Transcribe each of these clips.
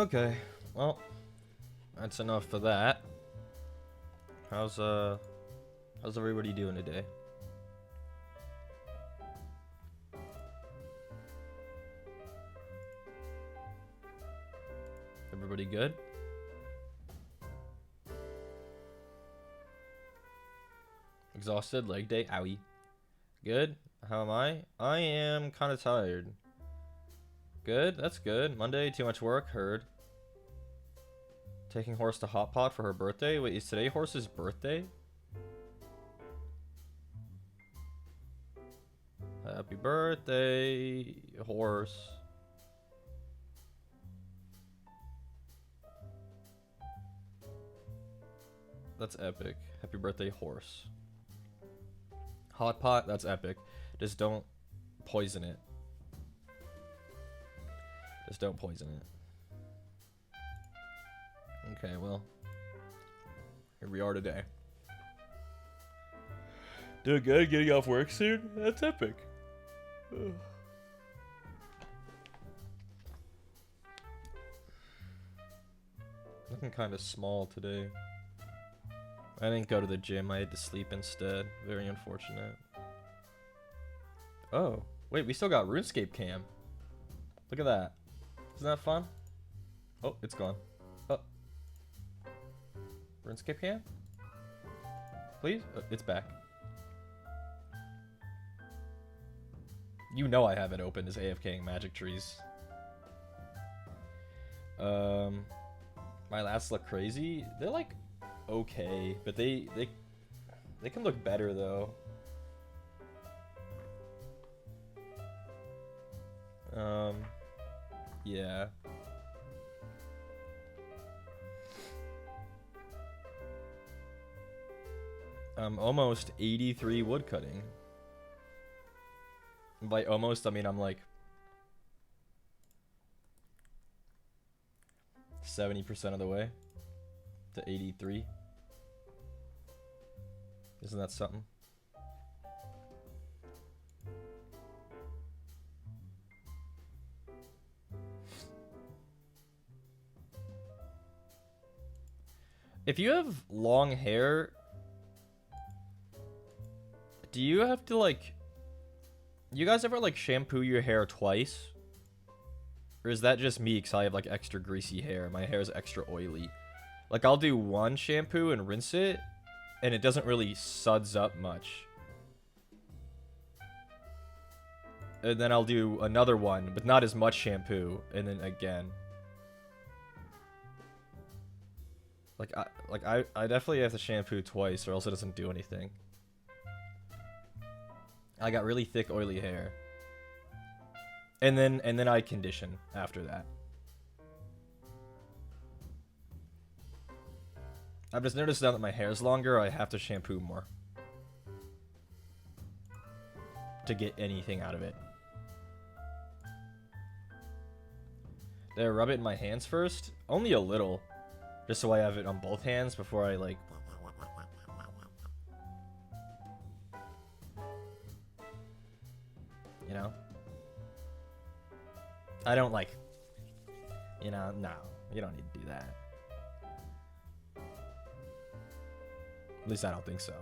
Okay, well, that's enough for that. How's everybody doing today? Everybody good? Exhausted, leg day, owie. Good? How am I? I am kind of tired. Good, that's good. Monday, too much work, heard. Taking Horse to Hot Pot for her birthday? Wait, is today Horse's birthday? Happy birthday, Horse. That's epic. Happy birthday, Horse. Hot Pot, that's epic. Just don't poison it. Just don't poison it. Okay, well. Here we are today. Doing good, getting off work soon? That's epic. Ugh. Looking kind of small today. I didn't go to the gym, I had to sleep instead. Very unfortunate. Oh, wait, we still got RuneScape cam. Look at that. Isn't that fun? Oh, it's gone. Oh. RuneScape cam? Please? Oh, it's back. You know I have it open as AFKing Magic Trees. My last look crazy? They're like okay, but they can look better though. Yeah. I'm almost 83 woodcutting. By almost, I mean I'm like 70% of the way to 83. Isn't that something? If you have long hair, do you have to like... You guys ever like shampoo your hair twice? Or is that just me because I have like extra greasy hair? My hair is extra oily. Like I'll do one shampoo and rinse it, and it doesn't really suds up much. And then I'll do another one, but not as much shampoo, and then again. I definitely have to shampoo twice, or else it doesn't do anything. I got really thick, oily hair. And then I condition after that. I've just noticed now that my hair's longer, I have to shampoo more to get anything out of it. Did I rub it in my hands first? Only a little. Just so I have it on both hands before I like... You know? I don't like... You know, no. You don't need to do that. At least I don't think so.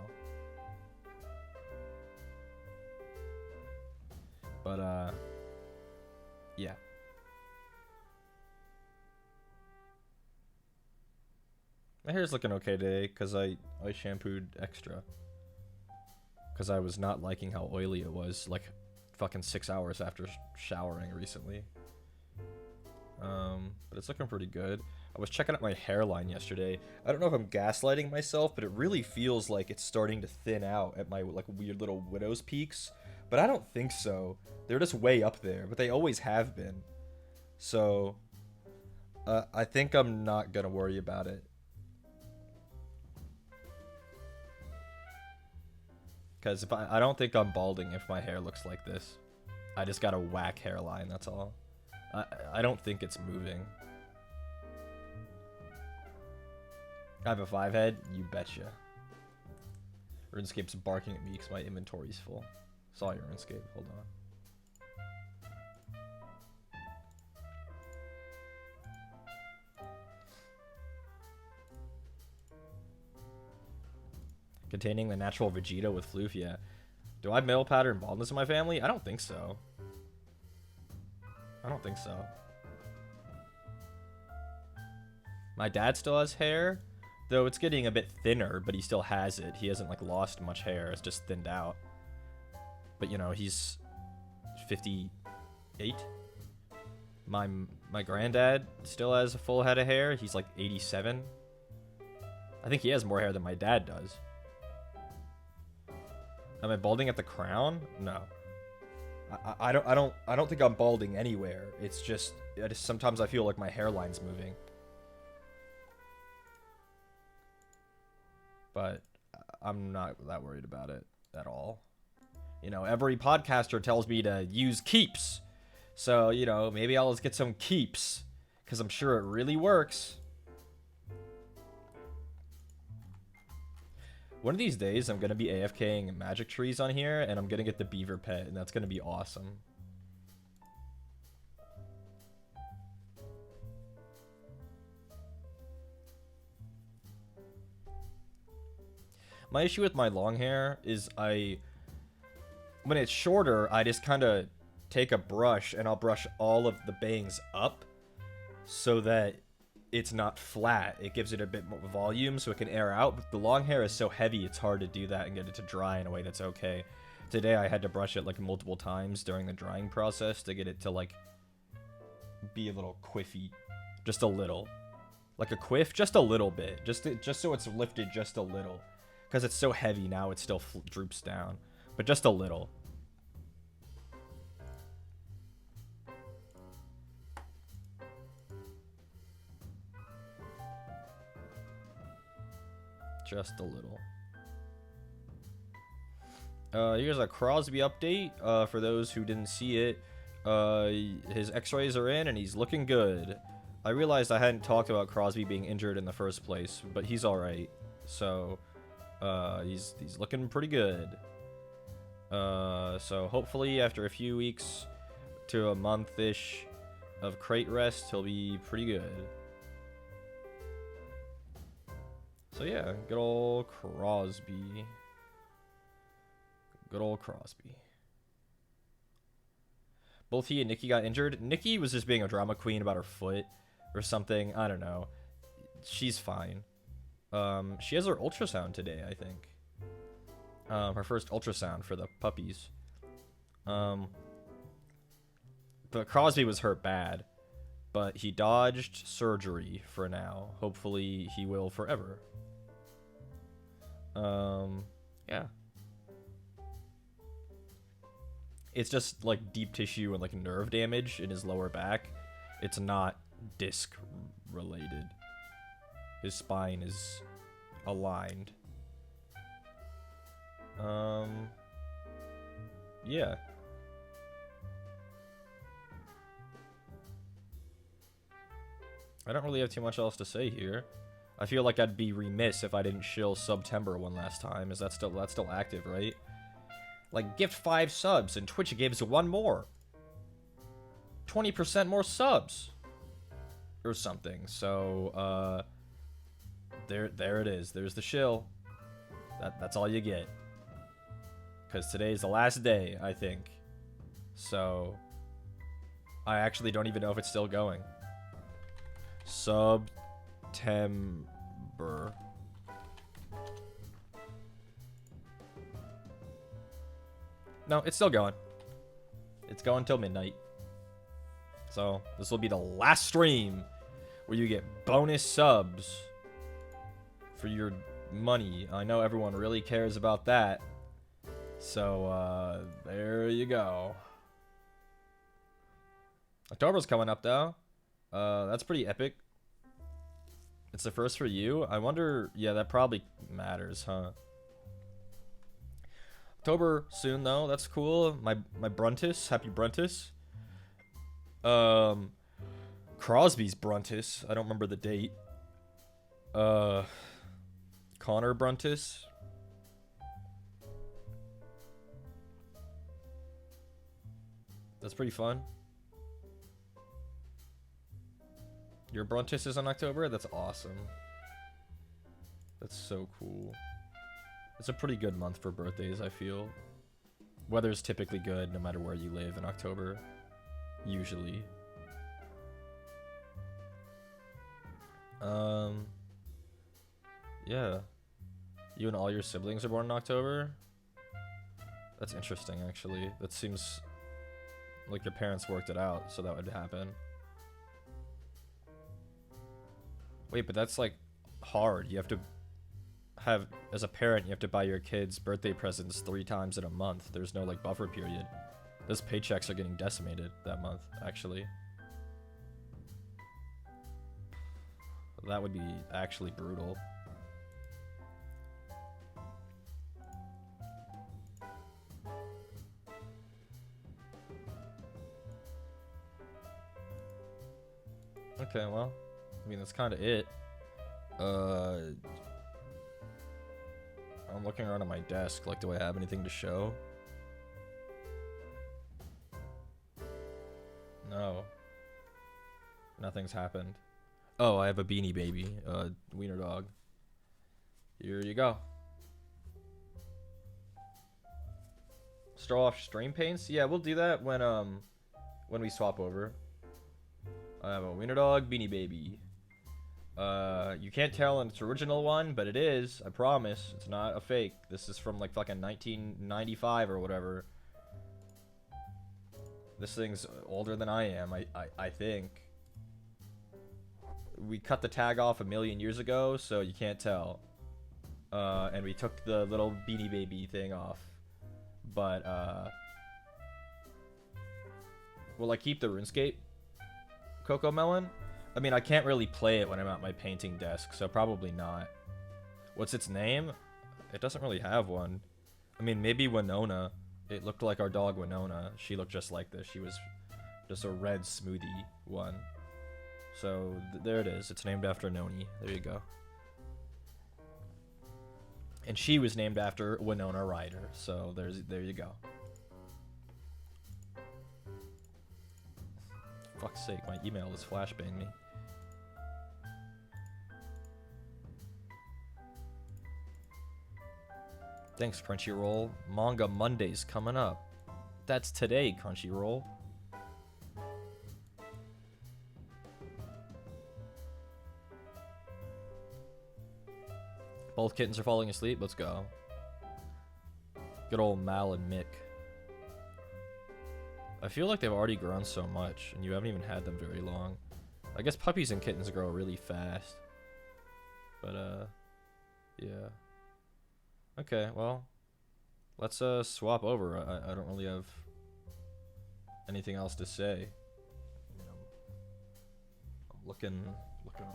But, yeah. My hair's looking okay today, because I shampooed extra. Because I was not liking how oily it was, like, fucking 6 hours after showering recently. But it's looking pretty good. I was checking out my hairline yesterday. I don't know if I'm gaslighting myself, but it really feels like it's starting to thin out at my, like, weird little widow's peaks. But I don't think so. They're just way up there, but they always have been. So, I think I'm not gonna worry about it. Because if I don't think I'm balding if my hair looks like this. I just got a whack hairline, that's all. I don't think it's moving. I have a 5 head? You betcha. RuneScape's barking at me because my inventory's full. Saw your RuneScape, hold on. Containing the natural Vegeta with floof, yeah. Do I have male pattern baldness in my family? I don't think so. I don't think so. My dad still has hair, though it's getting a bit thinner, but he still has it. He hasn't, like, lost much hair. It's just thinned out. But, you know, he's 58. My granddad still has a full head of hair. He's, like, 87. I think he has more hair than my dad does. Am I balding at the crown? No. I don't think I'm balding anywhere. It's just sometimes I feel like my hairline's moving. But I'm not that worried about it at all. You know, every podcaster tells me to use keeps. So, you know, maybe I'll just get some keeps. Because I'm sure it really works. One of these days, I'm going to be AFKing magic trees on here. And I'm going to get the beaver pet. And that's going to be awesome. My issue with my long hair is when it's shorter, I just kind of take a brush and I'll brush all of the bangs up so that it's not flat. It gives it a bit more volume so it can air out. But the long hair is so heavy, it's hard to do that and get it to dry in a way that's okay. Today, I had to brush it like multiple times during the drying process to get it to like be a little quiffy. Just a little. Like a quiff, just a little bit. Just so it's lifted just a little. Because it's so heavy now, it still droops down. But just a little. Just a little. Here's a Crosby update. For those who didn't see it, his x-rays are in and he's looking good. I realized I hadn't talked about Crosby being injured in the first place, but he's alright. So... he's looking pretty good. So hopefully after a few weeks to a month-ish of crate rest, he'll be pretty good. So yeah, good old Crosby. Good old Crosby. Both he and Nikki got injured. Nikki was just being a drama queen about her foot or something. I don't know. She's fine. She has her ultrasound today, I think. Her first ultrasound for the puppies. But Crosby was hurt bad. But he dodged surgery for now. Hopefully he will forever. Yeah. It's just like deep tissue and like nerve damage in his lower back. It's not disc related. His spine is aligned. Yeah. I don't really have too much else to say here. I feel like I'd be remiss if I didn't shill Subtember one last time. That's still active, right? Like, gift 5 subs and Twitch gives 1 more. 20% more subs. Or something. So, there it is. There's the shill. That's all you get. Because today's the last day, I think. So, I actually don't even know if it's still going. Subtember. No, it's still going. It's going till midnight. So, this will be the last stream where you get bonus subs for your money. I know everyone really cares about that. So, there you go. October's coming up, though. That's pretty epic. It's the first for you. I wonder... Yeah, that probably matters, huh? October soon, though. That's cool. My Bruntus. Happy Bruntus. Crosby's Bruntus. I don't remember the date. Connor Bruntus. That's pretty fun. Your Bruntus is in October? That's awesome. That's so cool. It's a pretty good month for birthdays, I feel. Weather's typically good no matter where you live in October. Usually. Yeah. You and all your siblings are born in October? That's interesting, actually. That seems like your parents worked it out, so that would happen. Wait, but that's like hard. You have to have, as a parent, you have to buy your kids birthday presents 3 times in a month. There's no like buffer period. Those paychecks are getting decimated that month, actually. That would be actually brutal. Okay, well, I mean, that's kind of it. I'm looking around at my desk, like, do I have anything to show? No. Nothing's happened. Oh, I have a Beanie Baby, wiener dog. Here you go. Straw off stream paints? Yeah, we'll do that when we swap over. I have a wiener dog, Beanie Baby. You can't tell it's original one, but it is. I promise. It's not a fake. This is from like fucking 1995 or whatever. This thing's older than I am, I think. We cut the tag off 1,000,000 years ago, so you can't tell. And we took the little Beanie Baby thing off. But, will I keep the RuneScape Coco Melon? I mean, I can't really play it when I'm at my painting desk, so probably not. What's its name? It doesn't really have one. I mean, maybe Winona. It looked like our dog Winona. She looked just like this. She was just a red smoothie one. So, there it is. It's named after Noni. There you go. And she was named after Winona Ryder. So, there you go. Fuck's sake, my email is flashbang me. Thanks, Crunchyroll. Manga Monday's coming up. That's today, Crunchyroll. Both kittens are falling asleep. Let's go. Good old Mal and Mick. I feel like they've already grown so much, and you haven't even had them very long. I guess puppies and kittens grow really fast. But, yeah. Okay, well, let's swap over. I don't really have anything else to say. You know, I'm looking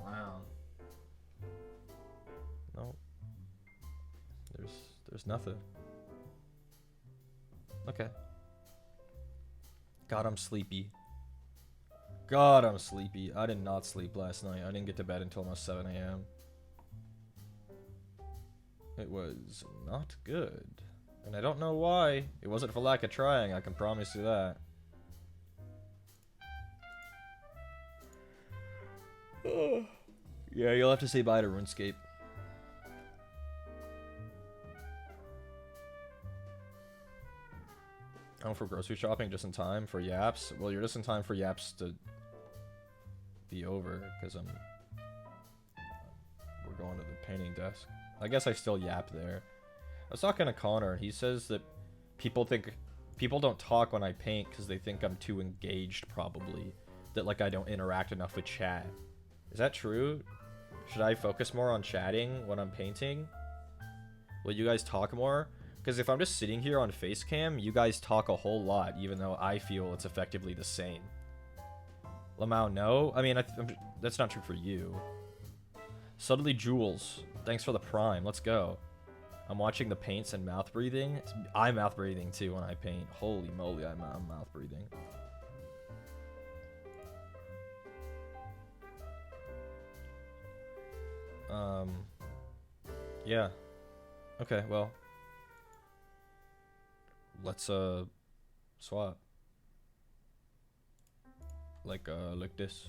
around. No, there's nothing. Okay. God, I'm sleepy. God, I'm sleepy. I did not sleep last night. I didn't get to bed until almost 7 a.m. It was not good. And I don't know why. It wasn't for lack of trying, I can promise you that. Yeah, you'll have to say bye to RuneScape. Oh, for grocery shopping just in time for Yaps? Well, you're just in time for Yaps to be over, because we're going to the painting desk. I guess I still yap there. I was talking to Connor, he says that people don't talk when I paint because they think I'm too engaged, probably. That, like, I don't interact enough with chat. Is that true? Should I focus more on chatting when I'm painting? Will you guys talk more? Because if I'm just sitting here on Facecam, you guys talk a whole lot, even though I feel it's effectively the same. Lamau, no? I mean, that's not true for you. Suddenly Jules, thanks for the prime. Let's go. I'm watching the paints and mouth breathing. I'm mouth breathing too when I paint. Holy moly, I'm mouth breathing. Yeah. Okay, well. Let's swap. Like this.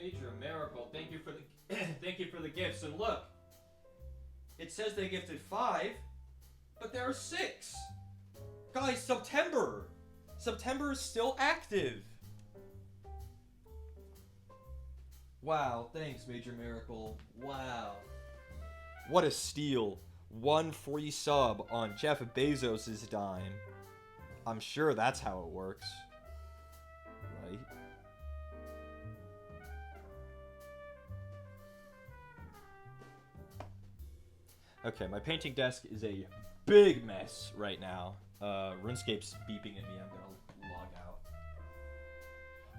Major miracle. Thank you for the thank you for the gifts. And look, it says they gifted 5, but there are 6. Guys, September is still active. Wow, thanks, Major Miracle. Wow. What a steal. 1 free sub on Jeff Bezos' dime. I'm sure that's how it works. Right? Okay, my painting desk is a big mess right now. RuneScape's beeping at me. I'm gonna log out.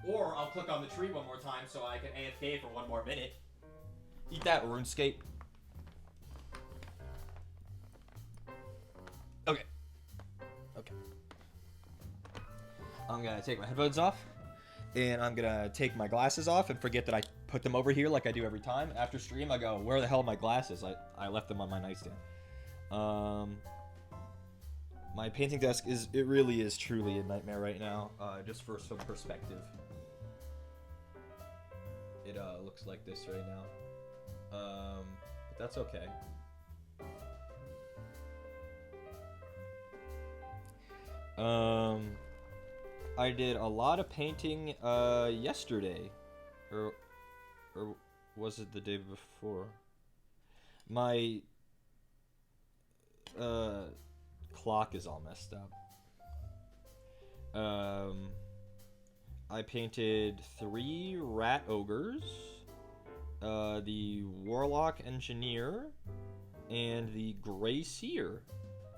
Or I'll click on the tree one more time so I can AFK for 1 more minute. Eat that, RuneScape. Okay. I'm gonna take my headphones off, and I'm gonna take my glasses off and forget that I put them over here like I do every time. After stream, I go, where the hell are my glasses? I left them on my nightstand. My painting desk it really is truly a nightmare right now, just for some perspective. It looks like this right now. But that's okay. I did a lot of painting yesterday, or was it the day before? My clock is all messed up. I painted 3 rat ogres, the warlock engineer, and the gray seer.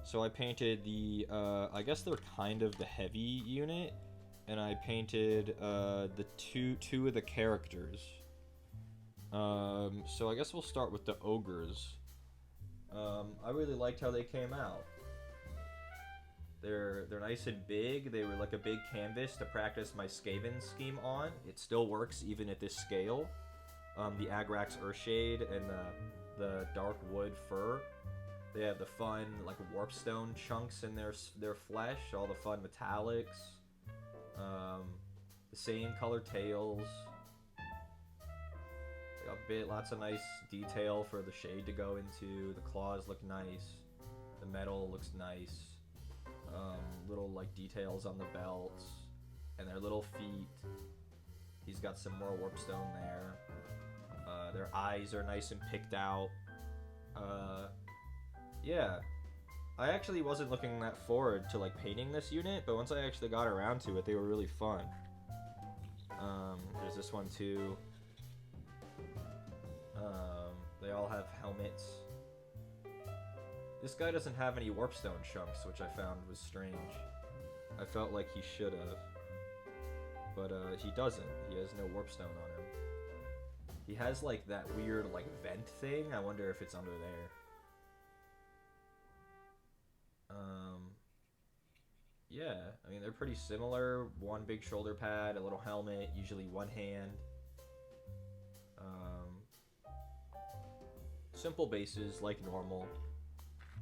So I painted the I guess they're kind of the heavy unit, and I painted the two of the characters. So I guess we'll start with the ogres. I really liked how they came out. They're nice and big. They were like a big canvas to practice my Skaven scheme on. It still works even at this scale. The Agrax Earthshade and the dark wood fur. They have the fun like warpstone chunks in their flesh. All the fun metallics. The same color tails. They got lots of nice detail for the shade to go into. The claws look nice. The metal looks nice. Little like details on the belts and their little feet. He's got some more warpstone there. Their eyes are nice and picked out. Yeah, I actually wasn't looking that forward to like painting this unit, but once I actually got around to it, they were really fun. There's this one too. They all have helmets. This guy doesn't have any warpstone chunks, which I found was strange. I felt like he should have. But he doesn't. He has no warpstone on him. He has like that weird like vent thing. I wonder if it's under there. Yeah, I mean they're pretty similar. 1 big shoulder pad, a little helmet, usually 1 hand. Simple bases like normal.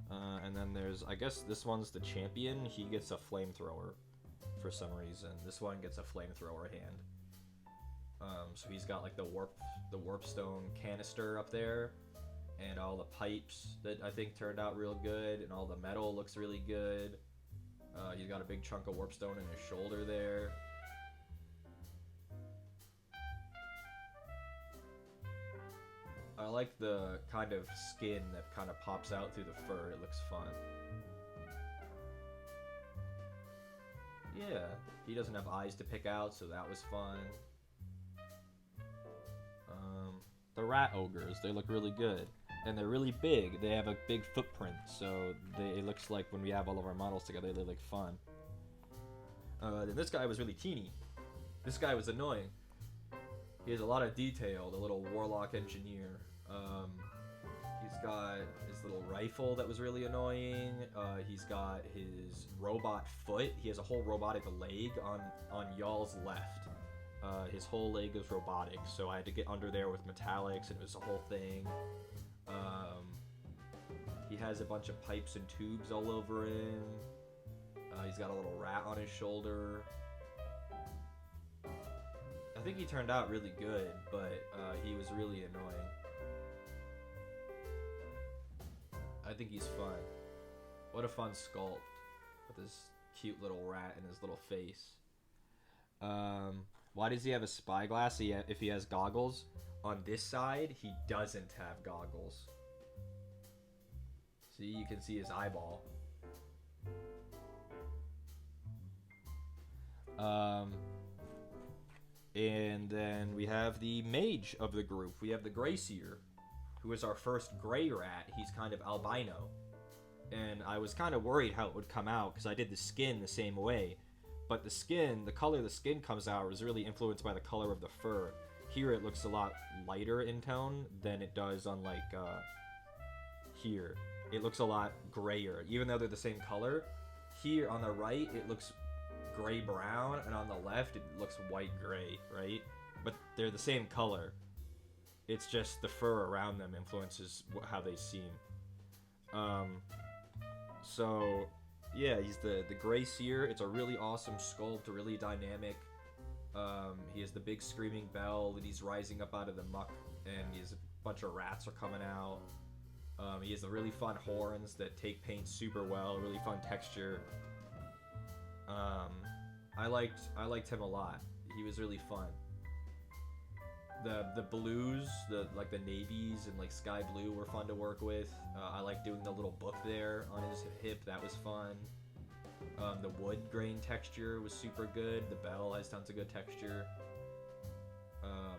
And then there's, I guess this one's the champion. He gets a flamethrower for some reason. This one gets a flamethrower hand. So he's got like the warpstone canister up there, and all the pipes that I think turned out real good, and all the metal looks really good. He's got a big chunk of warpstone in his shoulder there. I like the kind of skin that kind of pops out through the fur. It looks fun. Yeah, he doesn't have eyes to pick out, so that was fun. The rat ogres, they look really good. And they're really big. They have a big footprint, so it looks like when we have all of our models together, they look fun. Then this guy was really teeny. This guy was annoying. He has a lot of detail, the little warlock engineer. He's got his little rifle that was really annoying. He's got his robot foot. He has a whole robotic leg on y'all's left. His whole leg is robotic, so I had to get under there with metallics, and it was a whole thing. He has a bunch of pipes and tubes all over him. He's got a little rat on his shoulder. I think he turned out really good, but he was really annoying. I think he's fun. What a fun sculpt with his cute little rat and his little face. Why does he have a spyglass if he has goggles? On this side, he doesn't have goggles. See, you can see his eyeball. And then we have the mage of the group. We have the Grey Seer, who is our first gray rat. He's kind of albino. And I was kind of worried how it would come out, because I did the skin the same way. But the skin, the color the skin comes out was really influenced by the color of the fur. Here it looks a lot lighter in tone than it does on, like, here. It looks a lot grayer, even though they're the same color. Here on the right, it looks gray-brown, and on the left, it looks white-gray, right? But they're the same color. It's just the fur around them influences how they seem. So, yeah, he's the Grey Seer. It's a really awesome sculpt, really dynamic. He has the big screaming bell that he's rising up out of the muck, and he has a bunch of rats are coming out. He has the really fun horns that take paint super well, really fun texture. I liked him a lot. He was really fun. The blues, the navies and like sky blue were fun to work with. I like doing the little book there on his hip. That was fun. The wood grain texture was super good. The bell has tons of good texture.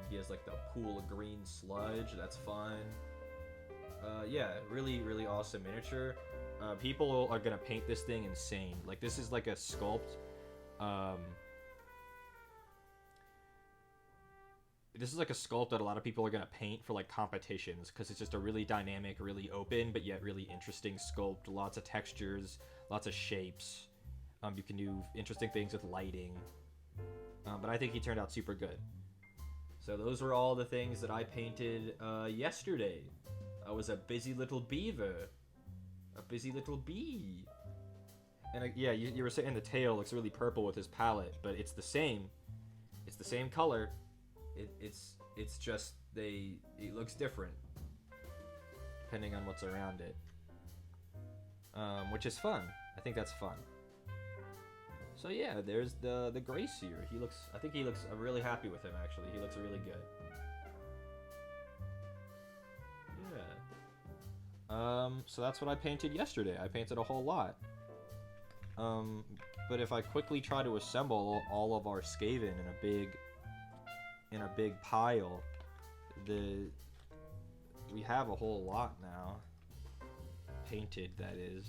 He has like the pool of green sludge. That's fun. Yeah, really, really awesome miniature. People are gonna paint this thing insane. Like, this is like a sculpt. This is like a sculpt that a lot of people are gonna paint for like competitions, because it's just a really dynamic, really open, but yet really interesting sculpt. Lots of textures, lots of shapes. You can do interesting things with lighting. But I think he turned out super good. So those were all the things that I painted yesterday. I was a busy little beaver. A busy little bee. And yeah, you were saying the tail looks really purple with his palette, but it's the same. It's the same color. It's just it looks different depending on what's around it. Which is fun. I think that's fun. So yeah, there's the Grey Seer. I'm really happy with him, actually. He looks really good. Yeah. So that's what I painted yesterday. I painted a whole lot. But if I quickly try to assemble all of our Skaven in a big pile, we have a whole lot now. Painted, that is.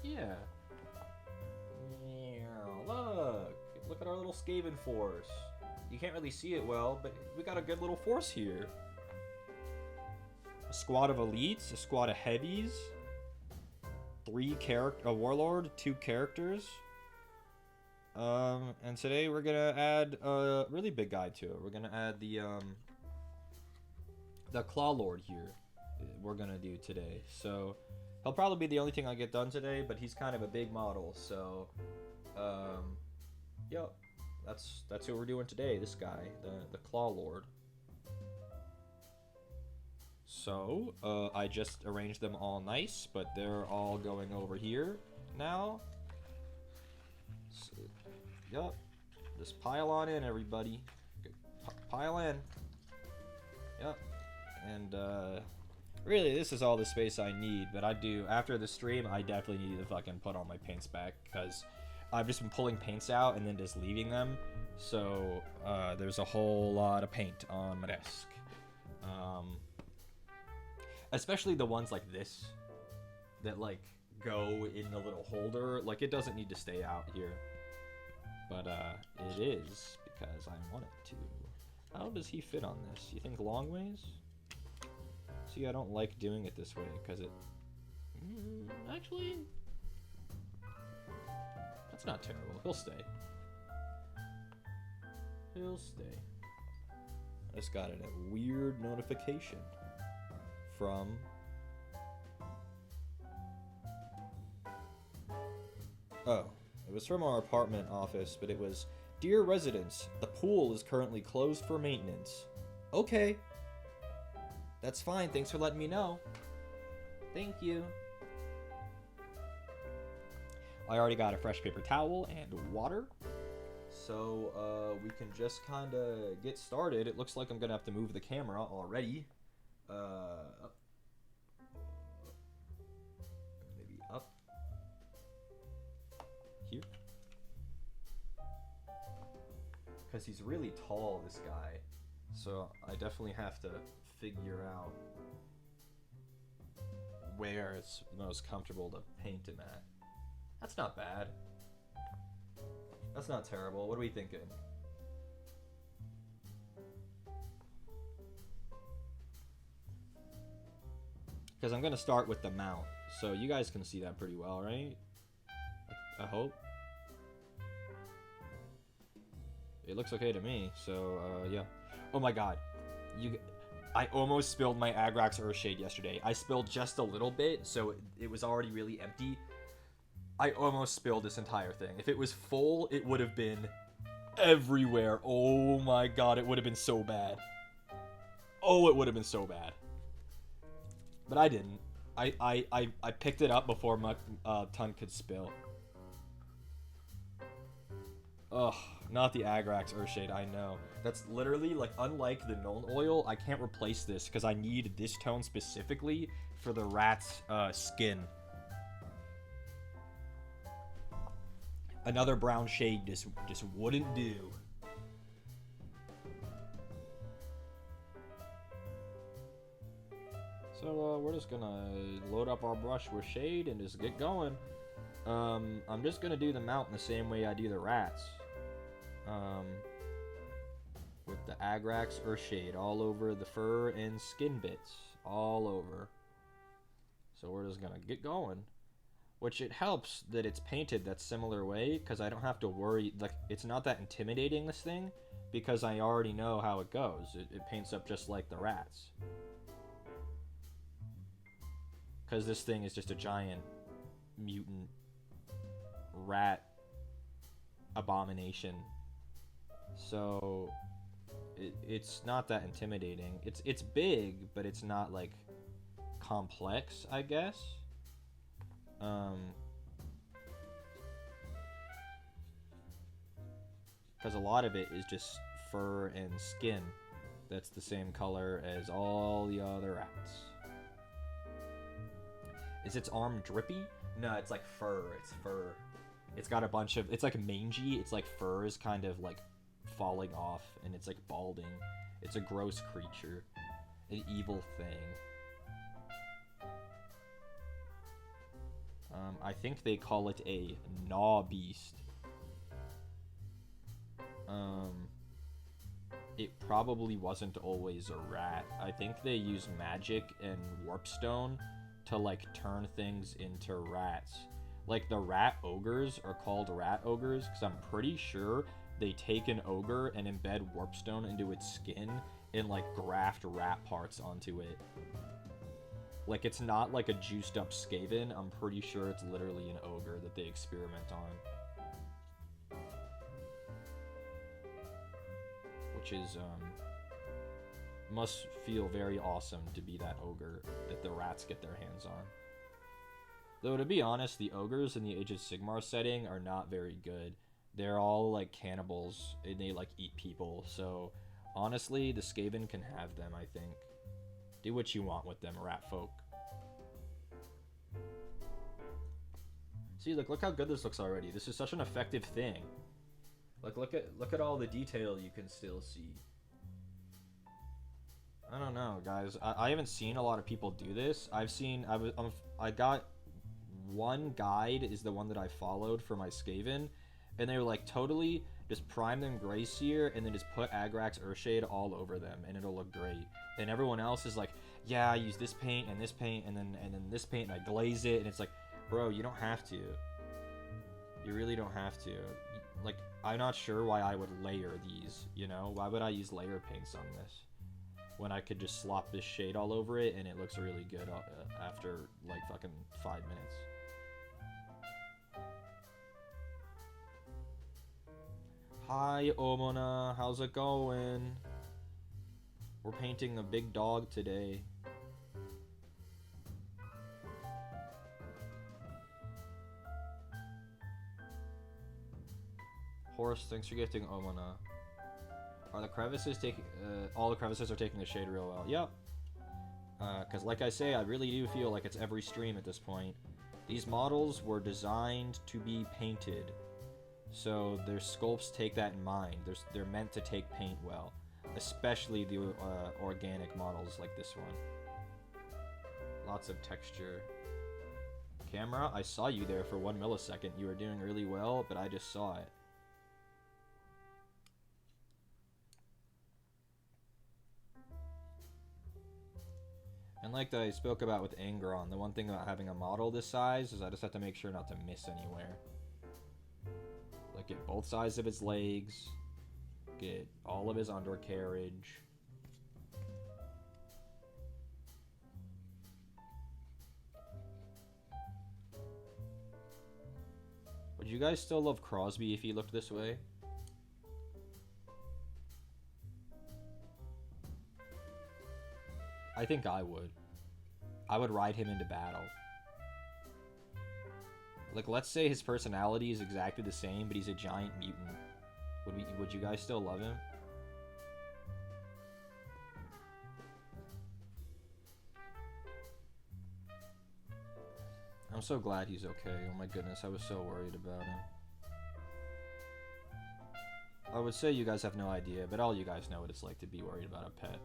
Yeah. Look at our little Skaven force. You can't really see it well, but we got a good little force here. A squad of elites, a squad of heavies, a warlord, 2 characters. And today we're gonna add a really big guy to it. We're gonna add the Claw Lord here. We're gonna do today. So he'll probably be the only thing I get done today, but he's kind of a big model, so yep, that's who we're doing today. This guy, the Claw Lord. So I just arranged them all nice, but they're all going over here now. So, yep, just pile on in, everybody. Pile in. Yep, and really, this is all the space I need, but after the stream, I definitely need to fucking put all my paints back, because I've just been pulling paints out and then just leaving them, so there's a whole lot of paint on my desk. Especially the ones like this, that like go in the little holder. Like, it doesn't need to stay out here, but it is, because I want it to. How does he fit on this? You think long ways? See, I don't like doing it this way, because it... actually... That's not terrible. He'll stay. He'll stay. I just got a weird notification from... Oh, it was from our apartment office, but it was, "Dear residents, the pool is currently closed for maintenance." Okay. That's fine. Thanks for letting me know. Thank you. I already got a fresh paper towel and water. So, we can just kind of get started. It looks like I'm going to have to move the camera already. Maybe up. Here. Because he's really tall, this guy. So, I definitely have to figure out where it's most comfortable to paint him at. That's not bad. That's not terrible. What are we thinking? Because I'm going to start with the mount. So you guys can see that pretty well, right? I hope. It looks okay to me. So, yeah. Oh my god. I almost spilled my Agrax Earthshade yesterday. I spilled just a little bit, so it was already really empty. I almost spilled this entire thing. If it was full, it would have been everywhere. Oh my god, it would have been so bad. Oh, it would have been so bad. But I didn't. I picked it up before my tongue could spill. Ugh, not the Agrax Earthshade, I know. That's literally, like, unlike the Nuln Oil, I can't replace this because I need this tone specifically for the rat's skin. Another brown shade just wouldn't do. So we're just gonna load up our brush with shade and just get going. I'm just gonna do the mount in the same way I do the rats. With the Agrax Earthshade all over the fur and skin bits. All over. So we're just gonna get going. Which it helps that it's painted that similar way, because I don't have to worry, like, it's not that intimidating, this thing, because I already know how it goes. It paints up just like the rats. Because this thing is just a giant mutant rat abomination. So, it's not that intimidating. It's big, but it's not, like, complex, I guess. Because a lot of it is just fur and skin that's the same color as all the other rats. Is its arm drippy? No, it's like fur. It's fur. It's got a bunch of... It's like mangy. It's like fur is kind of like falling off and it's like balding. It's a gross creature. An evil thing. I think they call it a gnaw beast. It probably wasn't always a rat. I think they use magic and warpstone to, like, turn things into rats. Like, the rat ogres are called rat ogres because I'm pretty sure they take an ogre and embed warpstone into its skin and, like, graft rat parts onto it. Like, it's not like a juiced up Skaven. I'm pretty sure it's literally an ogre that they experiment on. Which is, must feel very awesome to be that ogre that the rats get their hands on. Though, to be honest, the ogres in the Age of Sigmar setting are not very good. They're all, like, cannibals, and they, like, eat people. So, honestly, the Skaven can have them, I think. Do what you want with them, rat folk. See, look how good this looks already. This is such an effective thing. Like, look at all the detail you can still see. I don't know, guys. I haven't seen a lot of people do this. I got one guide is the one that I followed for my Skaven, and they were like, totally just prime them gray sear and then just put Agrax Earthshade all over them and it'll look great. And everyone else is like, yeah, I use this paint and this paint and then this paint and I glaze it, and it's like, bro, you don't have to. You really don't have to. Like, I'm not sure why I would layer these, you know? Why would I use layer paints on this? When I could just slop this shade all over it and it looks really good after, like, fucking 5 minutes. Hi, Omona. How's it going? We're painting a big dog today. Horse, thanks for gifting Omona. Are the crevices taking... all the crevices are taking the shade real well. Yep. Because like I say, I really do feel like it's every stream at this point. These models were designed to be painted. So their sculpts take that in mind. They're meant to take paint well. Especially the organic models like this one. Lots of texture. Camera, I saw you there for 1 millisecond. You were doing really well, but I just saw it. And like I spoke about with Angron, the one thing about having a model this size is I just have to make sure not to miss anywhere. Like, get both sides of his legs, get all of his undercarriage. Would you guys still love Crosby if he looked this way? I think I would. I would ride him into battle. Like, let's say his personality is exactly the same, but he's a giant mutant. Would you guys still love him? I'm so glad he's okay. Oh my goodness, I was so worried about him. I would say you guys have no idea, but all you guys know what it's like to be worried about a pet.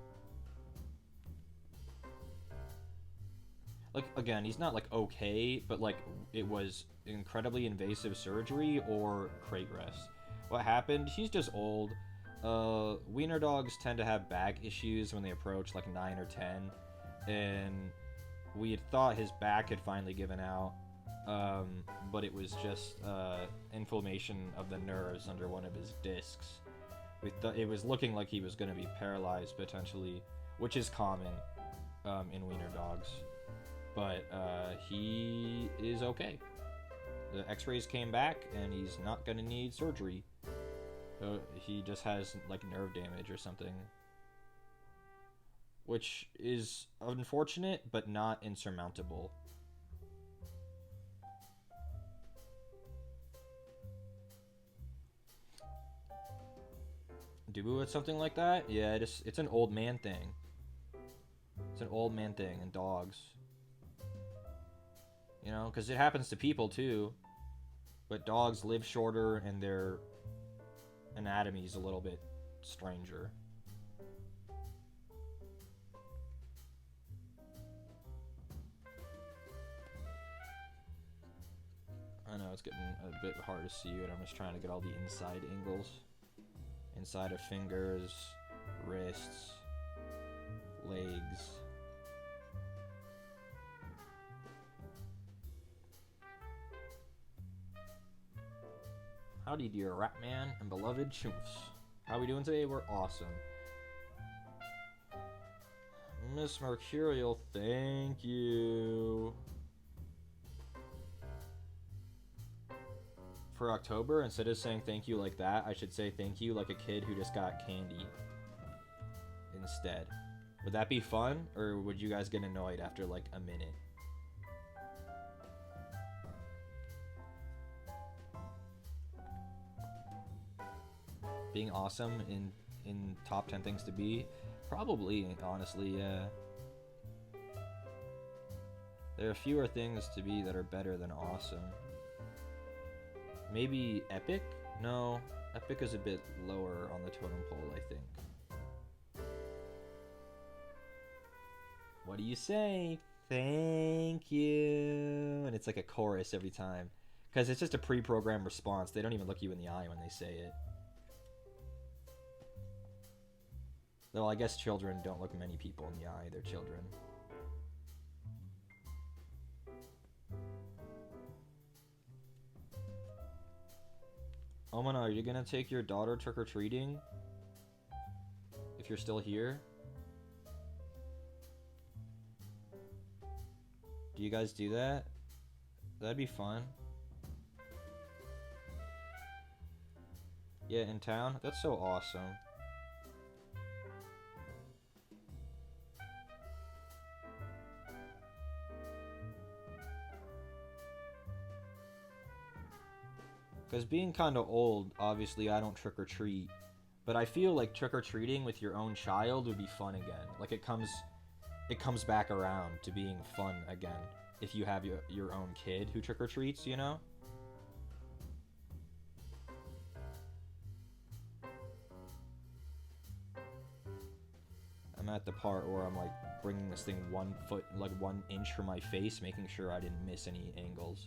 Like, again, he's not, like, okay, but, like, it was incredibly invasive surgery or crate rest. What happened? He's just old. Wiener dogs tend to have back issues when they approach, like, 9 or 10. And we had thought his back had finally given out, but it was just inflammation of the nerves under one of his discs. It was looking like he was going to be paralyzed, potentially, which is common in wiener dogs. But he is okay. The x-rays came back, and he's not going to need surgery. He just has, like, nerve damage or something. Which is unfortunate, but not insurmountable. Dubu with something like that? Yeah, it's an old man thing. It's an old man thing in dogs. You know, because it happens to people too. But dogs live shorter and their anatomy is a little bit stranger. I know it's getting a bit hard to see it. I'm just trying to get all the inside angles. Inside of fingers, wrists, legs. Howdy, dear Ratman and beloved Choofs. How are we doing today? We're awesome. Miss Mercurial, thank you. For October, instead of saying thank you like that, I should say thank you like a kid who just got candy instead. Would that be fun, or would you guys get annoyed after like a minute? Being awesome in top 10 things to be? Probably, honestly, yeah. There are fewer things to be that are better than awesome. Maybe epic? No, epic is a bit lower on the totem pole, I think. What do you say? Thank you. And it's like a chorus every time. Because it's just a pre-programmed response. They don't even look you in the eye when they say it. Though I guess children don't look many people in the eye. They're children. Omana, are you gonna take your daughter trick-or-treating? If you're still here? Do you guys do that? That'd be fun. Yeah, in town? That's so awesome. Because being kind of old, obviously I don't trick-or-treat. But I feel like trick-or-treating with your own child would be fun again. Like it comes back around to being fun again. If you have your own kid who trick-or-treats, you know? I'm at the part where I'm like bringing this thing 1 foot, like 1 inch from my face, making sure I didn't miss any angles.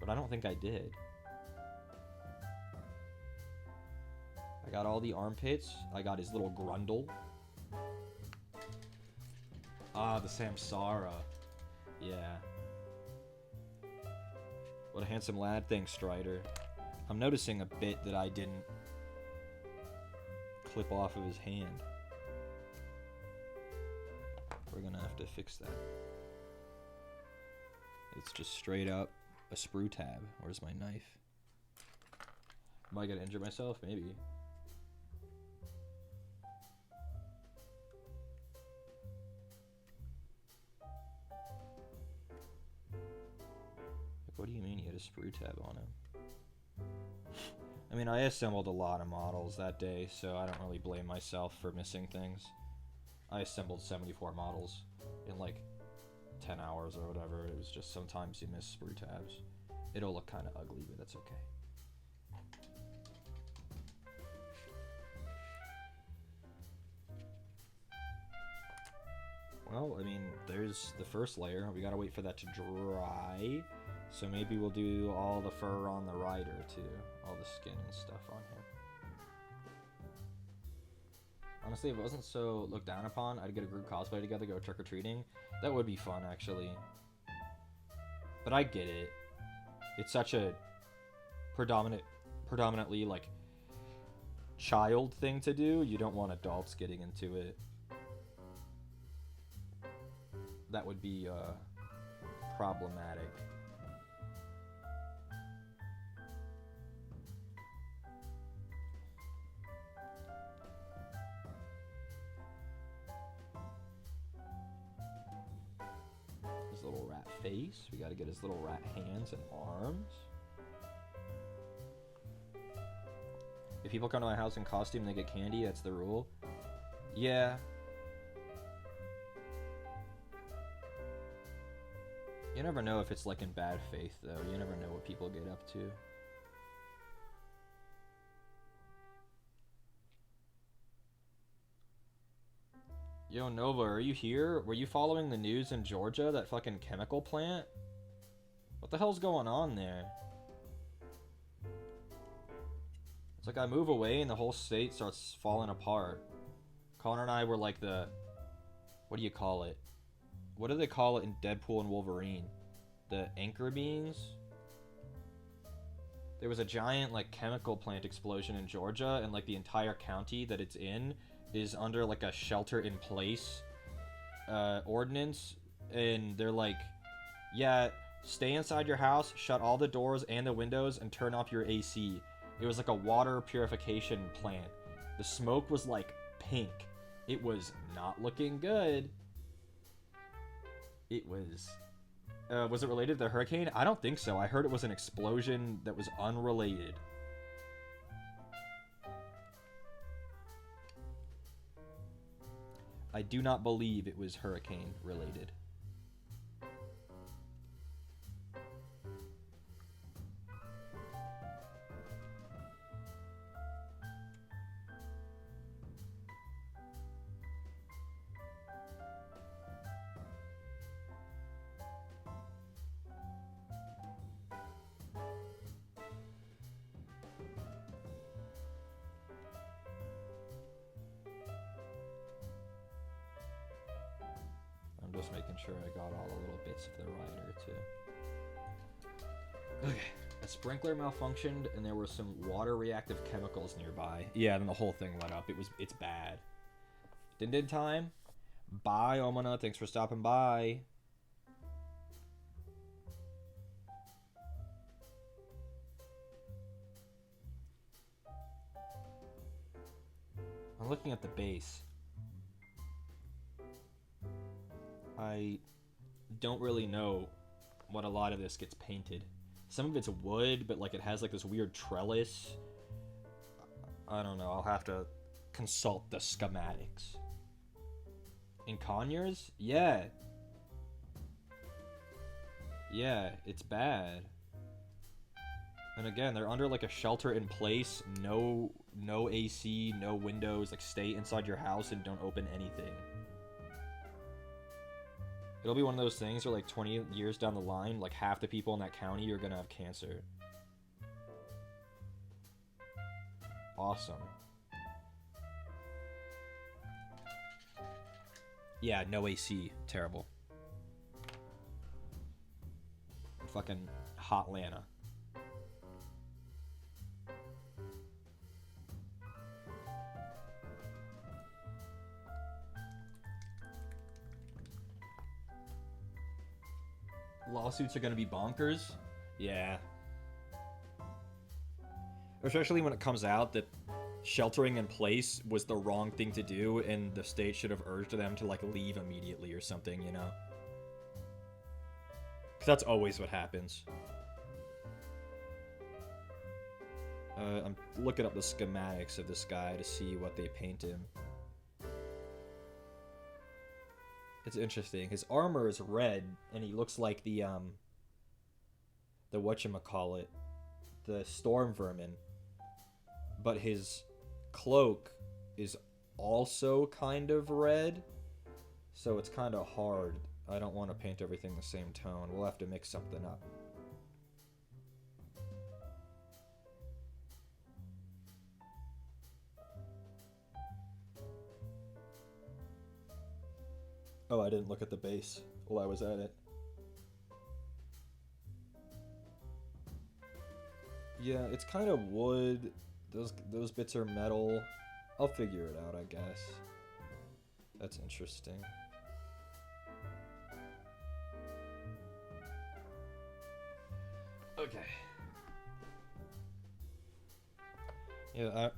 But I don't think I did. I got all the armpits. I got his little grundle. Ah, the Samsara. Yeah. What a handsome lad. Thanks, Strider. I'm noticing a bit that I didn't clip off of his hand. We're gonna have to fix that. It's just straight up a sprue tab. Where's my knife? Am I gonna injure myself? Maybe. What do you mean he had a sprue tab on him? I mean, I assembled a lot of models that day, so I don't really blame myself for missing things. I assembled 74 models in like 10 hours or whatever. It was just sometimes you miss sprue tabs. It'll look kind of ugly, but that's okay. Well, I mean, there's the first layer. We gotta wait for that to dry. So maybe we'll do all the fur on the rider too. All the skin and stuff on him. Honestly, if it wasn't so looked down upon, I'd get a group cosplay together, go trick-or-treating. That would be fun, actually. But I get it. It's such a predominantly, like, child thing to do. You don't want adults getting into it. That would be, problematic. His little rat face. We gotta get his little rat hands and arms. If people come to my house in costume, they get candy. That's the rule. Yeah. You never know if it's like in bad faith, though. You never know what people get up to. Yo, Nova, are you here? Were you following the news in Georgia? That fucking chemical plant? What the hell's going on there? It's like I move away and the whole state starts falling apart. Connor and I were like the... What do you call it? What do they call it in Deadpool and Wolverine? The anchor beings? There was a giant, like, chemical plant explosion in Georgia, and, like, the entire county that it's in is under, like, a shelter-in-place ordinance. And they're like, yeah, stay inside your house, shut all the doors and the windows, and turn off your AC. It was like a water purification plant. The smoke was, like, pink. It was not looking good. It was... was it related to the hurricane? I don't think so. I heard it was an explosion that was unrelated. I do not believe it was hurricane related. I'm just making sure I got all the little bits of the rider too. Okay, A sprinkler malfunctioned, and there were some water-reactive chemicals nearby. Yeah, then the whole thing went up. It's bad. Din time. Bye, Omana. Thanks for stopping by. I'm looking at the base. I don't really know what a lot of this gets painted. Some of it's wood, but like it has like this weird trellis. I don't know. I'll have to consult the schematics. In Conyers? Yeah. Yeah, it's bad. And again, they're under like a shelter in place. No AC, no windows. Like stay inside your house and don't open anything. It'll be one of those things where like 20 years down the line, like half the people in that county are gonna have cancer. Awesome. Yeah, no AC. Terrible. Fucking hot Lana. Lawsuits are gonna be bonkers. Yeah. Especially when it comes out that sheltering in place was the wrong thing to do and the state should have urged them to like leave immediately or something, you know? 'Cause that's always what happens. I'm looking up the schematics of this guy to see what they paint him. It's interesting. His armor is red, and he looks like the whatchamacallit, the storm vermin. But his cloak is also kind of red, so it's kind of hard. I don't want to paint everything the same tone. We'll have to mix something up. Oh, I didn't look at the base while I was at it. Yeah, it's kind of wood. Those bits are metal. I'll figure it out, I guess. That's interesting. Okay. Yeah,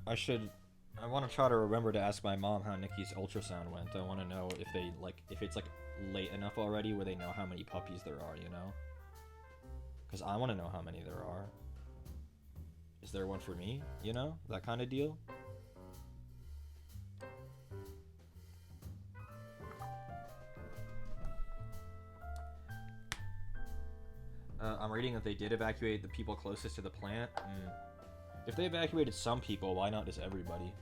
I want to try to remember to ask my mom how Nikki's ultrasound went. I want to know if it's like late enough already where they know how many puppies there are, you know? Because I want to know how many there are. Is there one for me? You know? That kind of deal? I'm reading that they did evacuate the people closest to the plant. If they evacuated some people, why not just everybody?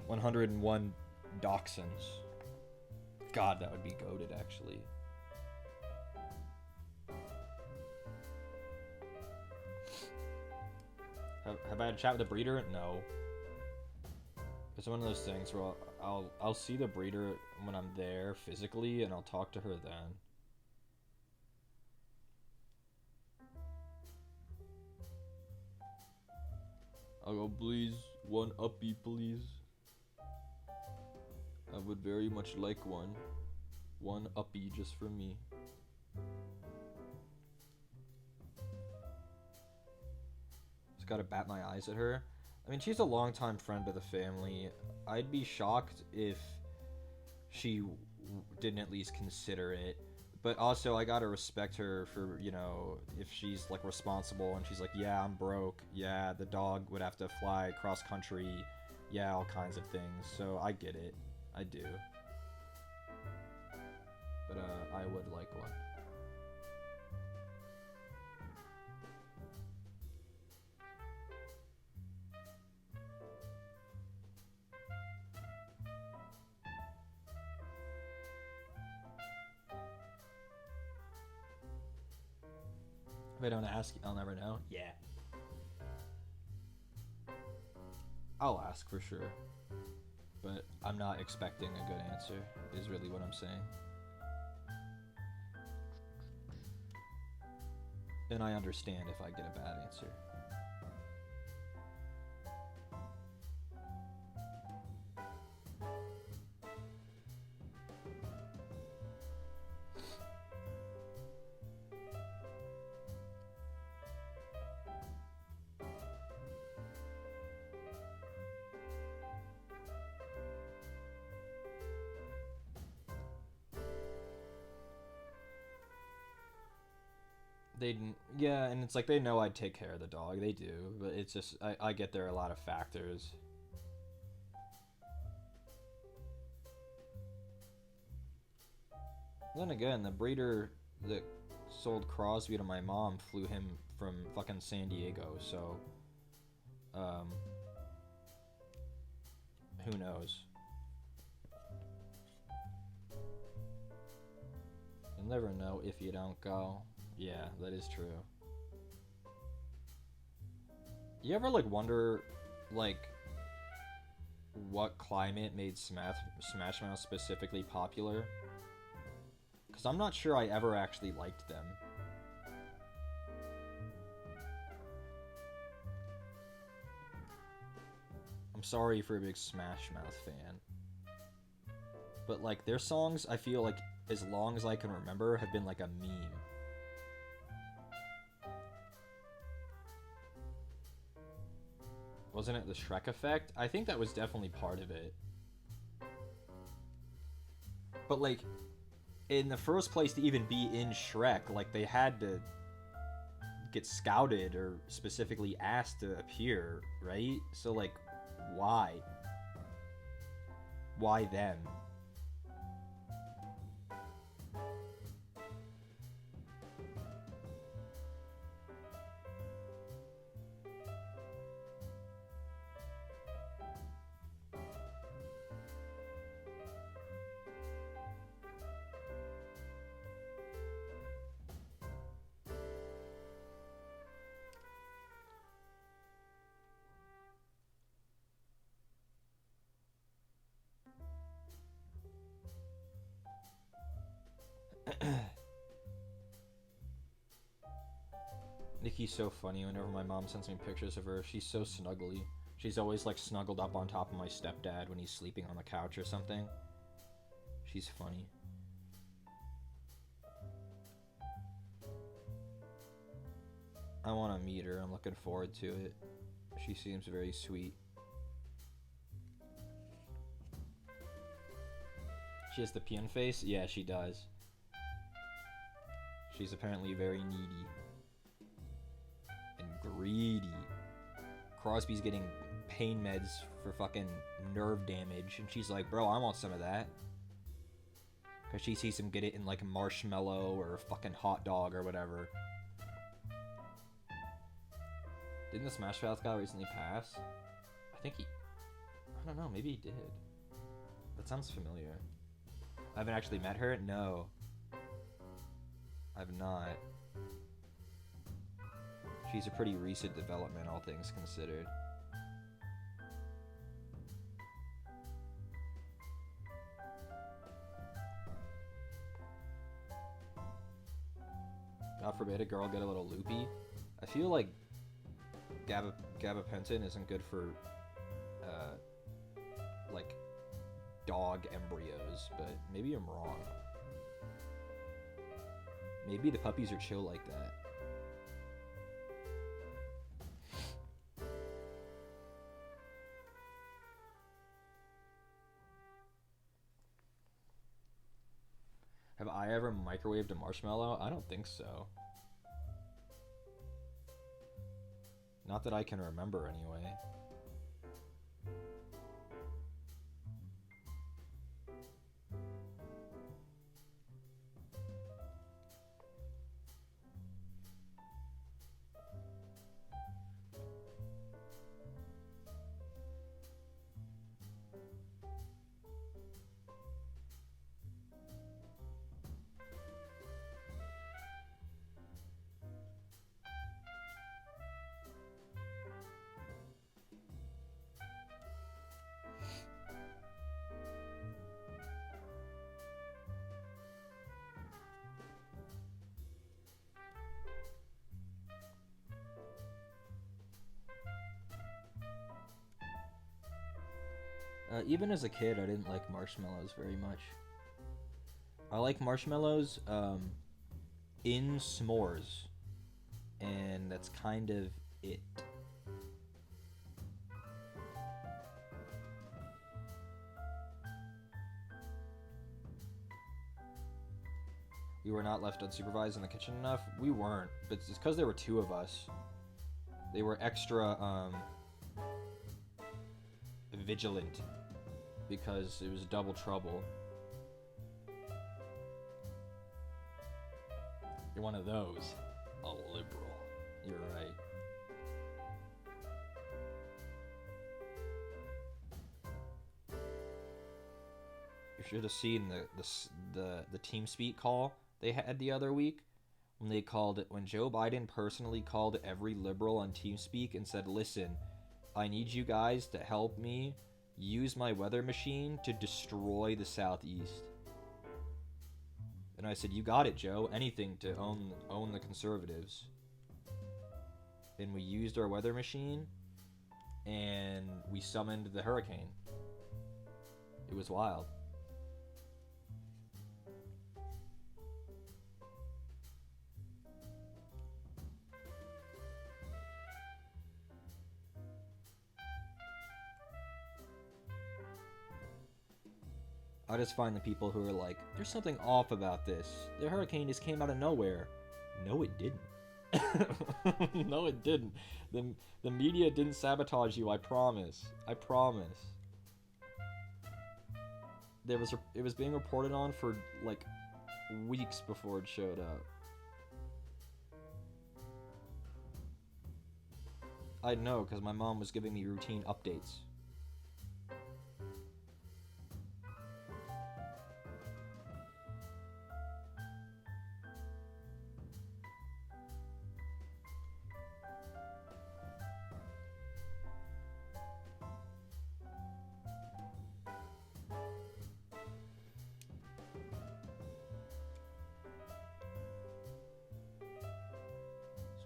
$101 dachshunds. God, that would be goated, actually. Have I had a chat with the breeder? No. It's one of those things where I'll see the breeder when I'm there physically, and I'll talk to her then. I'll go, please, one uppie, please. I would very much like one. One uppie just for me. Just gotta bat my eyes at her. I mean, she's a longtime friend of the family. I'd be shocked if she didn't at least consider it. But also, I gotta respect her for, you know, if she's, like, responsible and she's like, yeah, I'm broke. Yeah, the dog would have to fly cross country. Yeah, all kinds of things. So, I get it. I do. But, I would like one. If I don't ask, I'll never know. Yeah. I'll ask for sure. But I'm not expecting a good answer, is really what I'm saying. And I understand if I get a bad answer. They, yeah, and it's like they know I'd take care of the dog. They do, but it's just I get there are a lot of factors. Then again, the breeder that sold Crosby to my mom flew him from fucking San Diego, so who knows? You'll never know if you don't go. Yeah, that is true. You ever like wonder like what climate made Smash Mouth specifically popular? Because I'm not sure I ever actually liked them. I'm sorry for a big Smash Mouth fan. But like their songs, I feel like as long as I can remember, have been like a meme. Wasn't it the Shrek effect? I think that was definitely part of it. But like, in the first place to even be in Shrek, like they had to get scouted or specifically asked to appear, right? So like, why? Why them? Nikki's so funny whenever my mom sends me pictures of her. She's so snuggly. She's always like snuggled up on top of my stepdad when he's sleeping on the couch or something. She's funny. I want to meet her. I'm looking forward to it. She seems very sweet. She has the peon face? Yeah, she does. She's apparently very needy. And greedy. Crosby's getting pain meds for fucking nerve damage, and she's like, bro, I want some of that. Because she sees him get it in like marshmallow or fucking hot dog or whatever. Didn't the Smash Mouth guy recently pass? I think he... I don't know, maybe he did. That sounds familiar. I haven't actually met her? No. I've not. She's a pretty recent development, all things considered. God forbid a girl get a little loopy. I feel like gabapentin isn't good for, like, dog embryos, but maybe I'm wrong. Maybe the puppies are chill like that. Have I ever microwaved a marshmallow? I don't think so. Not that I can remember, anyway. Even as a kid, I didn't like marshmallows very much. I like marshmallows in s'mores, and that's kind of it. We were not left unsupervised in the kitchen enough. We weren't, but it's because there were two of us. They were extra vigilant because it was double trouble. You're one of those. A liberal. You're right. You should have seen the TeamSpeak call they had the other week when they called it, when Joe Biden personally called every liberal on TeamSpeak and said, "Listen, I need you guys to help me use my weather machine to destroy the Southeast." And I said, "You got it, Joe. Anything to own the conservatives." And we used our weather machine, and we summoned the hurricane. It was wild. I just find the people who are like, "There's something off about this. The hurricane just came out of nowhere." No, it didn't. No, it didn't. The media didn't sabotage you. I promise. I promise. It was being reported on for like weeks before it showed up. I know, because my mom was giving me routine updates.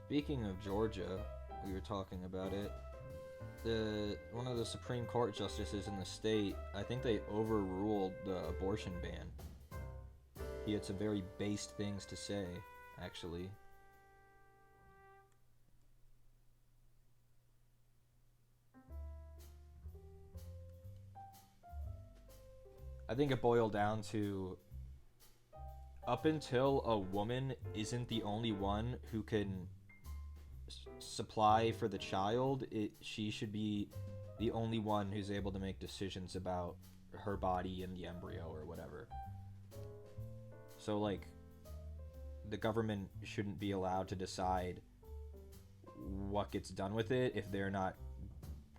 Speaking of Georgia, we were talking about it. One of the Supreme Court justices in the state, I think they overruled the abortion ban. He had some very based things to say, actually. I think it boiled down to, up until a woman isn't the only one who can supply for the child, she should be the only one who's able to make decisions about her body and the embryo or whatever. So, like, the government shouldn't be allowed to decide what gets done with it if they're not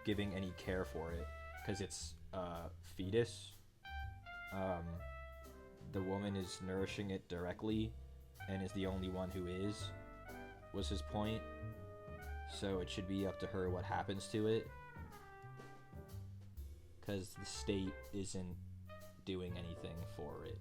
giving any care for it, because it's a fetus. The woman is nourishing it directly and is the only one who was his point. So it should be up to her what happens to it, because the state isn't doing anything for it.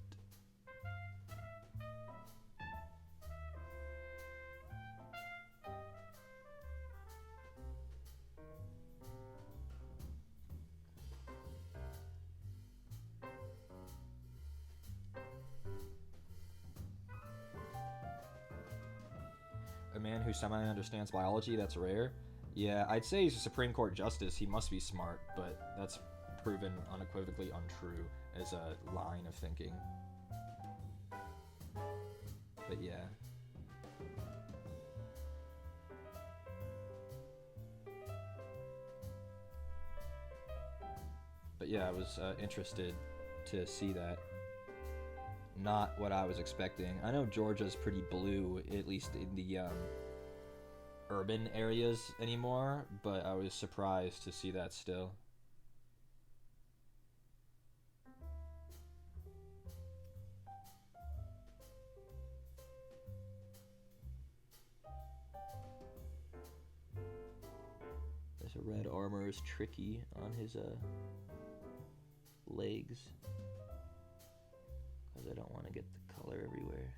A man who semi-understands biology, that's rare. Yeah, I'd say he's a Supreme Court justice. He must be smart, but that's proven unequivocally untrue as a line of thinking. But yeah. But yeah, I was interested to see that. Not what I was expecting. I know Georgia's pretty blue, at least in the urban areas anymore, but I was surprised to see that still. This red armor is tricky on his legs, because I don't want to get the color everywhere.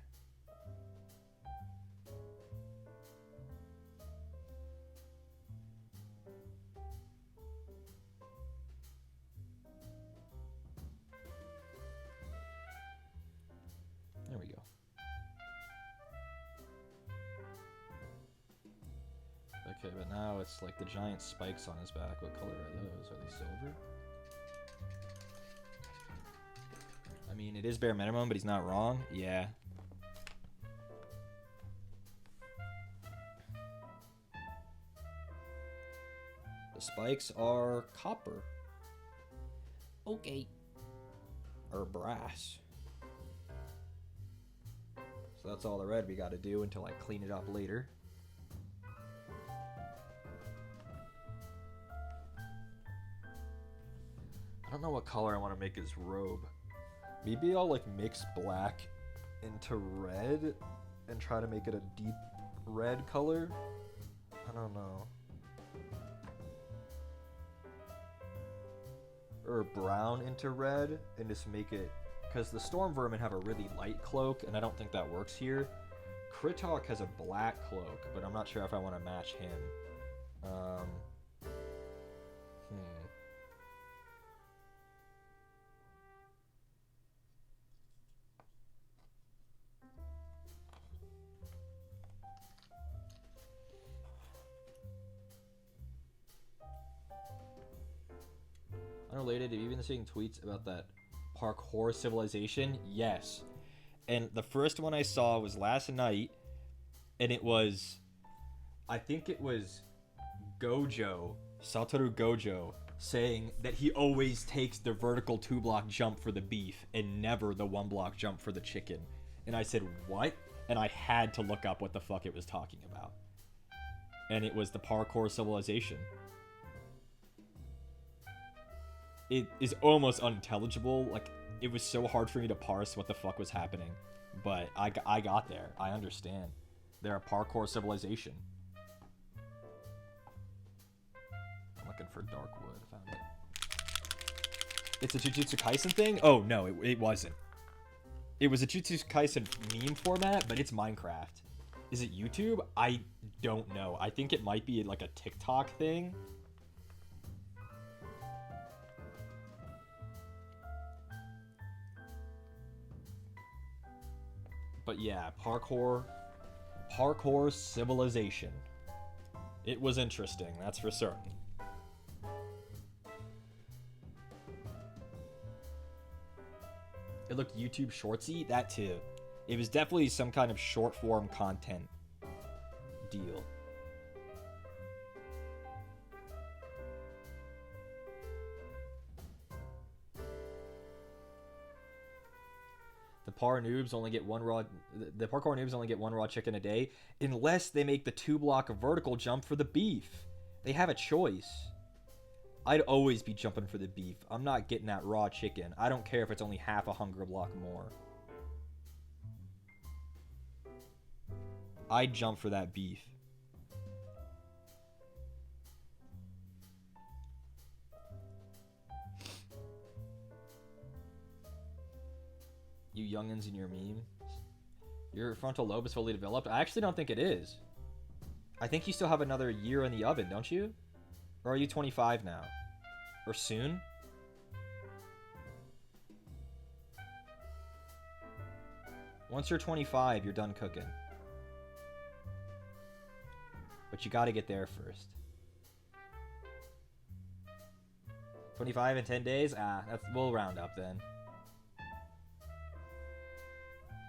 Okay, but now it's like the giant spikes on his back. What color are those? Are they silver? I mean, it is bare minimum, but he's not wrong. Yeah. The spikes are copper. Okay. Or brass. So that's all the red we gotta do until I clean it up later. I don't know what color I want to make his robe. Maybe I'll like mix black into red and try to make it a deep red color. I don't know. Or brown into red and just make it, because the storm vermin have a really light cloak and I don't think that works here. Kritok has a black cloak, but I'm not sure if I want to match him. Unrelated, have you been seeing tweets about that parkour civilization? Yes. And the first one I saw was last night, and it was, I think it was Gojo, Satoru Gojo, saying that he always takes the vertical 2-block jump for the beef and never the 1-block jump for the chicken. And I said, what? And I had to look up what the fuck it was talking about. And it was the parkour civilization. It is almost unintelligible. Like, it was so hard for me to parse what the fuck was happening. But I got there. I understand. They're a parkour civilization. I'm looking for Darkwood. I found it. It's a Jujutsu Kaisen thing? Oh, no, it wasn't. It was a Jujutsu Kaisen meme format, but it's Minecraft. Is it YouTube? I don't know. I think it might be like a TikTok thing. But yeah, parkour civilization. It was interesting, that's for certain. It looked YouTube shortsy, that too. It was definitely some kind of short form content deal. The parkour noobs only get one raw chicken a day unless they make the 2-block vertical jump for the beef. They have a choice. I'd always be jumping for the beef. I'm not getting that raw chicken. I don't care if it's only half a hunger block more. I'd jump for that beef. You youngins in your meme. Your frontal lobe is fully developed? I actually don't think it is. I think you still have another year in the oven, don't you? Or are you 25 now? Or soon? Once you're 25, you're done cooking. But you gotta get there first. 25 in 10 days? We'll round up then.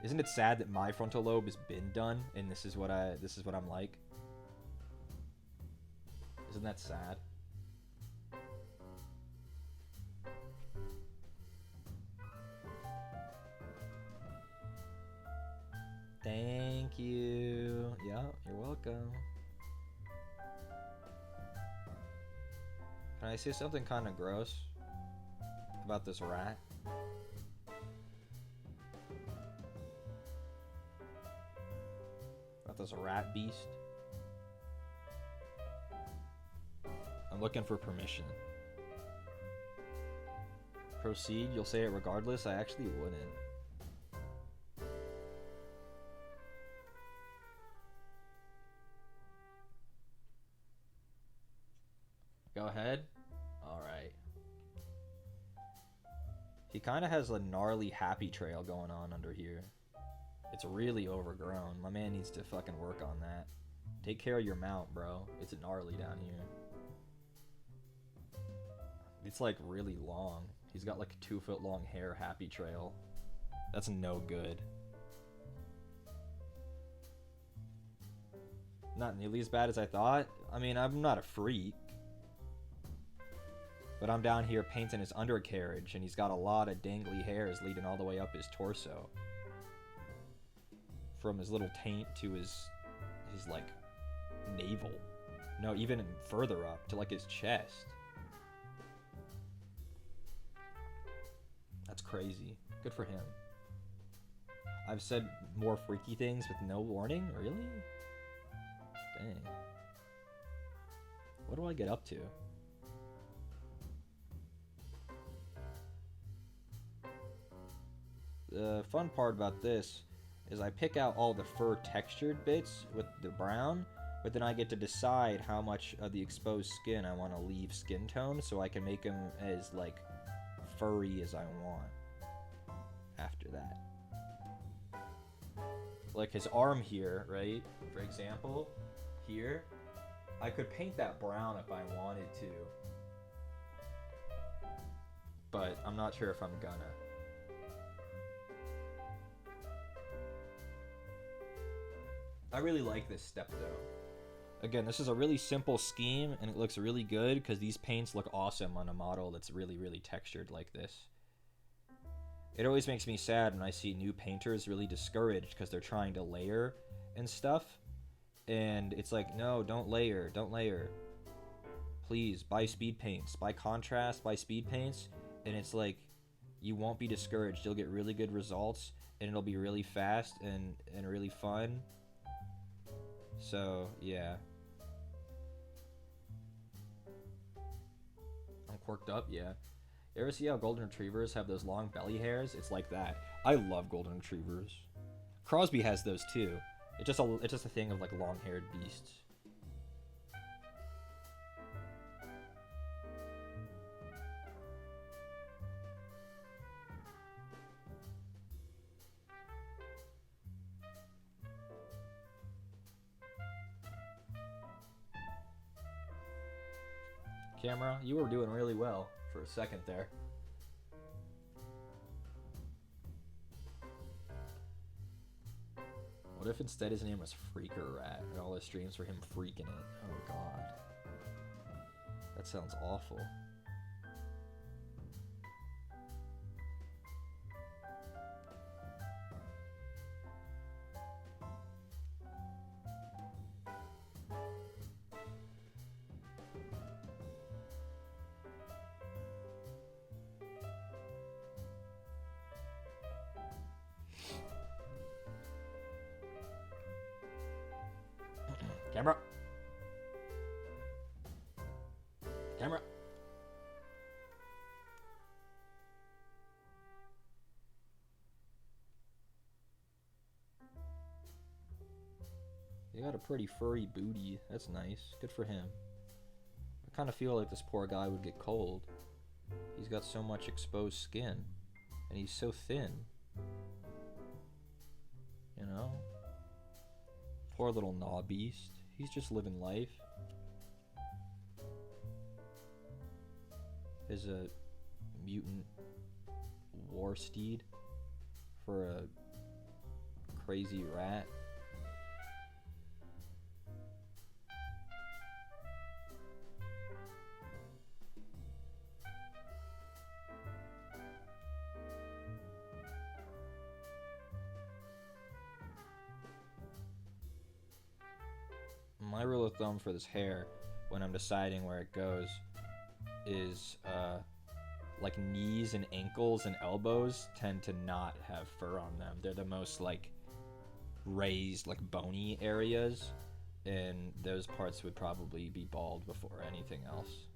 Isn't it sad that my frontal lobe has been done and this is what I'm like? Isn't that sad? Thank you. Yeah, you're welcome. Can I say something kind of gross about this rat? About this rat beast? I'm looking for permission. Proceed, you'll say it regardless? I actually wouldn't. Go ahead. Alright. He kind of has a gnarly happy trail going on under here. It's really overgrown. My man needs to fucking work on that. Take care of your mount, bro. It's gnarly down here. It's like really long. He's got like a 2-foot long hair happy trail. That's no good. Not nearly as bad as I thought. I mean, I'm not a freak. But I'm down here painting his undercarriage, and he's got a lot of dangly hairs leading all the way up his torso. From his little taint to his like, navel. No, even further up, to like his chest. That's crazy. Good for him. I've said more freaky things with no warning? Really? Dang. What do I get up to? The fun part about this is I pick out all the fur textured bits with the brown, but then I get to decide how much of the exposed skin I want to leave skin tone so I can make him as, like, furry as I want after that. Like his arm here, right? For example, here, I could paint that brown if I wanted to. But I'm not sure if I'm gonna. I really like this step though. Again, this is a really simple scheme and it looks really good because these paints look awesome on a model that's really, really textured like this. It always makes me sad when I see new painters really discouraged because they're trying to layer and stuff. And it's like, no, don't layer, don't layer. Please, buy speed paints, buy contrast, buy speed paints. And it's like, you won't be discouraged. You'll get really good results and it'll be really fast and really fun. So, yeah. I'm quirked up, yeah. You ever see how golden retrievers have those long belly hairs? It's like that. I love golden retrievers. Crosby has those too. It's just a thing of like long-haired beasts. Camera, you were doing really well for a second there. What if instead his name was Freaker Rat and all his streams were him freaking it? Oh god. That sounds awful. Camera. Camera. He got a pretty furry booty. That's nice. Good for him. I kind of feel like this poor guy would get cold. He's got so much exposed skin. And he's so thin. You know? Poor little gnaw beast. He's just living life. Is a mutant war steed for a crazy rat. My rule of thumb for this hair, when I'm deciding where it goes, is like knees and ankles and elbows tend to not have fur on them. They're the most like raised, like bony areas, and those parts would probably be bald before anything else.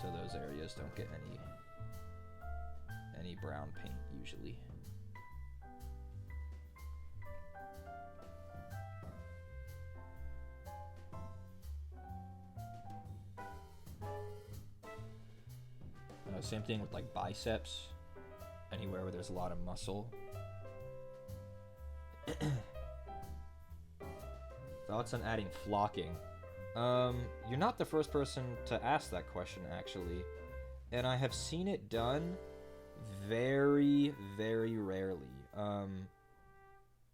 So those areas don't get any brown paint usually. Same thing with like biceps, anywhere where there's a lot of muscle. Thought Thoughts on adding flocking? You're not the first person to ask that question, actually. And I have seen it done very, very rarely.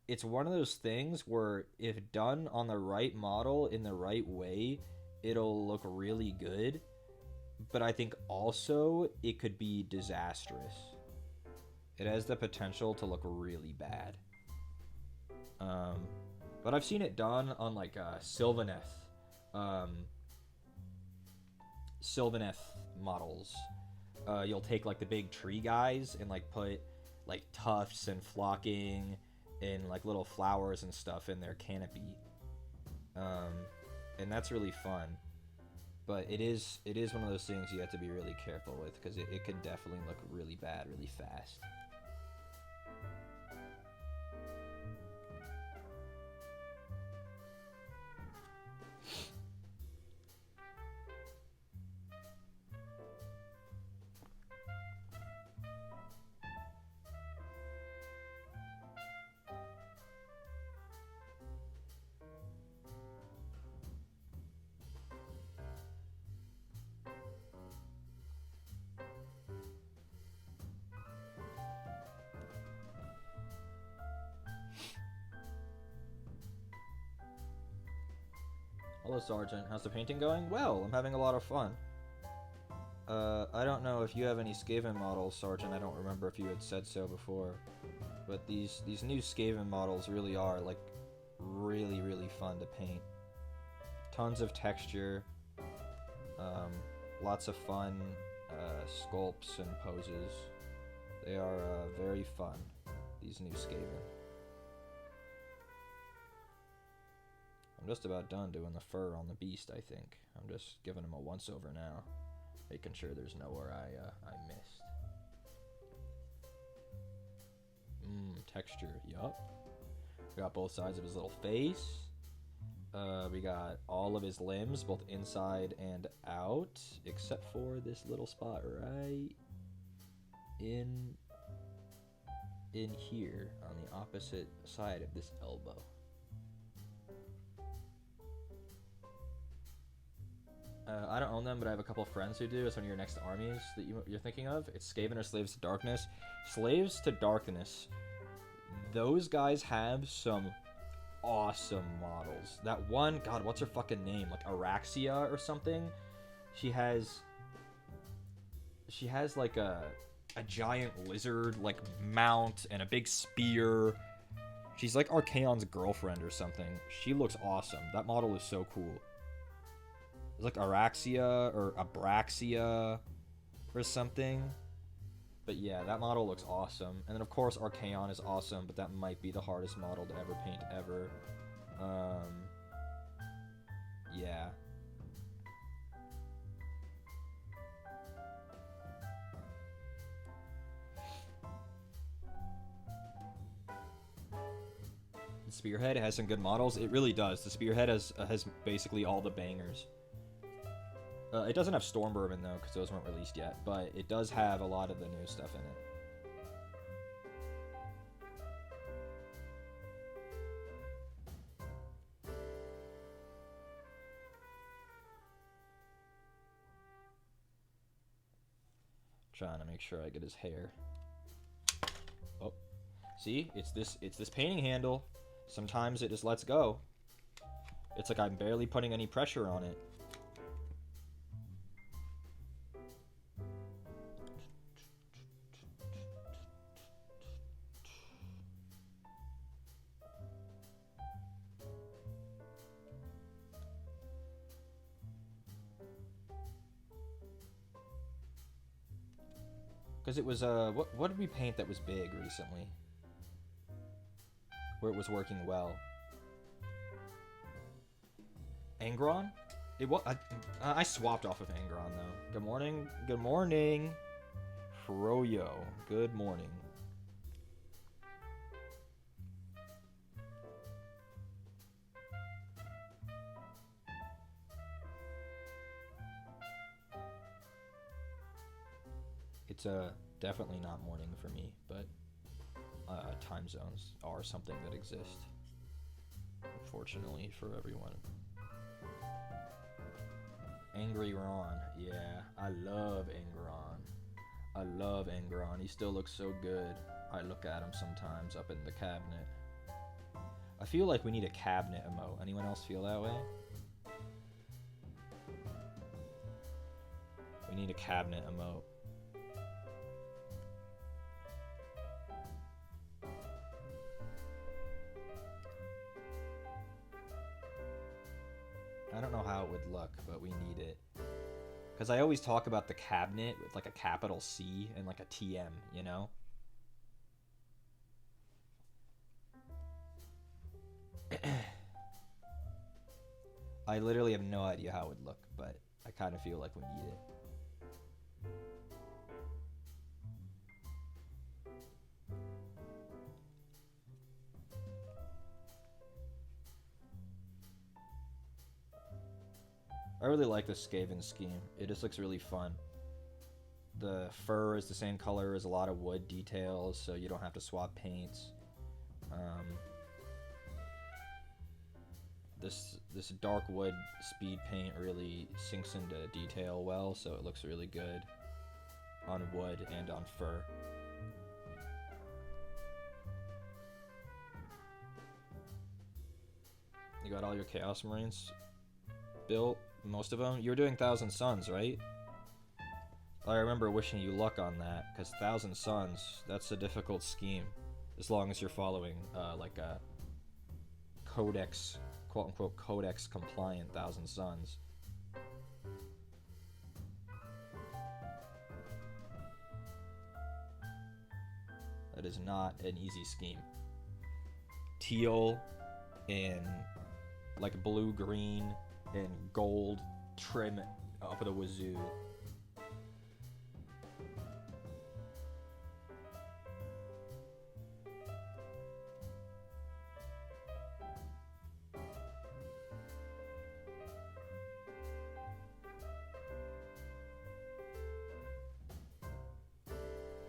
It's one of those things where if done on the right model in the right way, it'll look really good. But I think also it could be disastrous. It has the potential to look really bad. But I've seen it done on like Sylvaneth models. You'll take like the big tree guys and like put like tufts and flocking and like little flowers and stuff in their canopy, and that's really fun. But it is one of those things you have to be really careful with, because it could definitely look really bad really fast. Hello, Sergeant. How's the painting going? Well, I'm having a lot of fun. I don't know if you have any Skaven models, Sergeant. I don't remember if you had said so before. But these new Skaven models really are, like, really, really fun to paint. Tons of texture. Lots of fun sculpts and poses. They are very fun, these new Skaven. I'm just about done doing the fur on the beast, I think. I'm just giving him a once-over now, making sure there's nowhere I missed. Texture, yup. We got both sides of his little face. We got all of his limbs, both inside and out, except for this little spot right in here on the opposite side of this elbow. I don't own them, but I have a couple of friends who do. It's one of your next armies that you're thinking of. It's Skaven or Slaves to Darkness. Slaves to Darkness. Those guys have some awesome models. That one, God, what's her fucking name? Like Araxia or something? She has like a giant lizard like mount and a big spear. She's like Archaon's girlfriend or something. She looks awesome. That model is so cool. It's like Araxia or Abraxia or something. But yeah, that model looks awesome. And then of course Archaon is awesome, but that might be the hardest model to ever paint ever. Yeah. The Spearhead has some good models. It really does. The Spearhead has basically all the bangers. It doesn't have Storm Bourbon, though, because those weren't released yet, but it does have a lot of the new stuff in it. Trying to make sure I get his hair. Oh, see? It's this painting handle. Sometimes it just lets go. It's like I'm barely putting any pressure on it. Because it was, what did we paint that was big recently? Where it was working well. Angron? I swapped off of Angron, though. Good morning. Good morning. Froyo. Good morning. It's definitely not morning for me, but time zones are something that exist. unfortunately for everyone. Angry Ron. Yeah, I love Angron. I love Angron. He still looks so good. I look at him sometimes up in the cabinet. I feel like we need a cabinet emote. Anyone else feel that way? We need a cabinet emote. I don't know how it would look, but we need it. Because I always talk about the cabinet with like a capital C and like a TM, you know? I literally have no idea how it would look, but I kind of feel like we need it. I really like this Skaven scheme. It just looks really fun. The fur is the same color as a lot of wood details, so you don't have to swap paints. This dark wood speed paint really sinks into detail well, so it looks really good on wood and on fur. You got all your Chaos Marines built? Most of them? You were doing Thousand Suns, right? I remember wishing you luck on that, because Thousand Suns, that's a difficult scheme. As long as you're following, like a codex, quote-unquote codex compliant Thousand Suns. That is not an easy scheme. Teal and like blue-green and gold trim up at the wazoo.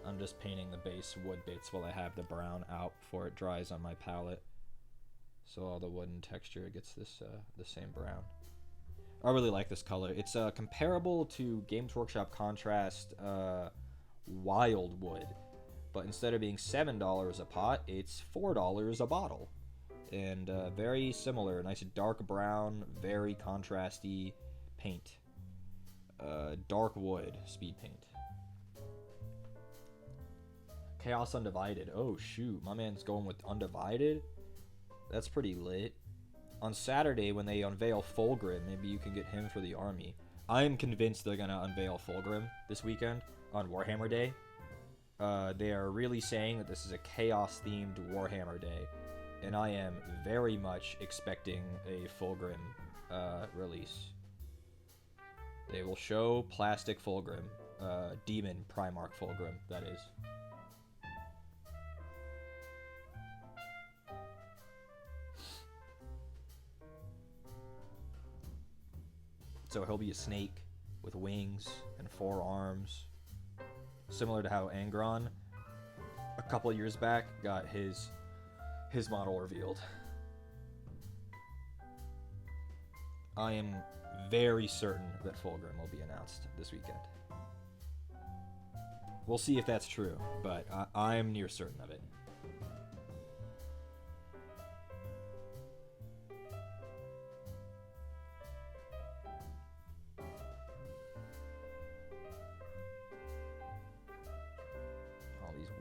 I'm just painting the base wood bits while I have the brown out before it dries on my palette, so all the wooden texture gets this the same brown. I really like this color. It's comparable to Games Workshop Contrast Wildwood, but instead of being $7 a pot, it's $4 a bottle. And very similar, nice dark brown, very contrasty paint. Dark wood speed paint. Chaos Undivided. Oh shoot, my man's going with Undivided? That's pretty lit. On Saturday, when they unveil Fulgrim, maybe you can get him for the army. I am convinced they're going to unveil Fulgrim this weekend on Warhammer Day. They are really saying that this is a Chaos-themed Warhammer Day, and I am very much expecting a Fulgrim release. They will show plastic Fulgrim. Demon Primarch Fulgrim, that is. So he'll be a snake with wings and 4 arms, similar to how Angron, a couple years back, got his model revealed. I am very certain that Fulgrim will be announced this weekend. We'll see if that's true, but I'm near certain of it.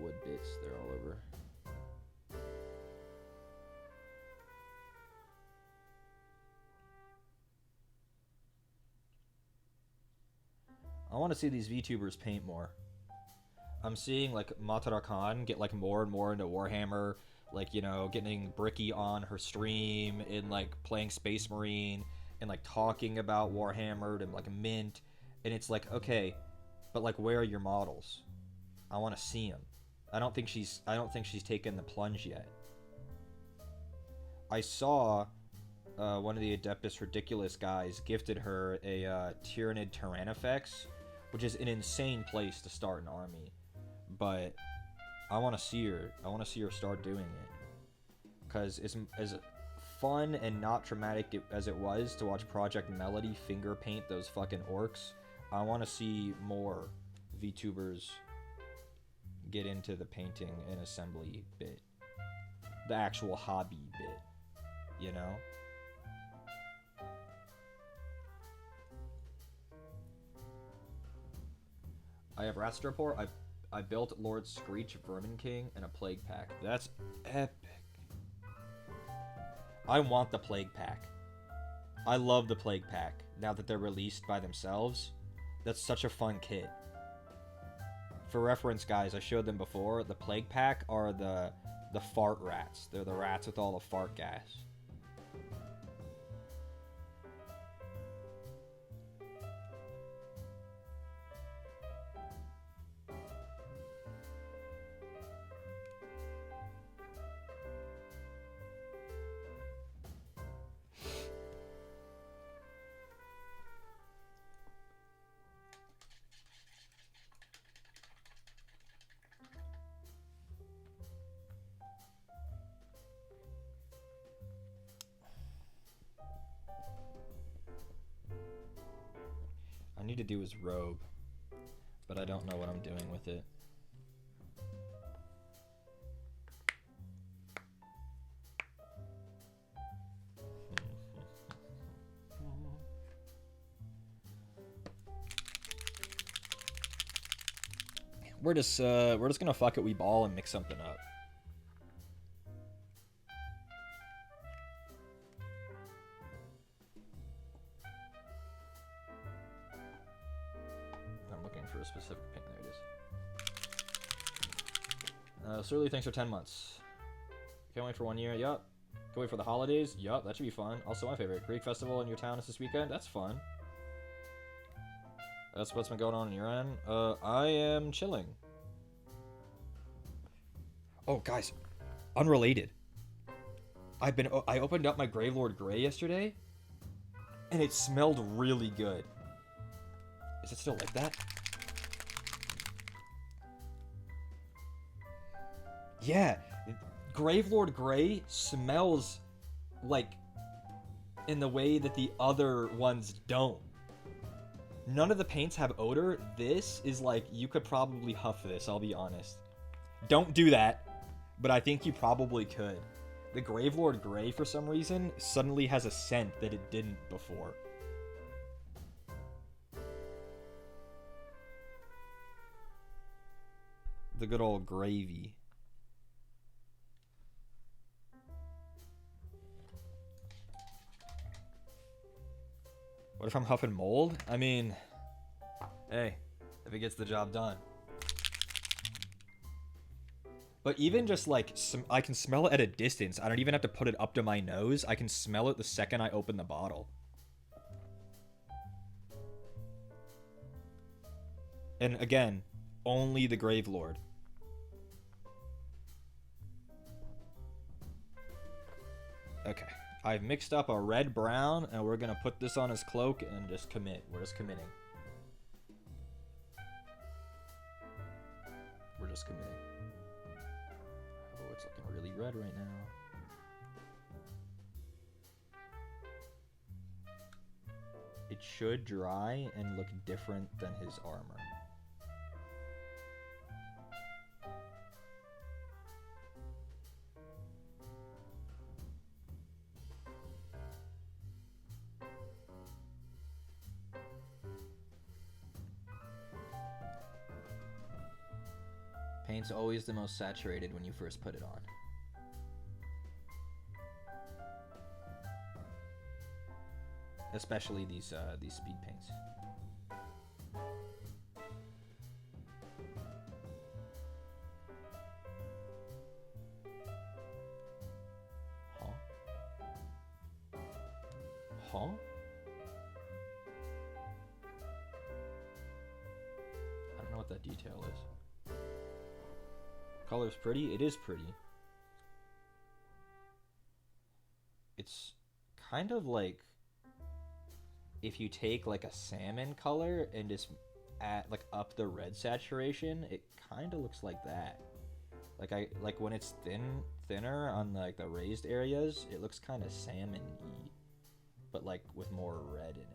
Wood bits, they're all over. I want to see these VTubers paint more. I'm seeing like Matara Khan get like more and more into Warhammer, like, you know, getting Bricky on her stream and like playing Space Marine and like talking about Warhammer and like Mint, and it's like, okay, but like where are your models? I want to see them. I don't think she's taken the plunge yet. I saw one of the Adeptus Ridiculous guys gifted her a Tyrannid Tyrannifex, which is an insane place to start an army. But I want to see her. I want to see her start doing it, because as fun and not traumatic as it was to watch Project Melody finger paint those fucking orcs, I want to see more VTubers get into the painting and assembly bit. The actual hobby bit, you know? I have Rastropor. I built Lord Screech, Vermin King, and a Plague Pack. That's epic. I want the Plague Pack. I love the Plague Pack now that they're released by themselves. That's such a fun kit. For reference, guys, I showed them before. The Plague Pack are the fart rats. They're the rats with all the fart gas. I need to do his robe, but I don't know what I'm doing with it. We're just gonna fuck it, we ball and mix something up. I'm looking for a specific paint. There it is. Surly, thanks for 10 months. Can't wait for 1 year. Yup. Can't wait for the holidays. Yup, that should be fun. Also, my favorite Greek festival in your town is this weekend. That's fun. That's what's been going on in your end. I am chilling. Oh, guys, unrelated. I opened up my Gravelord Grey yesterday, and it smelled really good. Is it still like that? Yeah, Gravelord Grey smells like in the way that the other ones don't. None of the paints have odor. This is like, you could probably huff this, I'll be honest. Don't do that, but I think you probably could. The Gravelord Grey, for some reason, suddenly has a scent that it didn't before. The good old gravy. What if I'm huffing mold? I mean, hey, if it gets the job done. But even just like, I can smell it at a distance. I don't even have to put it up to my nose. I can smell it the second I open the bottle. And again, only the Gravelord. Okay. I've mixed up a red-brown, and we're going to put this on his cloak and just commit. We're just committing. We're just committing. Oh, it's looking really red right now. It should dry and look different than his armor. Paint's always the most saturated when you first put it on. Especially these speed paints. Huh? Huh? I don't know what that detail is. Color's pretty. It is pretty. It's kind of like if you take like a salmon color and just add like up the red saturation, it kind of looks like that. Like when it's thinner on like the raised areas, it looks kind of salmon-y, but like with more red in it.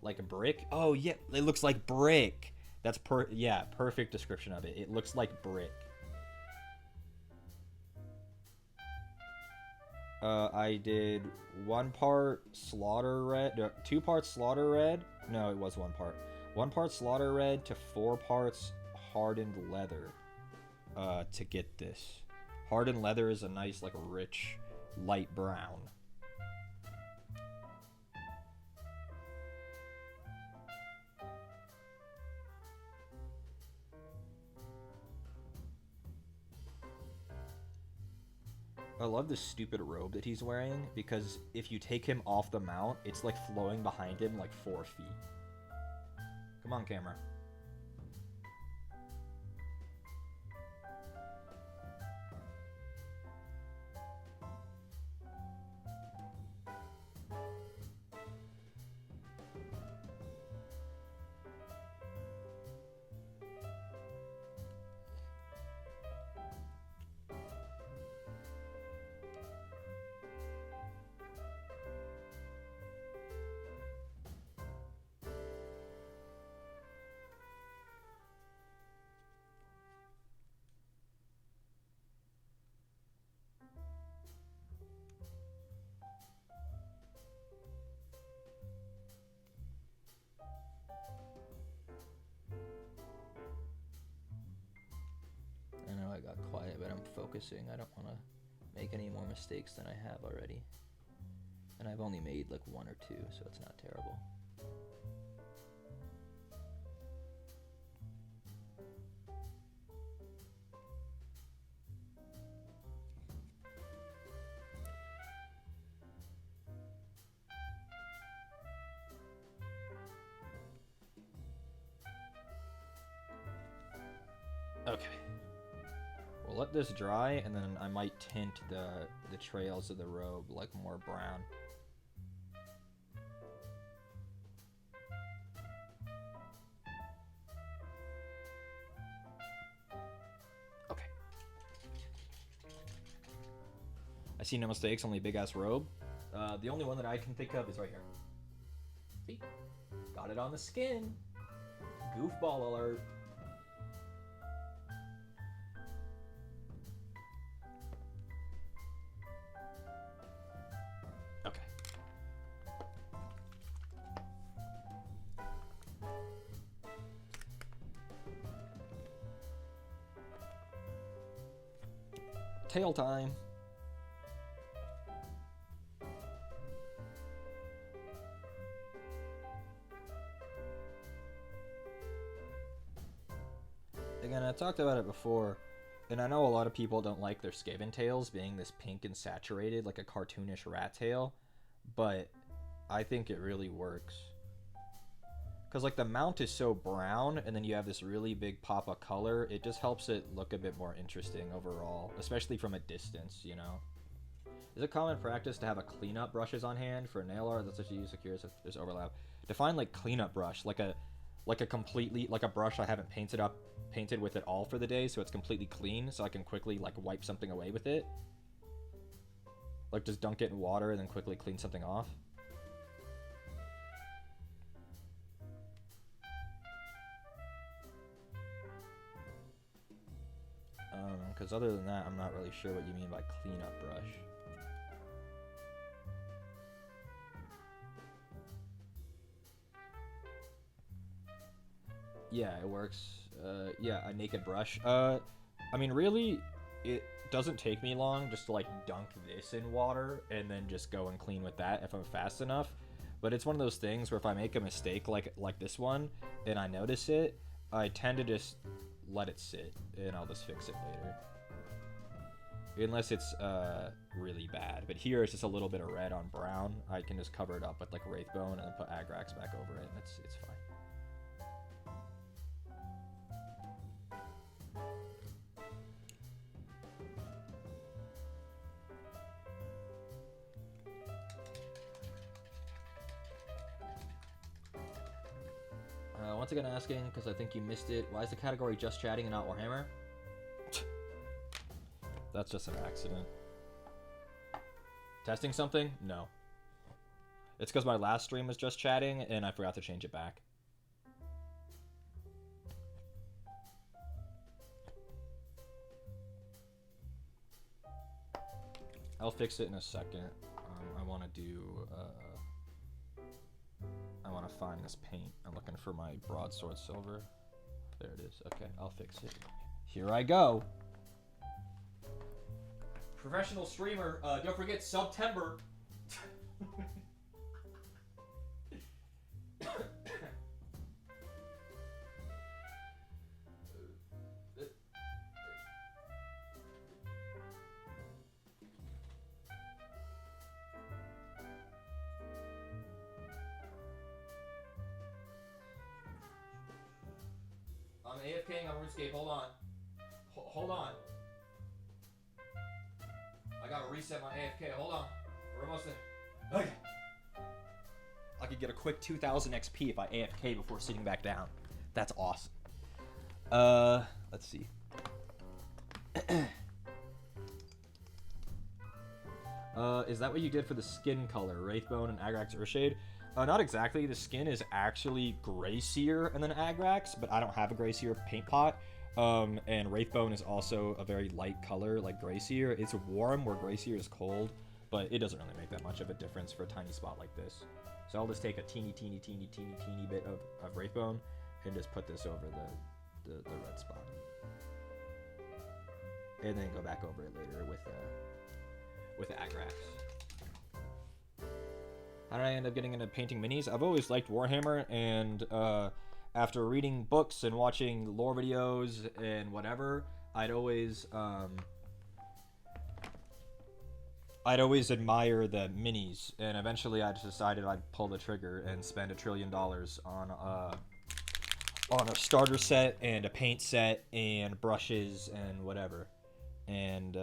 Like a brick? Oh yeah, it looks like brick. That's perfect description of it. It looks like brick. I did 1 part slaughter red, no, 2 parts slaughter red. No, it was 1 part. 1 part slaughter red to 4 parts hardened leather. To get this. Hardened leather is a nice, like, rich, light brown. I love this stupid robe that he's wearing, because if you take him off the mount, it's like flowing behind him like 4 feet. Come on, camera. I know I got quiet, but I'm focusing. I don't want to make any more mistakes than I have already. And I've only made like 1 or 2, so it's not terrible. Okay. We'll let this dry, and then I might tint the trails of the robe like more brown. Okay. I see no mistakes, only big ass robe. The only one that I can think of is right here. See? Got it on the skin. Goofball alert. Tail time. Again, I talked about it before, and I know a lot of people don't like their Skaven tails being this pink and saturated like a cartoonish rat tail, but I think it really works. Because like the mount is so brown, and then you have this really big pop of color, it just helps it look a bit more interesting overall, especially from a distance, you know? Is it common practice to have a cleanup brushes on hand for nail art? That's what you use to curious if there's overlap. Define like cleanup brush, like a completely, like a brush I haven't painted with it all for the day, so it's completely clean, so I can quickly like wipe something away with it. Like just dunk it in water and then quickly clean something off. Because other than that, I'm not really sure what you mean by cleanup brush. Yeah, it works. Yeah, a naked brush. I mean, really, it doesn't take me long just to, like, dunk this in water and then just go and clean with that if I'm fast enough. But it's one of those things where if I make a mistake like this one and I notice it, I tend to just let it sit and I'll just fix it later. Unless it's really bad. But here it's just a little bit of red on brown. I can just cover it up with like Wraithbone and then put Agrax back over it, and it's fine. once again asking, because I think you missed it, why is the category just chatting and not Warhammer? That's just an accident. Testing something? No. It's because my last stream was just chatting, and I forgot to change it back. I'll fix it in a second. I want to do... I want to find this paint. I'm looking for my broadsword silver. There it is. Okay, I'll fix it. Here I go. Professional streamer. Don't forget Subtember. I'm AFKing on RuneScape. Hold on. Hold on. I gotta reset my AFK. Hold on. We're almost in. Okay. I could get a quick 2000 XP if I AFK before sitting back down. That's awesome. Let's see. Is that what you did for the skin color? Wraithbone and Agrax Earthshade? Not exactly. The skin is actually Grey Seer and then Agrax, but I don't have a Grey Seer paint pot. And Wraithbone is also a very light color, like Grey Seer. It's warm where Grey Seer is cold, but it doesn't really make that much of a difference for a tiny spot like this. So I'll just take a teeny bit of Wraithbone and just put this over the red spot. And then go back over it later with Agrax. How did I end up getting into painting minis? I've always liked Warhammer, and after reading books and watching lore videos and whatever, I'd always admire the minis, and eventually I just decided I'd pull the trigger and spend $1 trillion on a starter set and a paint set and brushes and whatever, and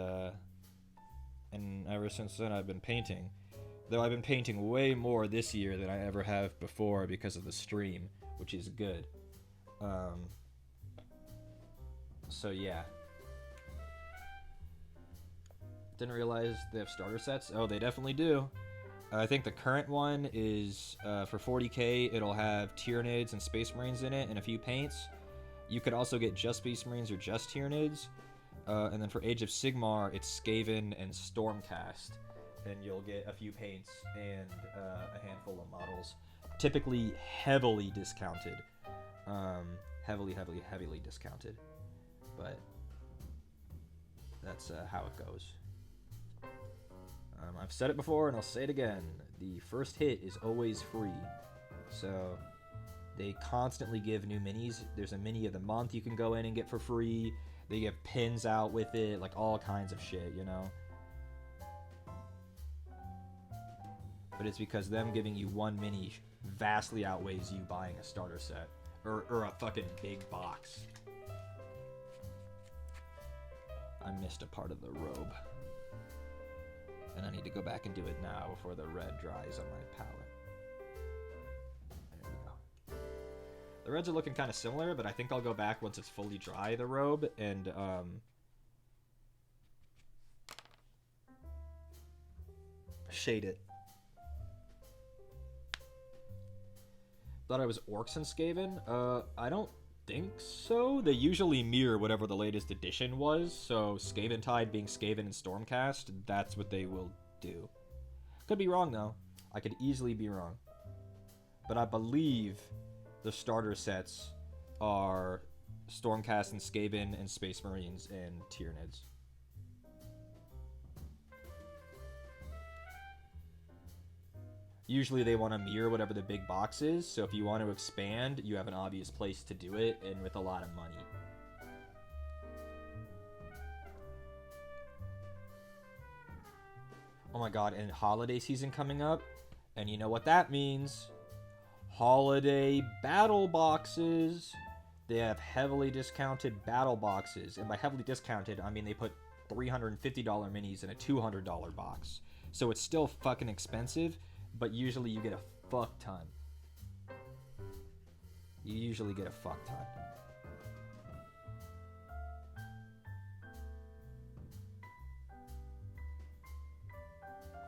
ever since then I've been painting. Though I've been painting way more this year than I ever have before because of the stream, which is good. So yeah. Didn't realize they have starter sets. Oh, they definitely do. I think the current one is for 40k. It'll have Tyranids and Space Marines in it and a few paints. You could also get just Space Marines or just Tyranids. And then for Age of Sigmar, it's Skaven and Stormcast. And you'll get a few paints and a handful of models. Typically heavily discounted. Heavily discounted. But that's how it goes. I've said it before and I'll say it again. The first hit is always free. So they constantly give new minis. There's a mini of the month you can go in and get for free. They give pins out with it, like all kinds of shit, you know? But it's because them giving you one mini vastly outweighs you buying a starter set. Or a fucking big box. I missed a part of the robe. And I need to go back and do it now before the red dries on my palette. There we go. The reds are looking kind of similar, but I think I'll go back once it's fully dry, the robe, and shade it. Thought I was Orcs and Skaven? I don't think so. They usually mirror whatever the latest edition was, so Skaventide being Skaven and Stormcast, that's what they will do. Could be wrong, though. I could easily be wrong. But I believe the starter sets are Stormcast and Skaven and Space Marines and Tyranids. Usually they want to mirror whatever the big box is, so if you want to expand, you have an obvious place to do it, and with a lot of money. Oh my god, and holiday season coming up, and you know what that means. Holiday battle boxes. They have heavily discounted battle boxes, and by heavily discounted, I mean they put $350 minis in a $200 box. So it's still fucking expensive, but usually you get a fuck ton. You usually get a fuck ton.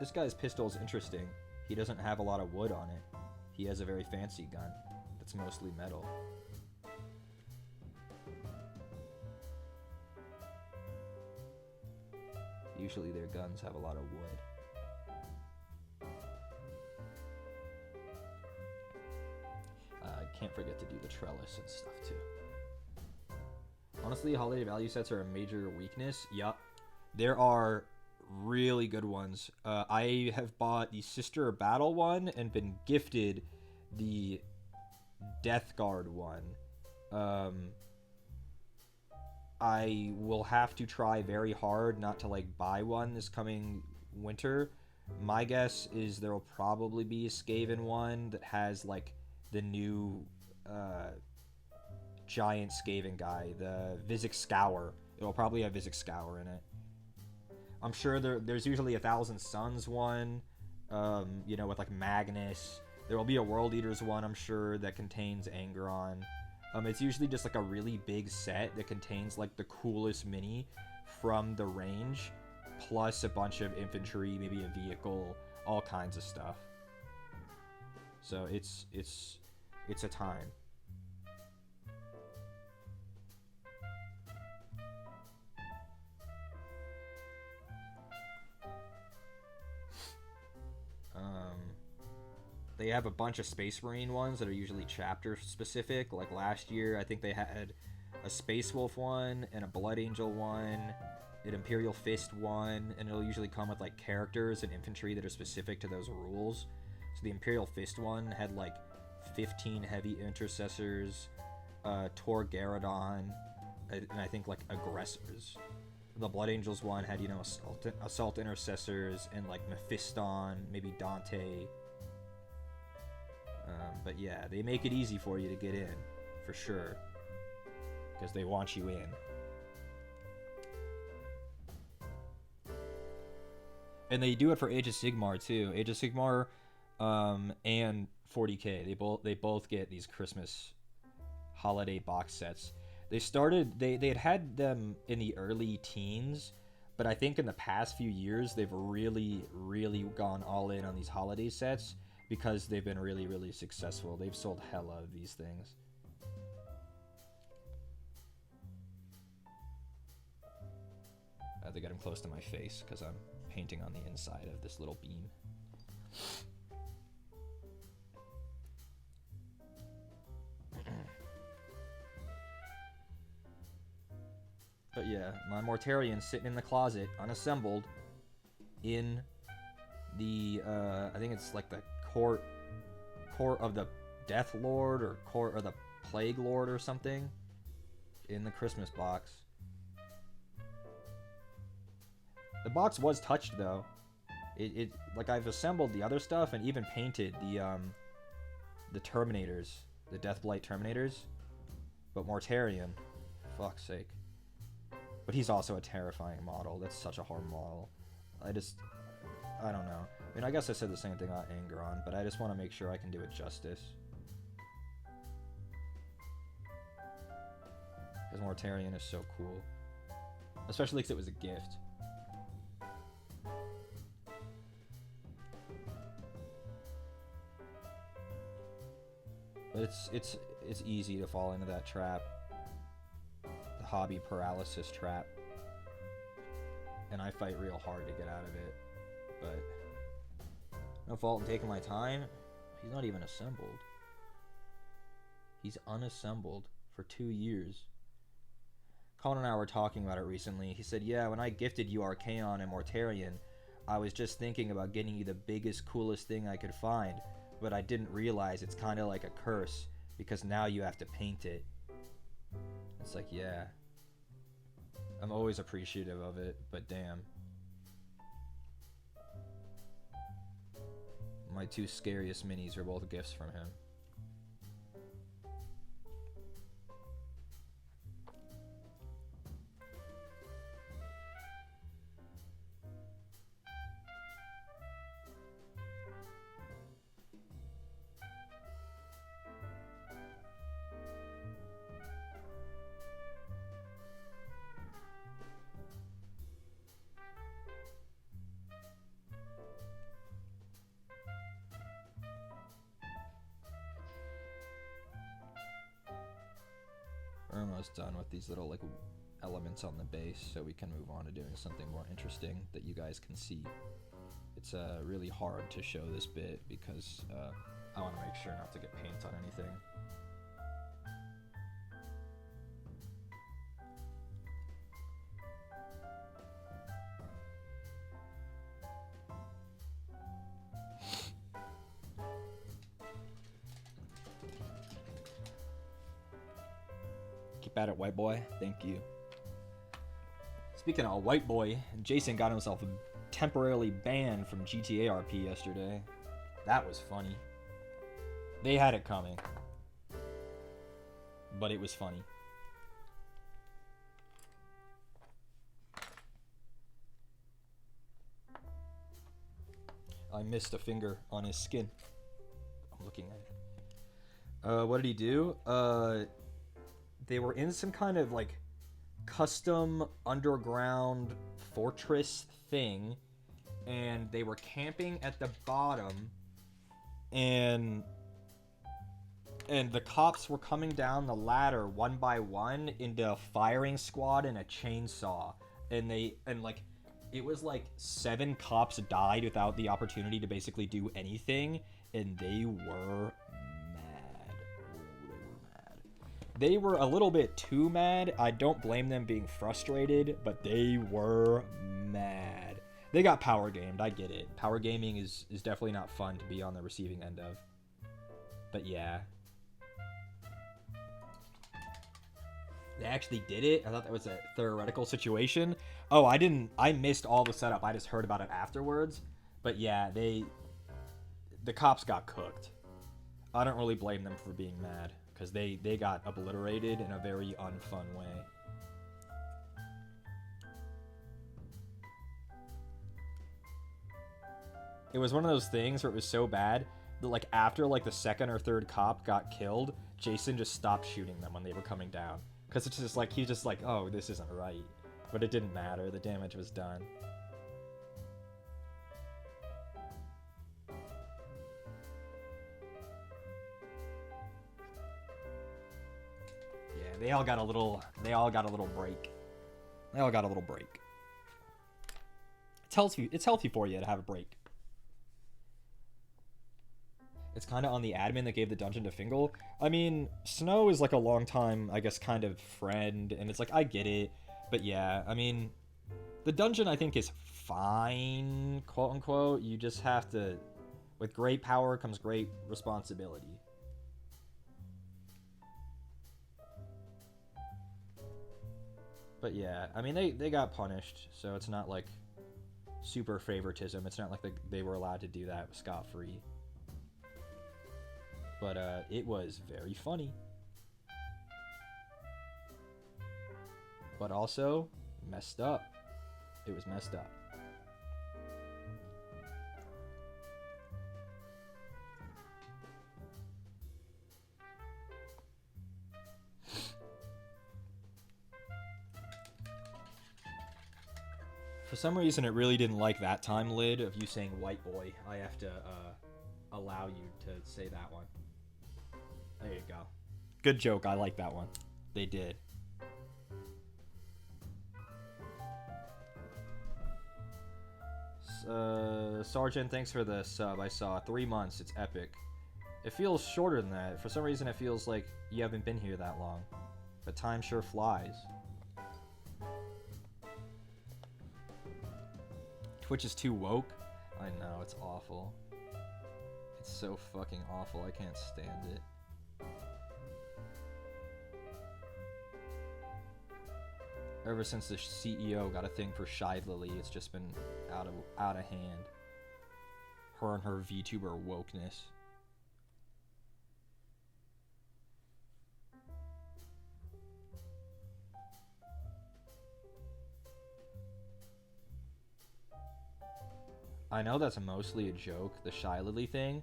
This guy's pistol is interesting. He doesn't have a lot of wood on it. He has a very fancy gun that's mostly metal. Usually their guns have a lot of wood. Can't forget to do the trellis and stuff too. Honestly, holiday value sets are a major weakness. Yup. There are really good ones. I have bought the Sister of Battle one and been gifted the Death Guard one. I will have to try very hard not to like buy one this coming winter. My guess is there will probably be a Skaven one that has like the new giant Skaven guy, the Vizix Scour. It will probably have Vizix Scour in it. I'm sure there's usually a Thousand Suns one, you know, with like Magnus. There will be a World Eaters one, I'm sure, that contains Angron. It's usually just like a really big set that contains like the coolest mini from the range, plus a bunch of infantry, maybe a vehicle, all kinds of stuff. So it's a time. They have a bunch of Space Marine ones that are usually chapter specific. Like last year, I think they had a Space Wolf one and a Blood Angel one, an Imperial Fist one, and it'll usually come with like characters and infantry that are specific to those rules. So the Imperial Fist one had like 15 heavy intercessors, Tor Garadon, and I think like aggressors. The Blood Angels one had, you know, assault intercessors and like Mephiston, maybe Dante. But yeah, they make it easy for you to get in, for sure, because they want you in. And they do it for Age of Sigmar too. Age of Sigmar and 40k. They both get these Christmas holiday box sets. They had them in the early teens, but I think in the past few years they've really gone all in on these holiday sets because they've been really successful. They've sold hella of these things. I have to get them close to my face because I'm painting on the inside of this little beam. But yeah, my Mortarian's sitting in the closet, unassembled, in the, I think it's like the court of the Death Lord or court of the Plague Lord or something, in the Christmas box. The box was touched though. It like I've assembled the other stuff and even painted the Terminators, the Deathblight Terminators, but Mortarion, for fuck's sake. But he's also a terrifying model. That's such a hard model. I don't know. I mean, I guess I said the same thing about Angron, but I just want to make sure I can do it justice. Because Mortarion is so cool. Especially because it was a gift. But it's easy to fall into that trap. The hobby paralysis trap. And I fight real hard to get out of it. But no fault in taking my time. He's not even assembled. He's unassembled for 2 years. Colin and I were talking about it recently. He said, yeah, when I gifted you Archaon and Mortarion, I was just thinking about getting you the biggest, coolest thing I could find, but I didn't realize it's kind of like a curse, because now you have to paint it. It's like, yeah. I'm always appreciative of it, but damn. My 2 scariest minis are both gifts from him. almost done with these little like elements on the base, so we can move on to doing something more interesting that you guys can see. It's really hard to show this bit because I want to make sure not to get paint on anything. Keep at it, white boy. Thank you. Speaking of white boy, Jason got himself temporarily banned from GTA RP yesterday. That was funny. They had it coming, but it was funny. I missed a finger on his skin. I'm looking at it. What did he do? They were in some kind of like custom underground fortress thing, and they were camping at the bottom, and the cops were coming down the ladder one by one into a firing squad and a chainsaw, and like it was like 7 cops died without the opportunity to basically do anything, and they were mad. They were a little bit too mad. I don't blame them being frustrated, but they were mad. They got power gamed. I get it. Power gaming is definitely not fun to be on the receiving end of. But yeah. They actually did it. I thought that was a theoretical situation. Oh, I missed all the setup. I just heard about it afterwards. But yeah, the cops got cooked. I don't really blame them for being mad, because they got obliterated in a very unfun way. It was one of those things where it was so bad that like after like the 2nd or 3rd cop got killed, Jason just stopped shooting them when they were coming down. Because it's just like, he's just like, oh, this isn't right. But it didn't matter. The damage was done. Yeah, they all got a little break. They all got a little break. It's healthy for you to have a break. It's kind of on the admin that gave the dungeon to Fingal. I mean, Snow is like a long time, I guess, kind of friend, and it's like, I get it. But yeah, I mean, the dungeon I think is fine, quote unquote. You just have to, with great power comes great responsibility. But yeah, I mean, they got punished, so it's not like super favoritism. It's not like they were allowed to do that scot-free. But it was very funny. But also messed up. It was messed up. For some reason, it really didn't like that time lid of you saying white boy. I have to allow you to say that one. There you go. Good joke. I like that one. They did. Sergeant, thanks for the sub. I saw 3 months. It's epic. It feels shorter than that. For some reason, it feels like you haven't been here that long. But time sure flies. Twitch is too woke. I know, it's awful. It's so fucking awful. I can't stand it. Ever since the CEO got a thing for Shy Lily, it's just been out of hand. Her and her VTuber wokeness. I know that's mostly a joke, the Shy Lily thing,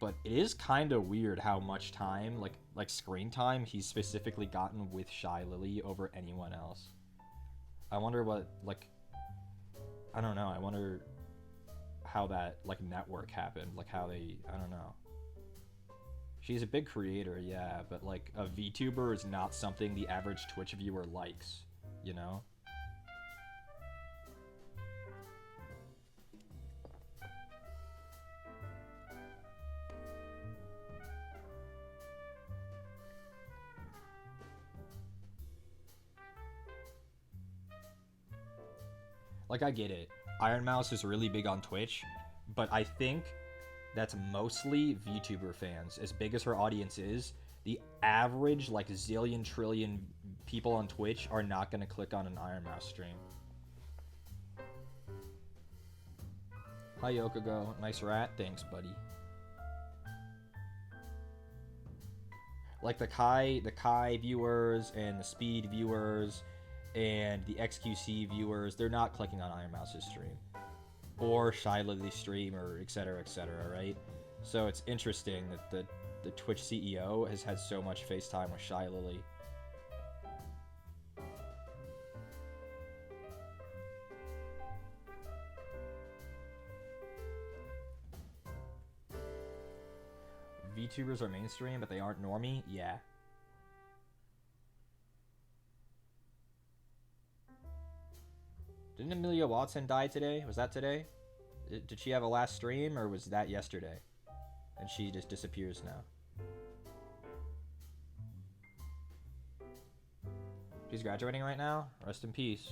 but it is kind of weird how much time, like screen time, he's specifically gotten with Shy Lily over anyone else. I wonder what, like, I don't know, I wonder how that, like, network happened, like, how they, I don't know. She's a big creator, yeah, but like a VTuber is not something the average Twitch viewer likes, you know? Like, I get it. Iron Mouse is really big on Twitch, but I think that's mostly VTuber fans. As big as her audience is, the average, like, zillion trillion people on Twitch are not going to click on an Iron Mouse stream. Hi, Yokogo. Nice rat. Thanks, buddy. Like, the Kai viewers and the Speed viewers and the XQC viewers, they're not clicking on Iron Mouse's stream. Or Shy Lily's stream, or etc., right? So it's interesting that the Twitch CEO has had so much FaceTime with Shy Lily. VTubers are mainstream, but they aren't normie? Yeah. Didn't Amelia Watson die today? Was that today? Did she have a last stream, or was that yesterday? And she just disappears now. She's graduating right now? Rest in peace.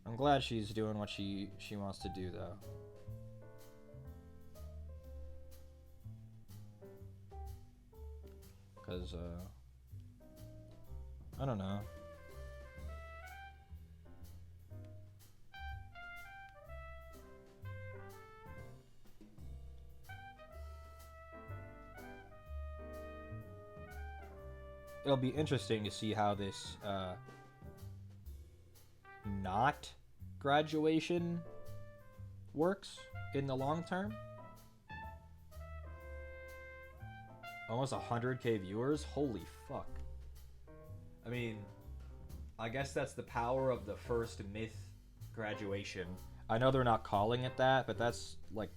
I'm glad she's doing what she wants to do, though. Because, I don't know. It'll be interesting to see how this, not graduation works in the long term. Almost 100k viewers? Holy fuck. I mean, I guess that's the power of the first myth graduation. I know they're not calling it that, but that's, like,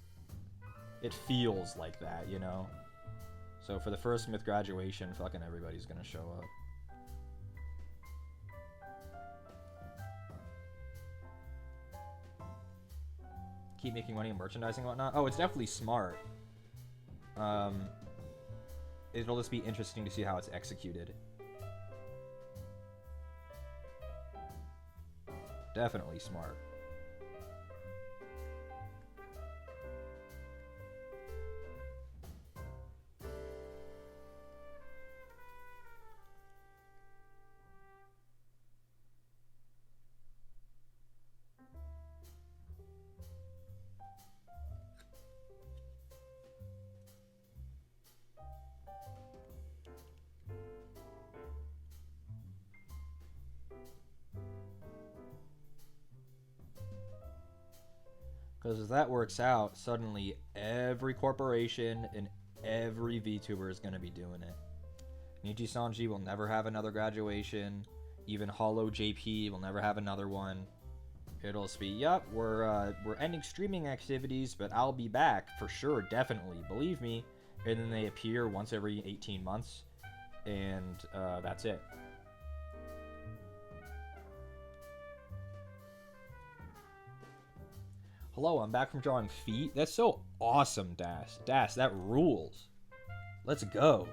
it feels like that, you know? So for the first myth graduation, fucking everybody's gonna show up. Keep making money and merchandising and whatnot? Oh, it's definitely smart. It'll just be interesting to see how it's executed. Definitely smart. Because if that works out, suddenly every corporation and every VTuber is going to be doing it. Nichi Sanji will never have another graduation. Even Hollow JP will never have another one. It'll just be, yep, we're ending streaming activities, but I'll be back for sure, definitely, believe me. And then they appear once every 18 months, and that's it. Hello, I'm back from drawing feet. That's so awesome, Das. Das, that rules. Let's go.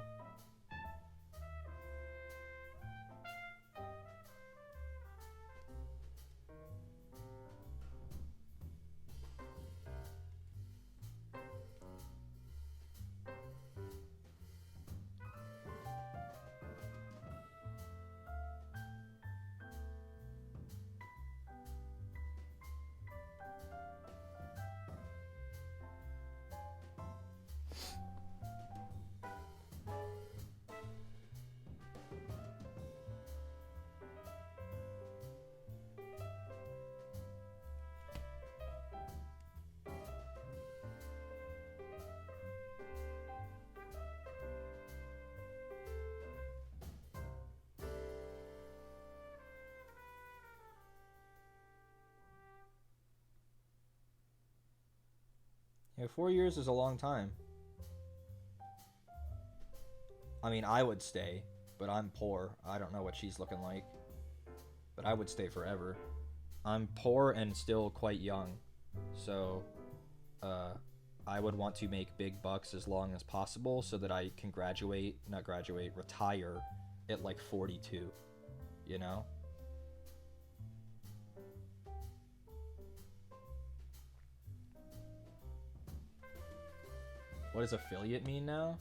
Yeah, 4 years is a long time. I mean, I would stay, but I'm poor. I don't know what she's looking like. But I would stay forever. I'm poor and still quite young. So, I would want to make big bucks as long as possible so that I can retire at like 42. You know? What does affiliate mean now?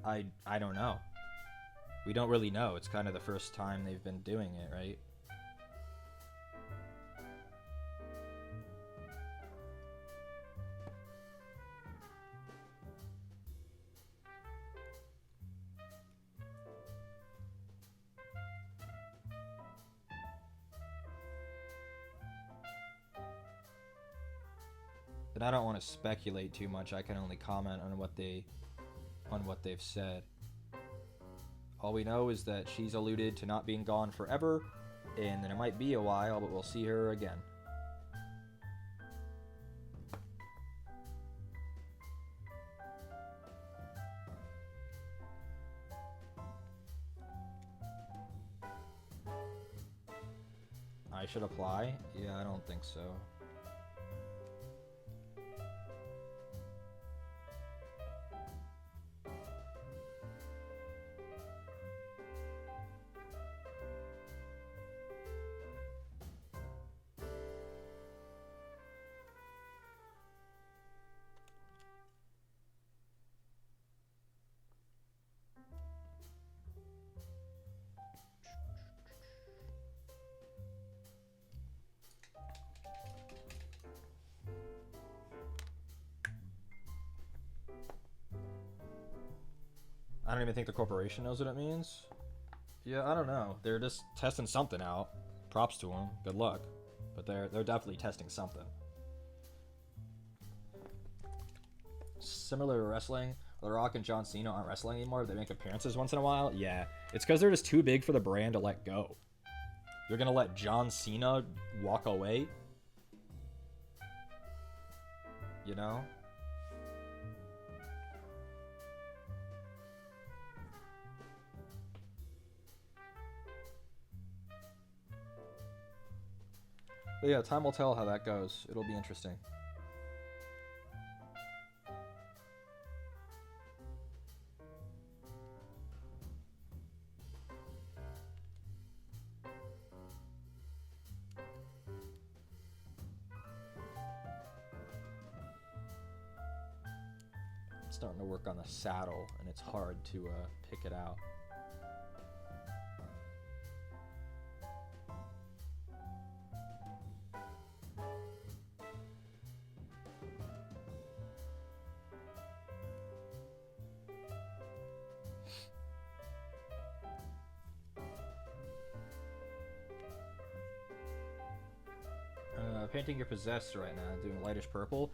I don't know. We don't really know. It's kind of the first time they've been doing it, right? But I don't want to speculate too much. I can only comment on what they've said. All we know is that she's alluded to not being gone forever, and that it might be a while, but we'll see her again. I should apply? Yeah, I don't think so. I don't even think the corporation knows what it means. Yeah, I don't know. They're just testing something out. Props to them. Good luck. But they're definitely testing something. Similar to wrestling, The Rock and John Cena aren't wrestling anymore. They make appearances once in a while. Yeah, it's because they're just too big for the brand to let go. You're gonna let John Cena walk away? You know? But yeah, time will tell how that goes. It'll be interesting. I'm starting to work on the saddle, and it's hard to pick it out. Painting your Possessed right now, doing lightish purple.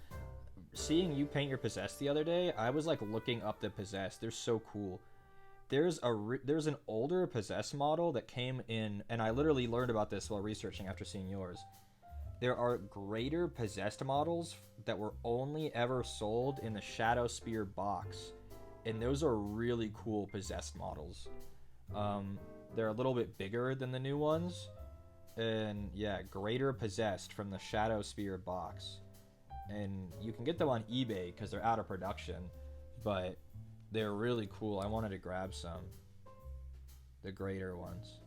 Seeing you paint your Possessed the other day, I was like looking up the Possessed. They're so cool. There's an older Possessed model that came in, and I literally learned about this while researching after seeing yours. There are greater Possessed models that were only ever sold in the Shadow Spear box, and those are really cool Possessed models. They're a little bit bigger than the new ones. And yeah, Greater Possessed from the Shadow Spear box. And you can get them on eBay because they're out of production. But they're really cool. I wanted to grab some. The greater ones.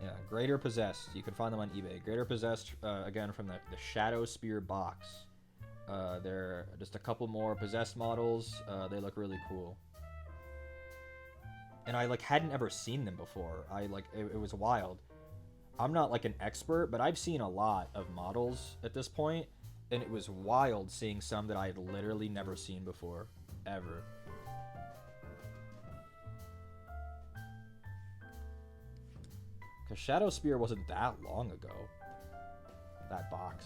Yeah, Greater Possessed. You can find them on eBay. Greater Possessed, again, from the Shadow Spear box. There are just a couple more Possessed models. They look really cool. And I, like, hadn't ever seen them before. It was wild. I'm not, like, an expert, but I've seen a lot of models at this point. And it was wild seeing some that I had literally never seen before. Ever. Because Shadow Spear wasn't that long ago. That box.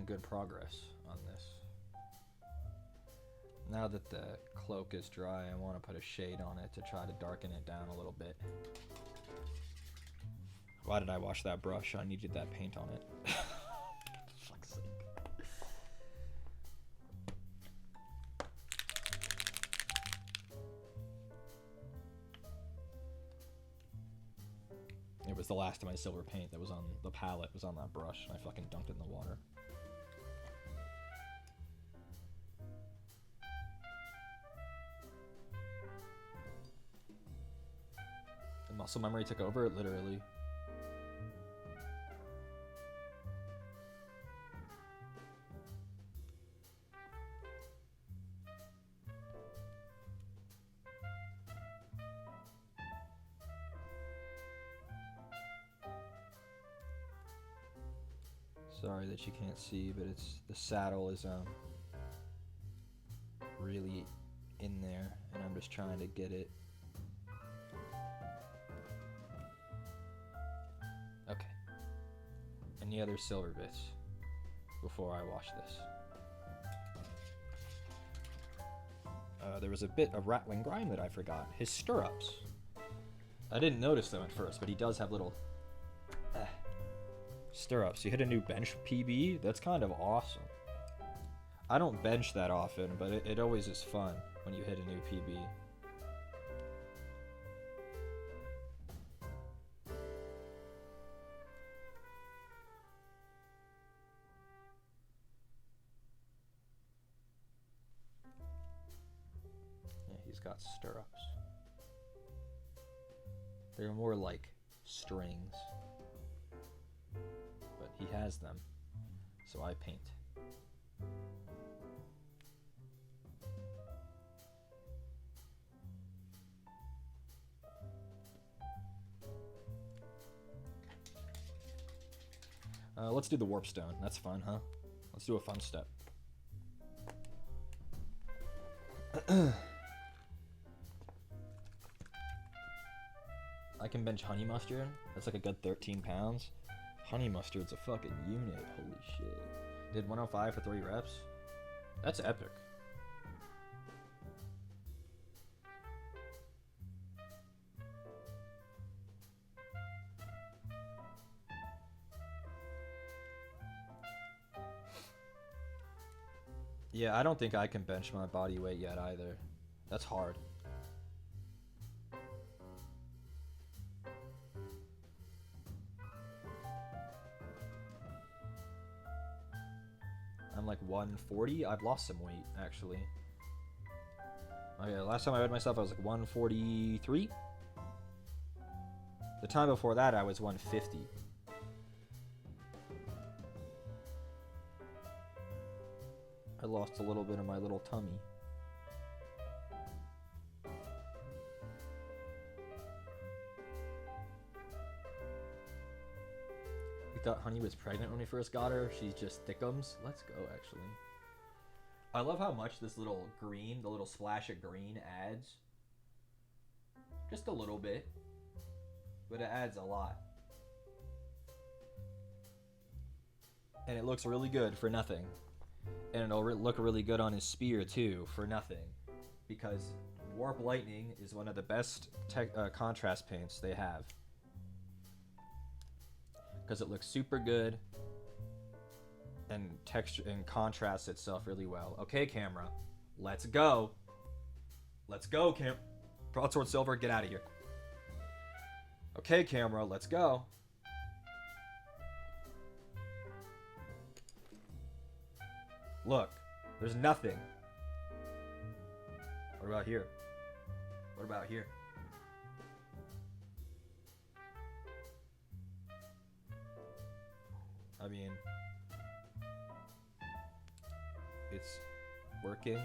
making good progress on this. Now that the cloak is dry, I want to put a shade on it to try to darken it down a little bit. Why did I wash that brush? I needed that paint on it. Fuck's sake. It was the last of my silver paint that was on the palette, was on that brush, and I fucking dunked it in the water. The muscle memory took over, literally. Sorry that you can't see, but it's the saddle is really in there, and I'm just trying to get it. Okay. Any other silver bits before I wash this? There was a bit of rattling grime that I forgot. His stirrups. I didn't notice them at first, but he does have little stirrups. You hit a new bench PB? That's kind of awesome. I don't bench that often, but it always is fun when you hit a new PB. Yeah, he's got stirrups. They're more like strings. But he has them, so I paint. Let's do the warp stone. That's fun, huh? Let's do a fun step. I can bench honey mustard. That's like a good 13 pounds. Honey mustard's a fucking unit. Holy shit. Did 105 for 3 reps? That's epic. Yeah, I don't think I can bench my body weight yet either. That's hard. I'm like 140. I've lost some weight, actually. Okay, last time I weighed myself, I was like 143. The time before that, I was 150. I lost a little bit of my little tummy. We thought Honey was pregnant when we first got her. She's just thickums. Let's go, actually. I love how much this little green, the little splash of green adds. Just a little bit. But it adds a lot. And it looks really good for nothing. And it'll look really good on his spear too, for nothing. Because Warp Lightning is one of the best contrast paints they have. Because it looks super good and texture and contrasts itself really well. Okay, camera, let's go. Let's go, Broadsword Silver, get out of here. Okay, camera, let's go. Look, there's nothing. What about here? What about here? I mean, it's working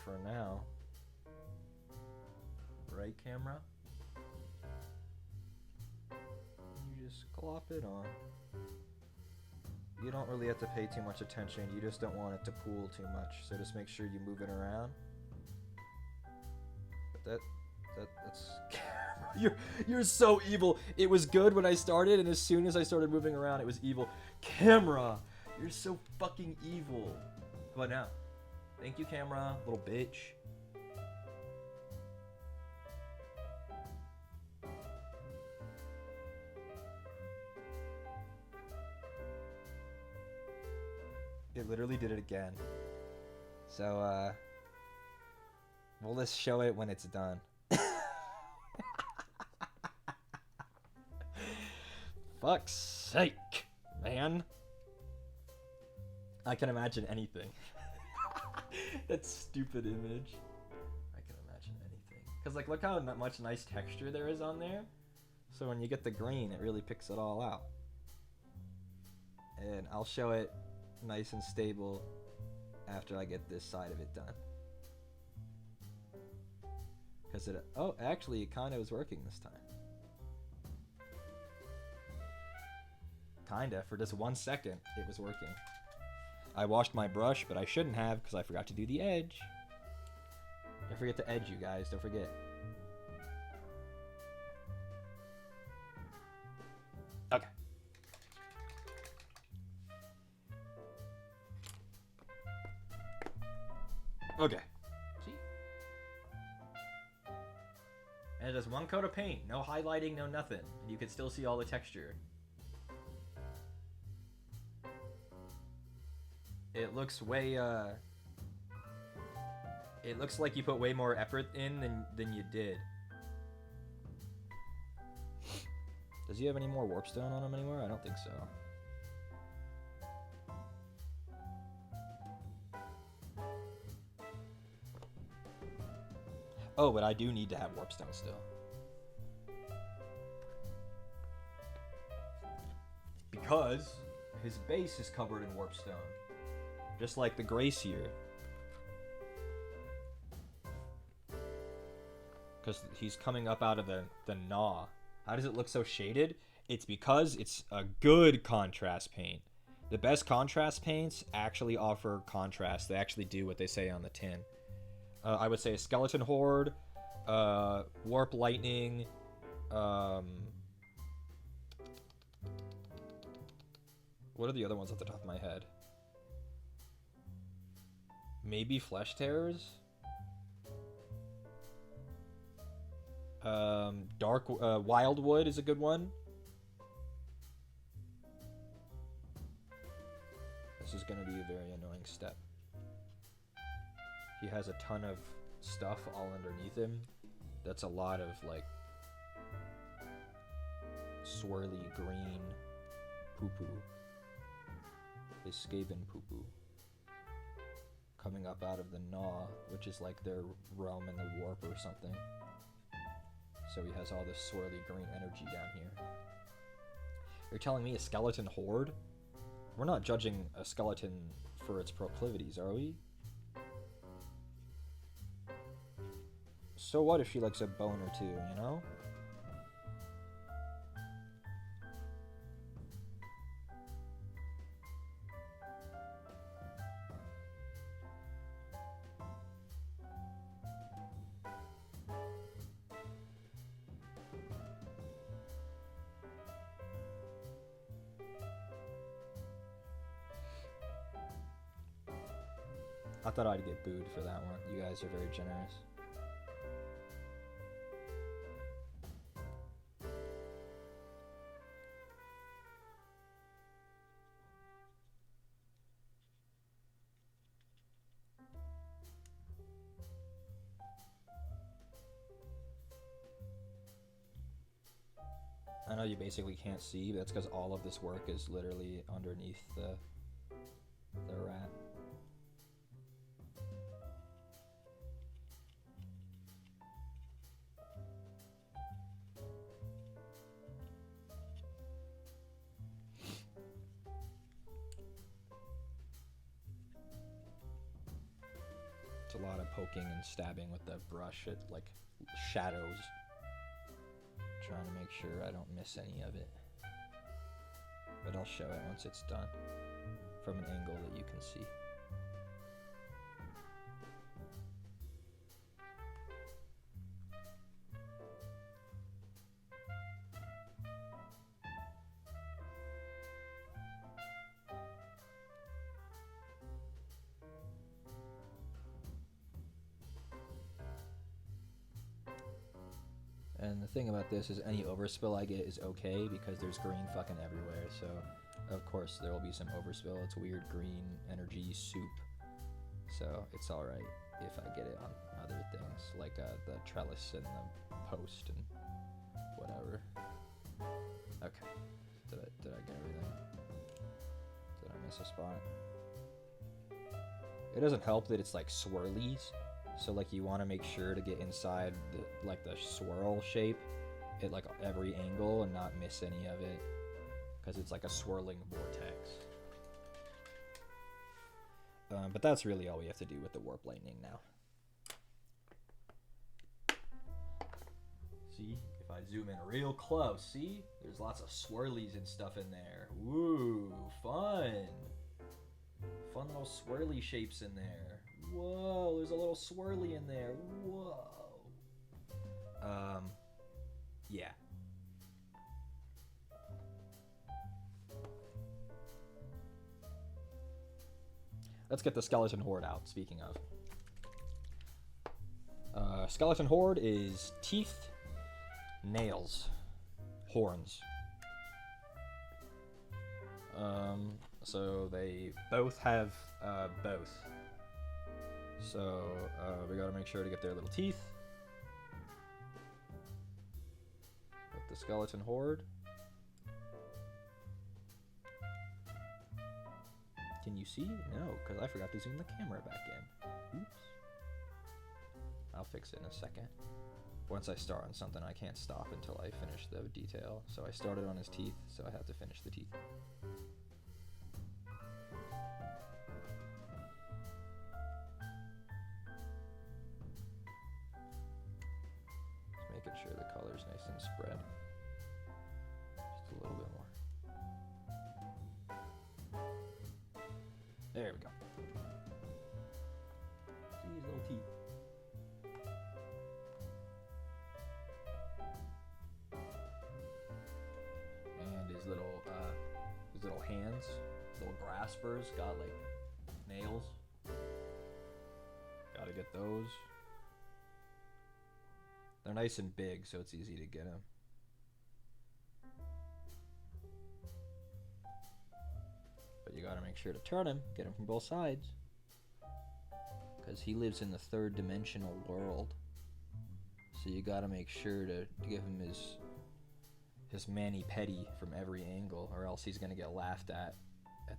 for now. Right, camera? You just glop it on. You don't really have to pay too much attention. You just don't want it to pool too much. So just make sure you move it around. But that's You're so evil. It was good when I started, and as soon as I started moving around, it was evil. Camera, you're so fucking evil. How about now? Thank you, camera, little bitch. It literally did it again. So, we'll just show it when it's done. Fuck's sake, man. I can imagine anything. That stupid image. I can imagine anything. Because, like, look how much nice texture there is on there. So when you get the green, it really picks it all out. And I'll show it nice and stable after I get this side of it done. Because it... Oh, actually, it kind of was working this time. Kinda. For just 1 second, it was working. I washed my brush, but I shouldn't have because I forgot to do the edge. Don't forget to edge, you guys. Don't forget. Okay. Okay. See? And just one coat of paint. No highlighting, no nothing. You can still see all the texture. It looks way, it looks like you put way more effort in than you did. Does he have any more warpstone on him anywhere? I don't think so. Oh, but I do need to have warpstone still. Because his base is covered in warpstone. Just like the Gracier. Because he's coming up out of the gnaw. How does it look so shaded? It's because it's a good contrast paint. The best contrast paints actually offer contrast. They actually do what they say on the tin. I would say Skeleton Horde, Warp Lightning, what are the other ones off the top of my head? Maybe Flesh Tearers? Wildwood is a good one. This is going to be a very annoying step. He has a ton of stuff all underneath him. That's a lot of, like, swirly green poo-poo. His Skaven poo-poo. Coming up out of the gnaw, which is like their realm in the warp or something. So he has all this swirly green energy down here. You're telling me a skeleton horde? We're not judging a skeleton for its proclivities, are we? So what if she likes a bone or two, you know? I thought I'd get booed for that one. You guys are very generous. I know you basically can't see, but that's because all of this work is literally underneath the rat. It's a lot of poking and stabbing with the brush at, like, shadows. Trying to make sure I don't miss any of it. But I'll show it once it's done, from an angle that you can see. thing about this is any overspill I get is okay because there's green fucking everywhere. So, of course, there will be some overspill. It's weird green energy soup. So, it's alright if I get it on other things, like the trellis and the post and whatever. Okay. Did I get everything? Did I miss a spot? It doesn't help that it's like swirlies. So like you want to make sure to get inside the swirl shape at like every angle and not miss any of it, because it's like a swirling vortex. But that's really all we have to do with the warp lightning now. See, if I zoom in real close, see, there's lots of swirlies and stuff in there. Woo, fun little swirly shapes in there. Whoa, there's a little swirly in there. Whoa. Yeah. Let's get the skeleton horde out, speaking of. Skeleton horde is teeth, nails, horns. So they both have both. So we gotta make sure to get their little teeth. With the skeleton horde. Can you see? No, because I forgot to zoom the camera back in. Oops. I'll fix it in a second. Once I start on something, I can't stop until I finish the detail. So I started on his teeth, so I have to finish the teeth. Just making sure the color's nice and spread. Just a little bit more. There we go. See his little teeth. And his little hands, his little graspers, got like nails. Gotta get those. They're nice and big, so it's easy to get them. But you gotta make sure to turn him, get him from both sides. Because he lives in the third dimensional world. So you gotta make sure to give him his mani-pedi from every angle, or else he's gonna get laughed at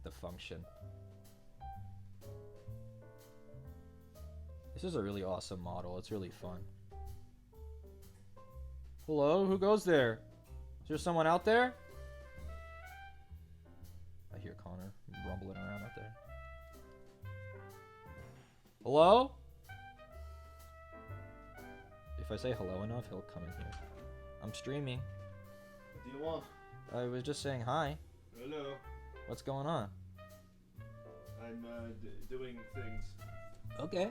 the function. This is a really awesome model. It's really fun. Hello? Who goes there? Is there someone out there? I hear Connor rumbling around out there. Hello? If I say hello enough, he'll come in here. I'm streaming. What do you want? I was just saying hi. Hello. What's going on? I'm doing things. Okay. I'm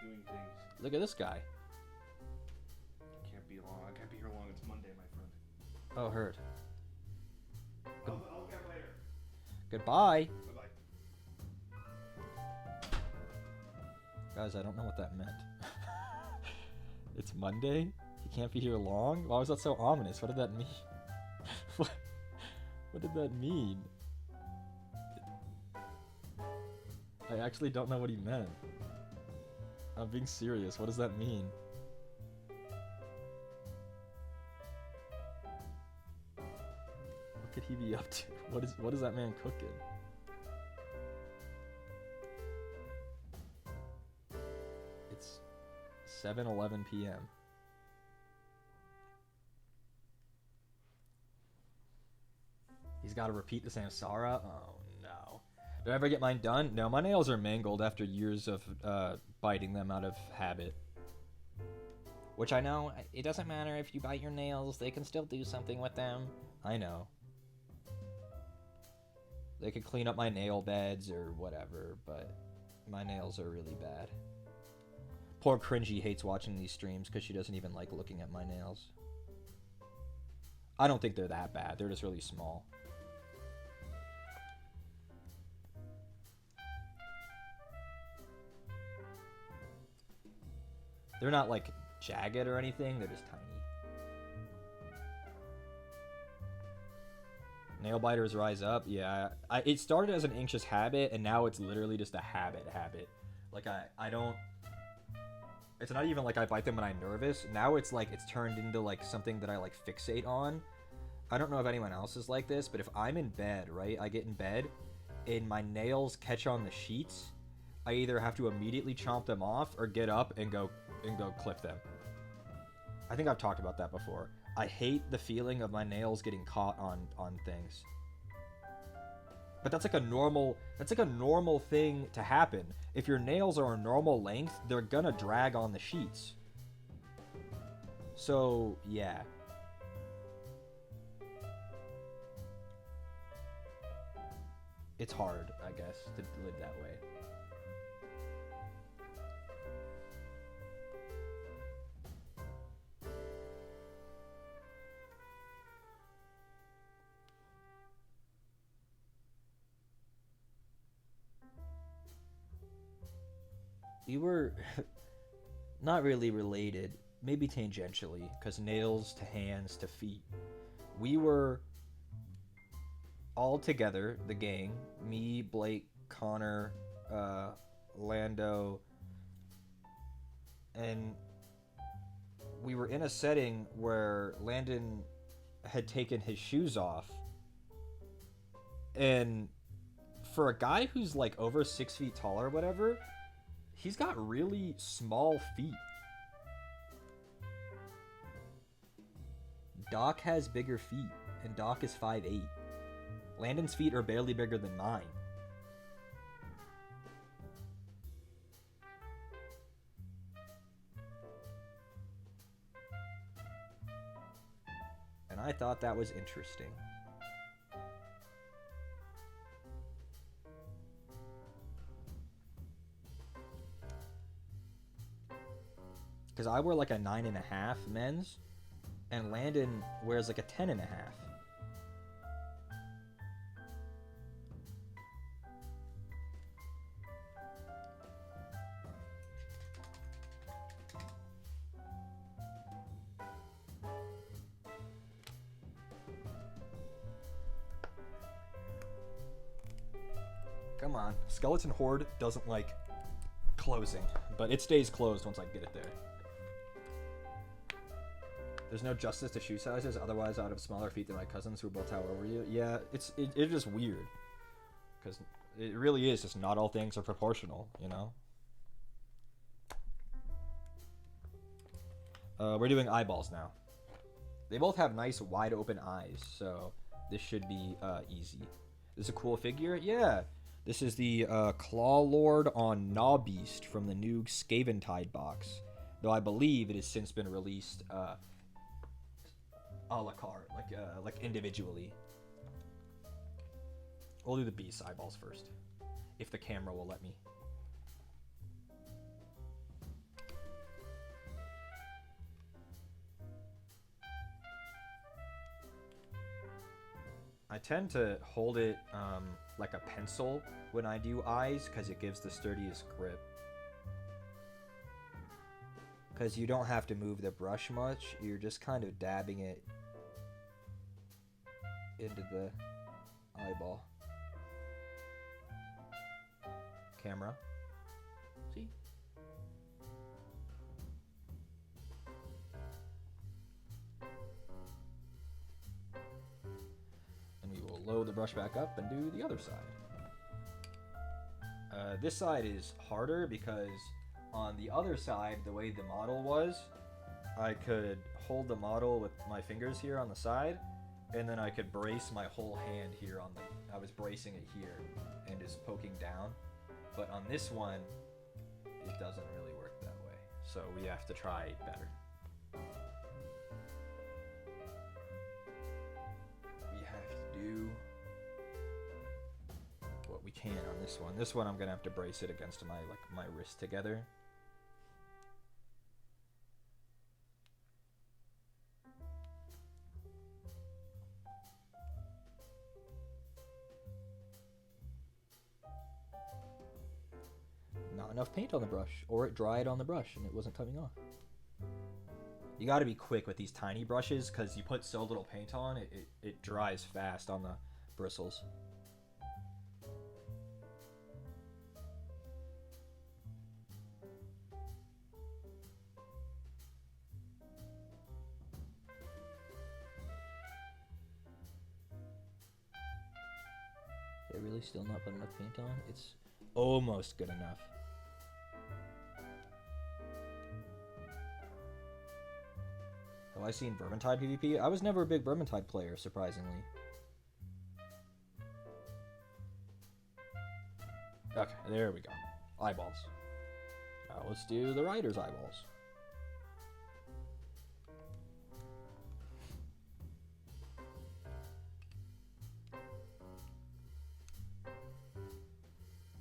doing things. Look at this guy. Can't be long. I can't be here long. It's Monday, my friend. Oh, heard. I'll get later. Goodbye. Bye-bye. Guys, I don't know what that meant. It's Monday? He can't be here long? Why was that so ominous? What did that mean? What did that mean? I actually don't know what he meant. I'm being serious. What does that mean? What could he be up to? What is that man cooking? It's 7:11 p.m. He's got to repeat the Samsara? Oh no. Did I ever get mine done? No, my nails are mangled after years of biting them out of habit. Which I know, it doesn't matter if you bite your nails, they can still do something with them. I know. They could clean up my nail beds or whatever, but my nails are really bad. Poor Cringy hates watching these streams because she doesn't even like looking at my nails. I don't think they're that bad, they're just really small. They're not like jagged or anything. They're just tiny. Nail biters rise up. Yeah, it started as an anxious habit, and now it's literally just a habit. Like I don't. It's not even like I bite them when I'm nervous. Now it's like it's turned into like something that I like fixate on. I don't know if anyone else is like this, but if I'm in bed, right? I get in bed, and my nails catch on the sheets. I either have to immediately chomp them off or get up and go clip them. I think I've talked about that before. I hate the feeling of my nails getting caught on things. But that's like a normal thing to happen. If your nails are a normal length, they're gonna drag on the sheets. So, yeah. It's hard, I guess, to live that way. We were not really related, maybe tangentially, because nails to hands to feet. We were all together, the gang, me, Blake, Connor, Lando, and we were in a setting where Landon had taken his shoes off, and for a guy who's like over 6 feet tall or whatever, he's got really small feet. Doc has bigger feet, and Doc is 5'8". Landon's feet are barely bigger than mine. And I thought that was interesting. Because I wear like a 9.5 men's, and Landon wears like a 10.5. Come on. Skeleton Horde doesn't like closing, but it stays closed once I get it there. There's no justice to shoe sizes, otherwise I'd have smaller feet than my cousins who both tower over you. Yeah, it's just weird. Because it really is just not all things are proportional, you know? We're doing eyeballs now. They both have nice wide open eyes, so this should be easy. This is a cool figure? Yeah. This is the Claw Lord on Gnaw Beast from the new Skaven Tide box. Though I believe it has since been released a la carte, like individually. We'll do the beast eyeballs first, if the camera will let me. I tend to hold it like a pencil when I do eyes because it gives the sturdiest grip. Because you don't have to move the brush much, you're just kind of dabbing it into the eyeball. Camera. See? And we will load the brush back up and do the other side. This side is harder because on the other side, the way the model was, I could hold the model with my fingers here on the side, and then I could brace my whole hand here on the... I was bracing it here and just poking down. But on this one, it doesn't really work that way. So we have to try better. We have to do what we can on this one. This one I'm gonna have to brace it against my wrist together. Not enough paint on the brush, or it dried on the brush and it wasn't coming off. You got to be quick with these tiny brushes because you put so little paint on, it dries fast on the bristles. They're really still not putting enough paint on? It's almost good enough. Have I seen Vermintide PvP? I was never a big Vermintide player, surprisingly. Okay, there we go. Eyeballs. Now let's do the rider's eyeballs.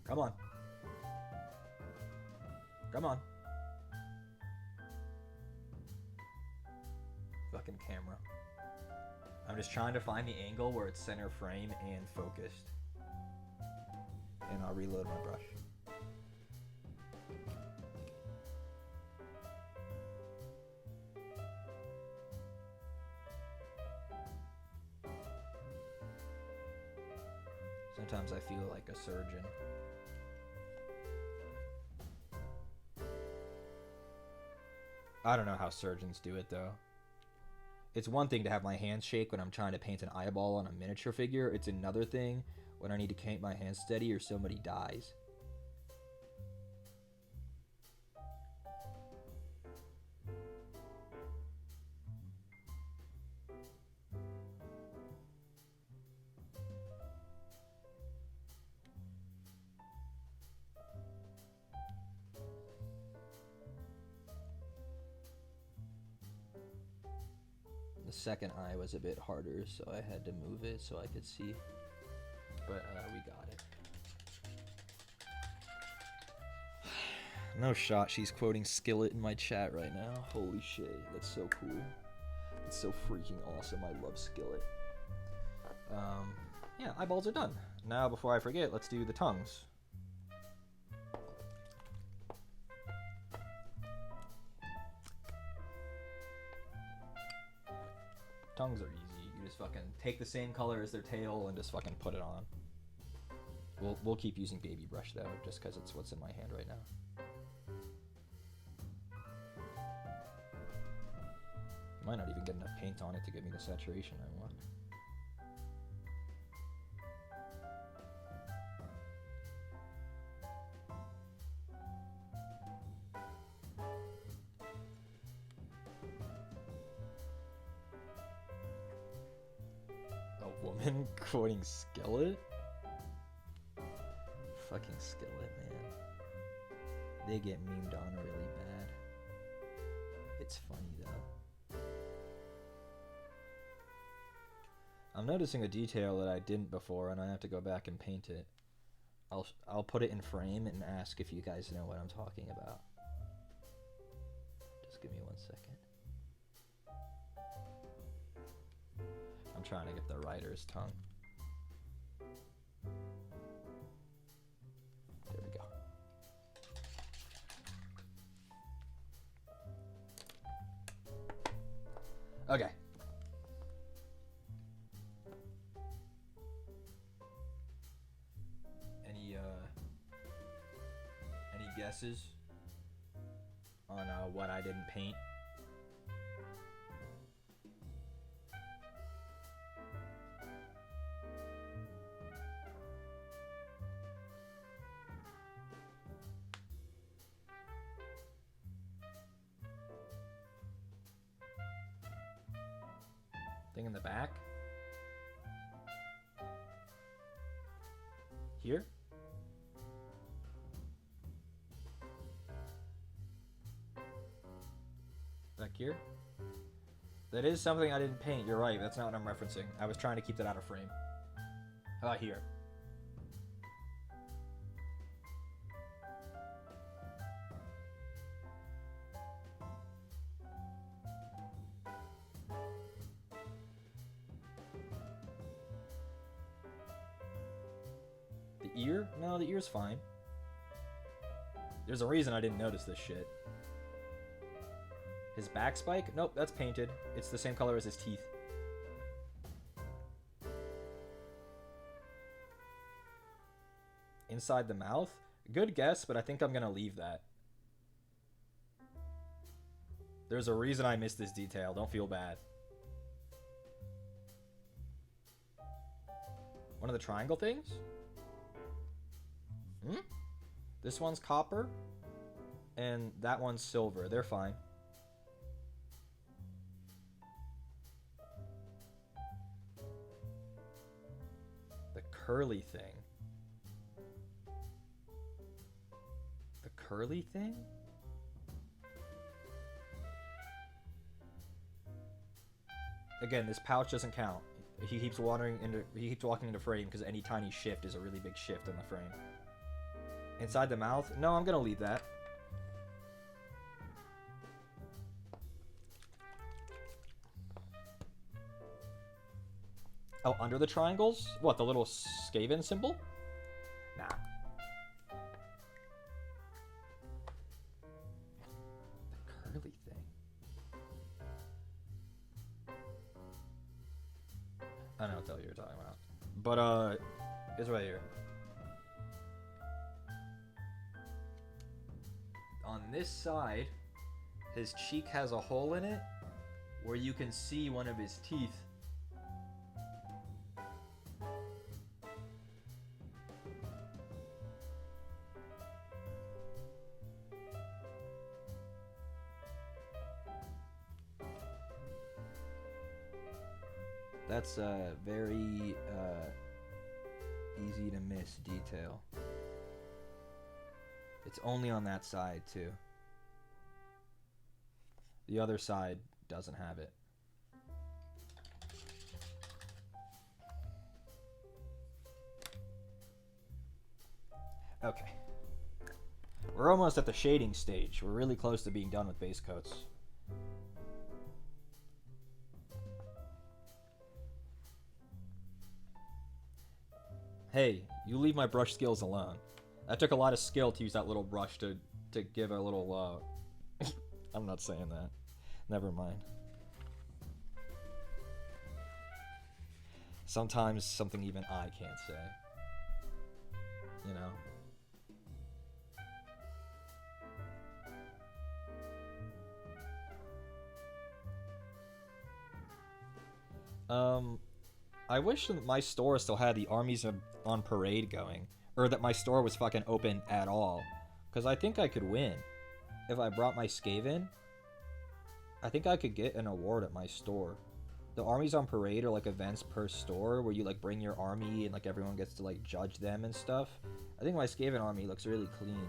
Come on. Come on. Fucking camera. I'm just trying to find the angle where it's center frame and focused. And I'll reload my brush. Sometimes I feel like a surgeon. I don't know how surgeons do it though. It's one thing to have my hands shake when I'm trying to paint an eyeball on a miniature figure. It's another thing when I need to keep my hands steady or somebody dies. The second eye was a bit harder, so I had to move it so I could see. But we got it. No shot, she's quoting Skillet in my chat right now. Holy shit, that's so cool. It's so freaking awesome. I love Skillet. Yeah, eyeballs are done. Now, before I forget, let's do the tongues. Tongues are easy. You just fucking take the same color as their tail and just fucking put it on. We'll keep using baby brush though, just because it's what's in my hand right now. Might not even get enough paint on it to give me the saturation I want. A woman quoting Skillet? Fucking Skillet, man. They get memed on really bad. It's funny though. I'm noticing a detail that I didn't before, and I have to go back and paint it. I'll put it in frame and ask if you guys know what I'm talking about. Just give me 1 second. I'm trying to get the writer's tongue. There we go. Okay. Any guesses on what I didn't paint? Thing in the back? Here? Back here? That is something I didn't paint, you're right, that's not what I'm referencing. I was trying to keep that out of frame. How about here? The ear? No, the ear's fine. There's a reason I didn't notice this shit. His back spike? Nope, that's painted. It's the same color as his teeth. Inside the mouth? Good guess, but I think I'm gonna leave that. There's a reason I missed this detail. Don't feel bad. One of the triangle things? Hmm? This one's copper, and that one's silver. They're fine. The curly thing. The curly thing? Again, this pouch doesn't count. He keeps walking into frame because any tiny shift is a really big shift in the frame. Inside the mouth? No, I'm gonna leave that. Oh, under the triangles? What, the little Skaven symbol? Nah. The curly thing. I don't know what the hell you're talking about. But, it's right here. On this side, his cheek has a hole in it where you can see one of his teeth. That's a very easy to miss detail. It's only on that side too. The other side doesn't have it. Okay. We're almost at the shading stage. We're really close to being done with base coats. Hey, you leave my brush skills alone. That took a lot of skill to use that little brush to give a little, I'm not saying that. Never mind. Sometimes something even I can't say. You know? I wish that my store still had the armies on parade going. Or that my store was fucking open at all. Because I think I could win. If I brought my Skaven, I think I could get an award at my store. The armies on parade are like events per store where you like bring your army and like everyone gets to like judge them and stuff. I think my Skaven army looks really clean.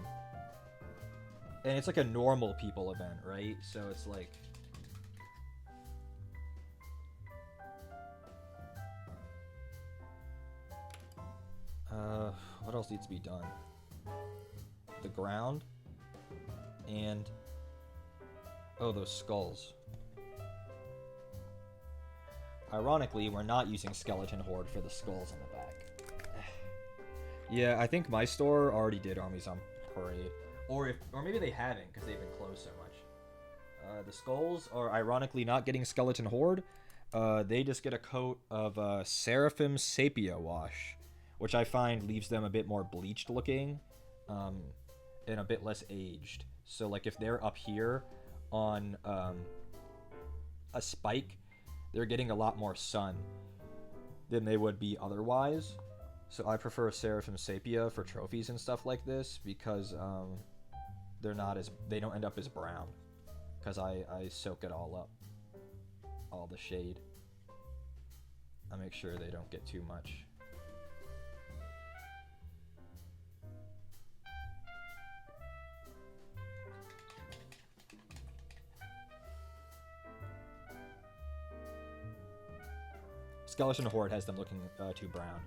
And it's like a normal people event, right? So it's like... what else needs to be done? The ground and those skulls. Ironically, we're not using Skeleton Horde for the skulls on the back. Yeah, I think my store already did armies on parade, or maybe they haven't because they've been closed so much. The skulls are ironically not getting Skeleton Horde. They just get a coat of Seraphim Sepia wash, which I find leaves them a bit more bleached looking, and a bit less aged. So like if they're up here on a spike, they're getting a lot more sun than they would be otherwise. So I prefer Seraphim Sepia for trophies and stuff like this because they don't end up as brown, because I soak it all up, all the shade. I make sure they don't get too much. Skeleton Horde has them looking too brown.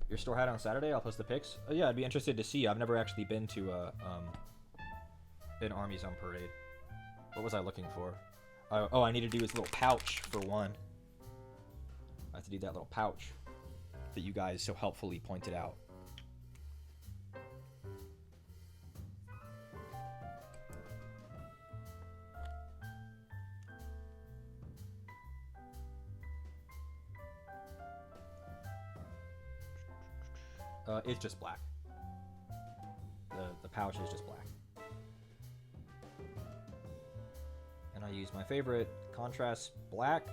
Your store had on Saturday? I'll post the pics. Oh, yeah, I'd be interested to see. I've never actually been to an armies on parade. What was I looking for? I need to do this little pouch for one. I have to do that little pouch that you guys so helpfully pointed out. It's just black. The pouch is just black. And I use my favorite contrast black,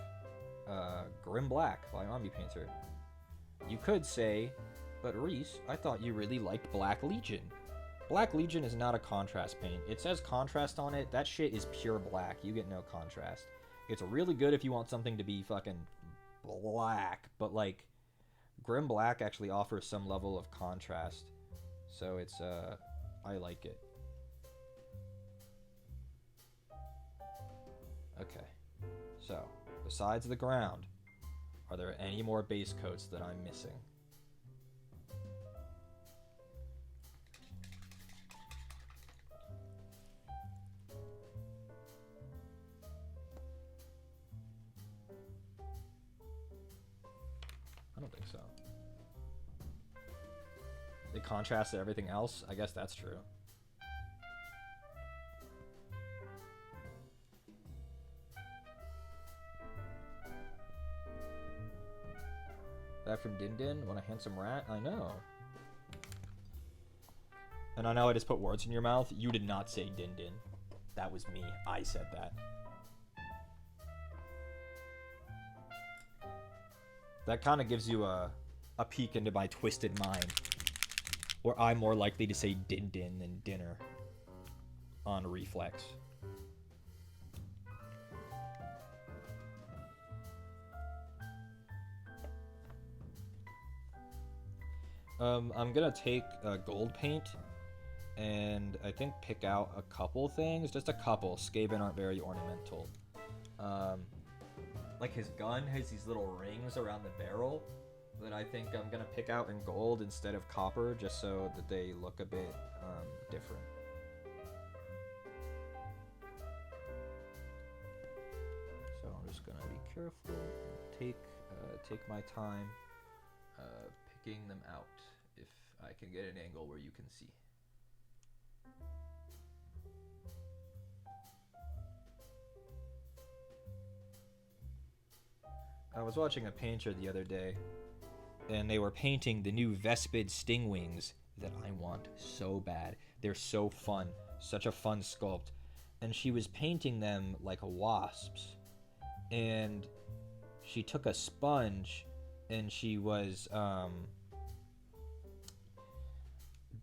Grim Black by Omni Painter. You could say, but Reese, I thought you really liked Black Legion. Black Legion is not a contrast paint. It says contrast on it. That shit is pure black. You get no contrast. It's really good if you want something to be fucking black, but like Grim Black actually offers some level of contrast. So it's I like it. Okay. So, besides the ground, are there any more base coats that I'm missing? I don't think so. It contrasts to everything else? I guess that's true. That from Din Din? Want a handsome rat? I know. And I know I just put words in your mouth. You did not say Din Din. That was me. I said that. That kind of gives you a peek into my twisted mind. Where I'm more likely to say Din Din than dinner. On reflex. I'm gonna take gold paint and I think pick out a couple things. Just a couple. Skaven aren't very ornamental. Like his gun has these little rings around the barrel that I think I'm gonna pick out in gold instead of copper, just so that they look a bit different. So I'm just gonna be careful and take my time picking them out if I can get an angle where you can see. I was watching a painter the other day, and they were painting the new Vespid Stingwings that I want so bad. They're so fun, such a fun sculpt. And she was painting them like wasps. And she took a sponge and she was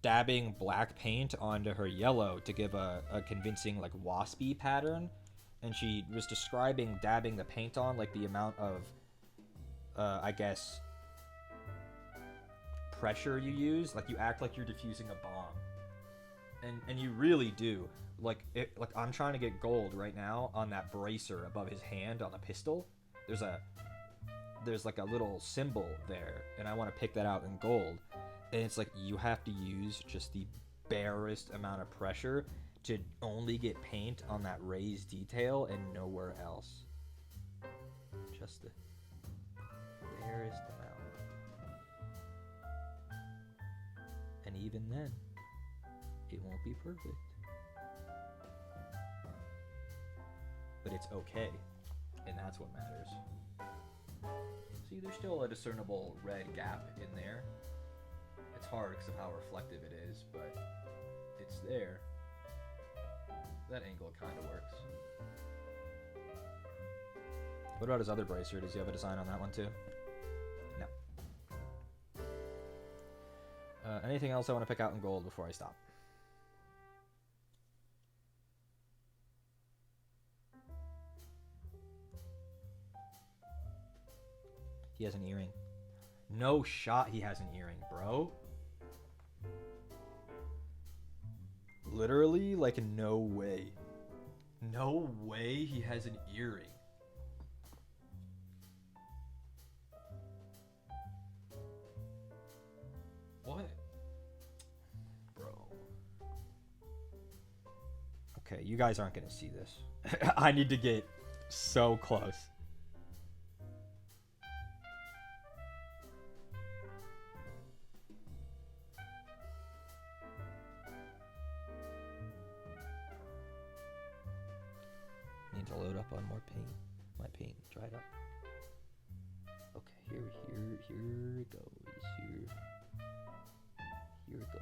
dabbing black paint onto her yellow to give a convincing like waspy pattern. And she was describing dabbing the paint on, like the amount of I guess pressure you use. Like you act like you're defusing a bomb, and you really do. Like I'm trying to get gold right now on that bracer above his hand on the pistol. There's like a little symbol there, and I want to pick that out in gold. And it's like you have to use just the barest amount of pressure to only get paint on that raised detail and nowhere else. Just the barest amount. And even then, it won't be perfect. But it's okay, and that's what matters. See, there's still a discernible red gap in there. It's hard because of how reflective it is, but it's there. That angle kind of works. What about his other bracer? Does he have a design on that one too? No. Anything else I want to pick out in gold before I stop? He has an earring. No shot he has an earring, bro. Literally, like, no way. No way he has an earring. What? Bro. Okay, you guys aren't gonna see this. I need to get so close. Need to load up on more paint. My paint dried up. Okay, here it goes. Here. Here it goes.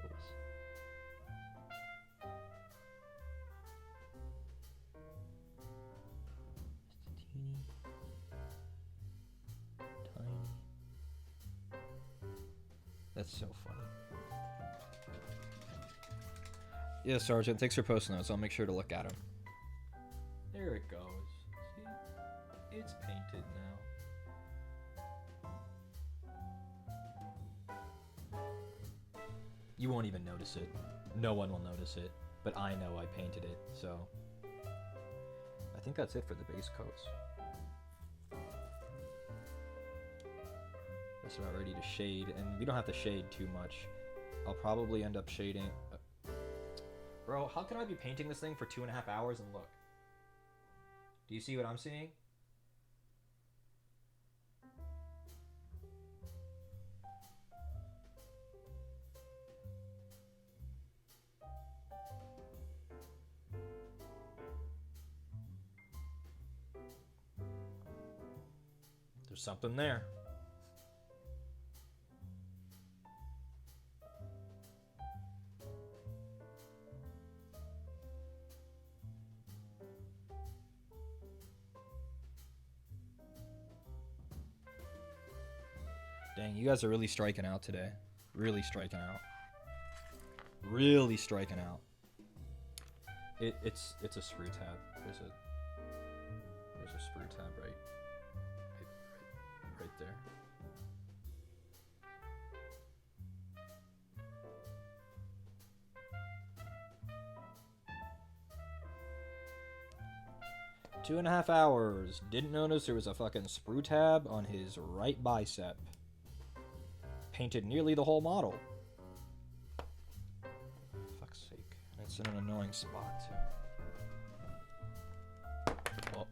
Just a teeny, tiny. That's so funny. Yeah, Sergeant, thanks for posting those. I'll make sure to look at them. There it goes. See? It's painted now. You won't even notice it. No one will notice it. But I know I painted it, so... I think that's it for the base coats. That's about ready to shade, and we don't have to shade too much. I'll probably end up shading... Bro, how can I be painting this thing for 2.5 hours and look? Do you see what I'm seeing? There's something there. Dang, you guys are really striking out today. Really striking out. Really striking out. It's a sprue tab. There's a sprue tab right there. Two and a half hours. Didn't notice there was a fucking sprue tab on his right bicep. Painted nearly the whole model. Fuck's sake. It's in an annoying spot, too. Oh.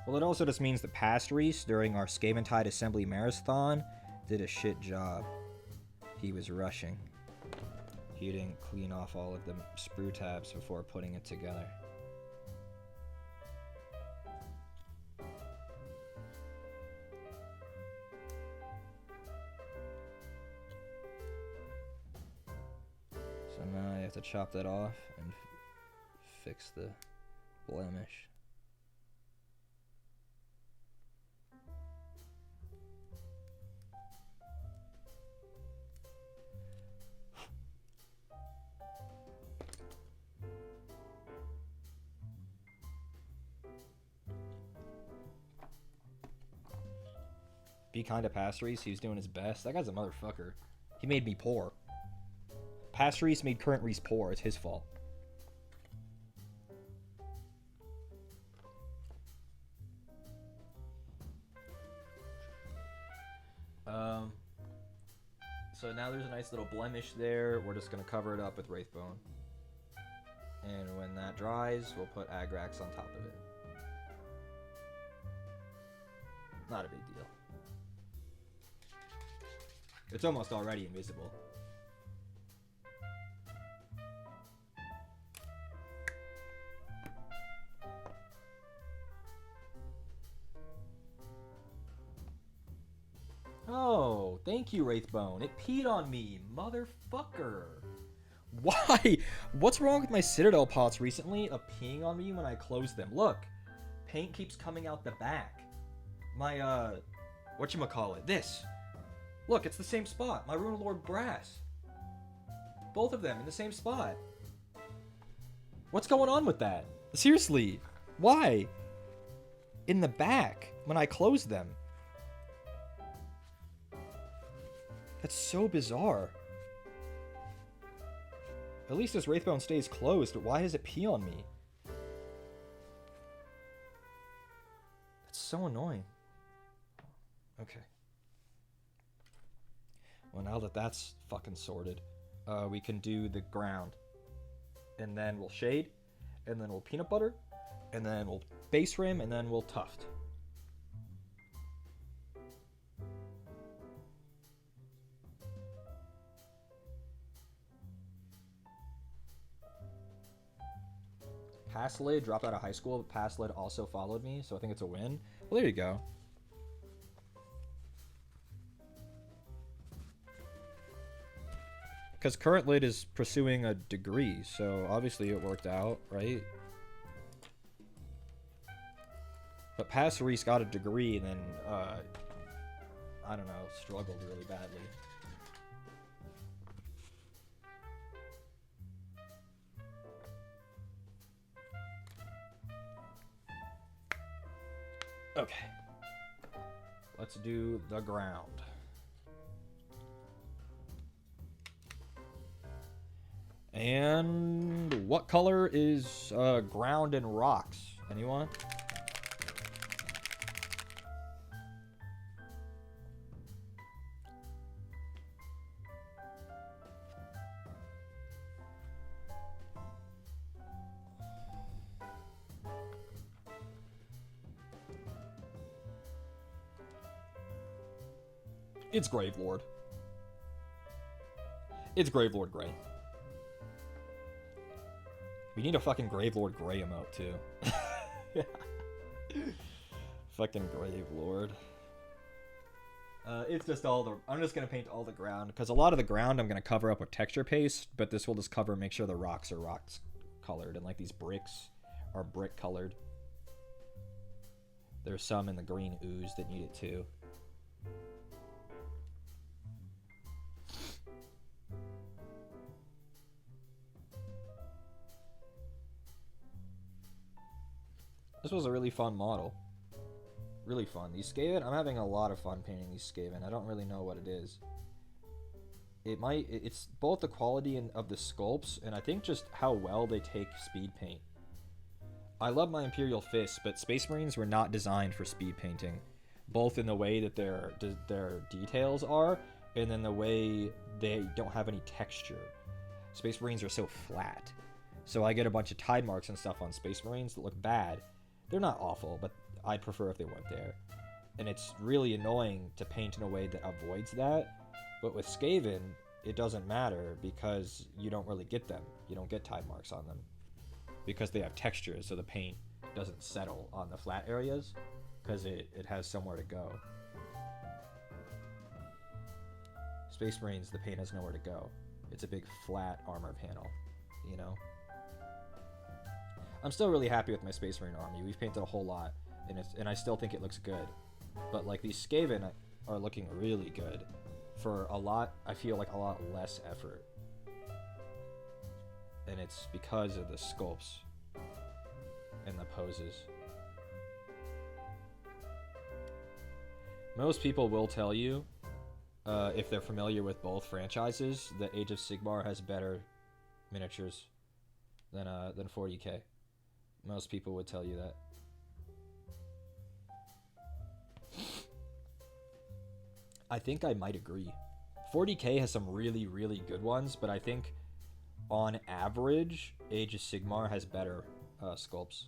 Well, it also just means that past Reese, during our Skaven Tide Assembly Marathon, did a shit job. He was rushing. He didn't clean off all of the sprue tabs before putting it together. So now I have to chop that off and fix the blemish. Be kind to Past Reese, he was doing his best. That guy's a motherfucker. He made me poor. Past Reese made current Reese poor. It's his fault. So now there's a nice little blemish there. We're just going to cover it up with Wraithbone. And when that dries, we'll put Agrax on top of it. Not a big deal. It's almost already invisible. Oh, thank you, Wraithbone. It peed on me, motherfucker. Why? What's wrong with my Citadel pots recently of peeing on me when I close them? Look, paint keeps coming out the back. My, whatchamacallit, this. Look, it's the same spot. My Rune Lord Brass. Both of them in the same spot. What's going on with that? Seriously, why? In the back, when I close them. That's so bizarre. At least this Wraithbone stays closed, but why does it pee on me? That's so annoying. Okay. Well, now that that's fucking sorted, we can do the ground. And then we'll shade, and then we'll peanut butter, and then we'll base rim, and then we'll tuft. Passlid dropped out of high school, but Passlid also followed me, so I think it's a win. Well, there you go. Because current lit is pursuing a degree, so obviously it worked out, right? But past Reese got a degree and then, I don't know, struggled really badly. Okay. Let's do the ground. And what color is ground and rocks? Anyone? It's Gravelord. It's Gravelord Gray. We need a fucking Gravelord Gray emote too. Fucking Gravelord. It's just all the... I'm just going to paint all the ground, because a lot of the ground I'm going to cover up with texture paste, but this will just cover, make sure the rocks are rocks colored, and like these bricks are brick colored. There's some in the green ooze that need it too. This was a really fun model. Really fun. These Skaven, I'm having a lot of fun painting these Skaven. I don't really know what it is. It's both the quality of the sculpts, and I think just how well they take speed paint. I love my Imperial Fists, but Space Marines were not designed for speed painting. Both in the way that their details are, and then the way they don't have any texture. Space Marines are so flat. So I get a bunch of tide marks and stuff on Space Marines that look bad. They're not awful, but I'd prefer if they weren't there. And it's really annoying to paint in a way that avoids that. But with Skaven, it doesn't matter because you don't really get them. You don't get tide marks on them. Because they have textures, so the paint doesn't settle on the flat areas. Because it has somewhere to go. Space Marines, the paint has nowhere to go. It's a big flat armor panel, you know? I'm still really happy with my Space Marine army. We've painted a whole lot, and I still think it looks good. But like these Skaven are looking really good for a lot. I feel like a lot less effort, and it's because of the sculpts and the poses. Most people will tell you, if they're familiar with both franchises, that Age of Sigmar has better miniatures than 40k. Most people would tell you that. I think I might agree. 40k has some really, really good ones, but I think on average, Age of Sigmar has better sculpts.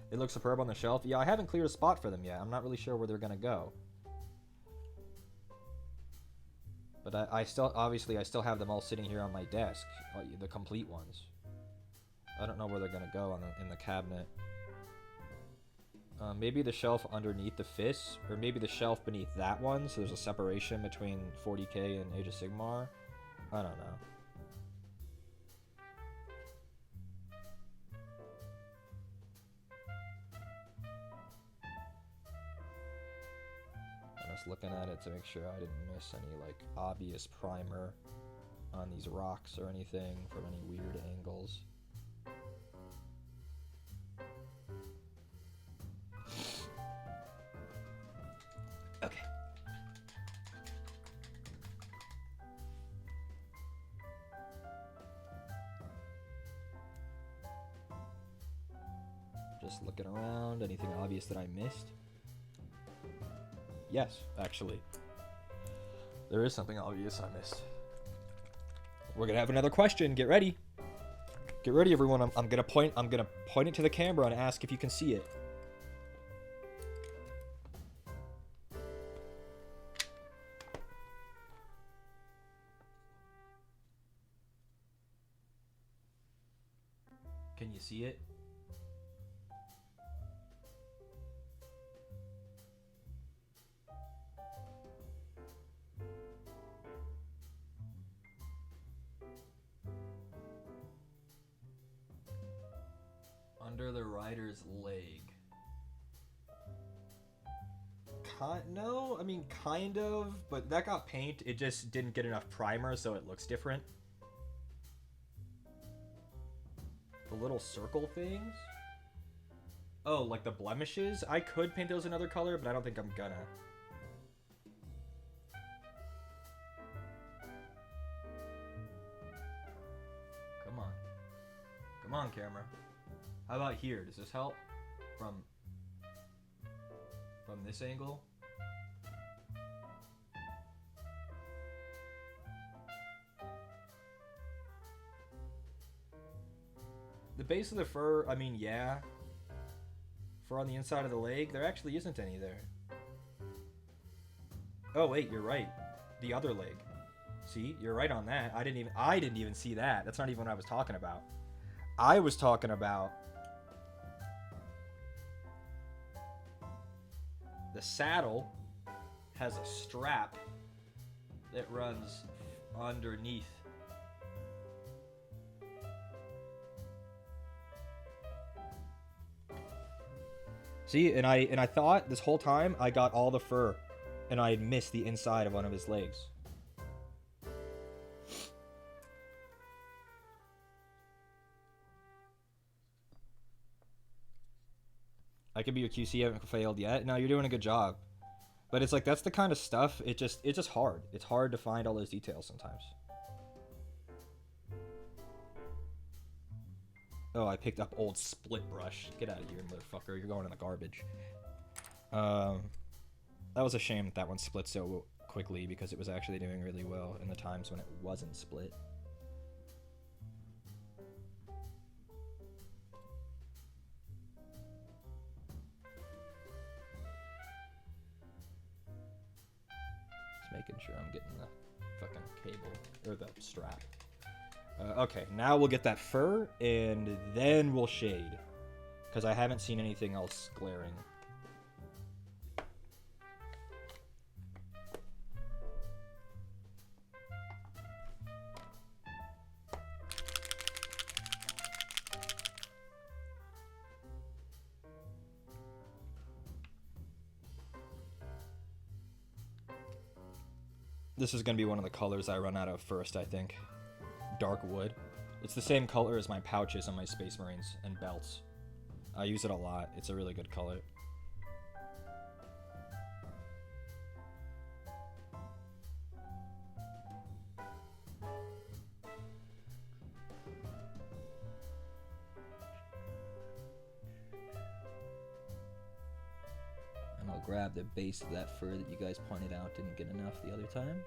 They look superb on the shelf. Yeah, I haven't cleared a spot for them yet. I'm not really sure where they're gonna go. But I still have them all sitting here on my desk, the complete ones. I don't know where they're gonna go in the cabinet. Maybe the shelf underneath the fists, or maybe the shelf beneath that one, so there's a separation between 40k and Age of Sigmar. I don't know. Looking at it to make sure I didn't miss any like obvious primer on these rocks or anything from any weird angles. Okay. Just looking around, anything obvious that I missed? Yes, actually. There is something obvious I missed. We're gonna have another question. Get ready. Get ready, everyone. I'm gonna point it to the camera and ask if you can see it. Can you see it? Under the rider's leg. No, I mean, kind of, but that got paint. It just didn't get enough primer, so it looks different. The little circle things? Oh, like the blemishes? I could paint those another color, but I don't think I'm gonna. Come on. Come on, camera. How about here? Does this help? From this angle? The base of the fur, I mean, yeah. Fur on the inside of the leg, there actually isn't any there. Oh wait, you're right. The other leg. See, you're right on that. I didn't even see that. That's not even what I was talking about. I was talking about the saddle has a strap that runs underneath. See, and I thought this whole time I got all the fur, and I had missed the inside of one of his legs. I could be your QC. I haven't failed yet. No, you're doing a good job. But it's like that's the kind of stuff. It's just hard. It's hard to find all those details sometimes. Oh, I picked up old split brush. Get out of here, motherfucker. You're going in the garbage. That was a shame that one split so quickly because it was actually doing really well in the times when it wasn't split. Just making sure I'm getting the fucking cable, or the strap. Okay, now we'll get that fur, and then we'll shade. Because I haven't seen anything else glaring. This is going to be one of the colors I run out of first, I think. Dark wood. It's the same color as my pouches on my Space Marines and belts. I use it a lot. It's a really good color. And I'll grab the base of that fur that you guys pointed out didn't get enough the other time.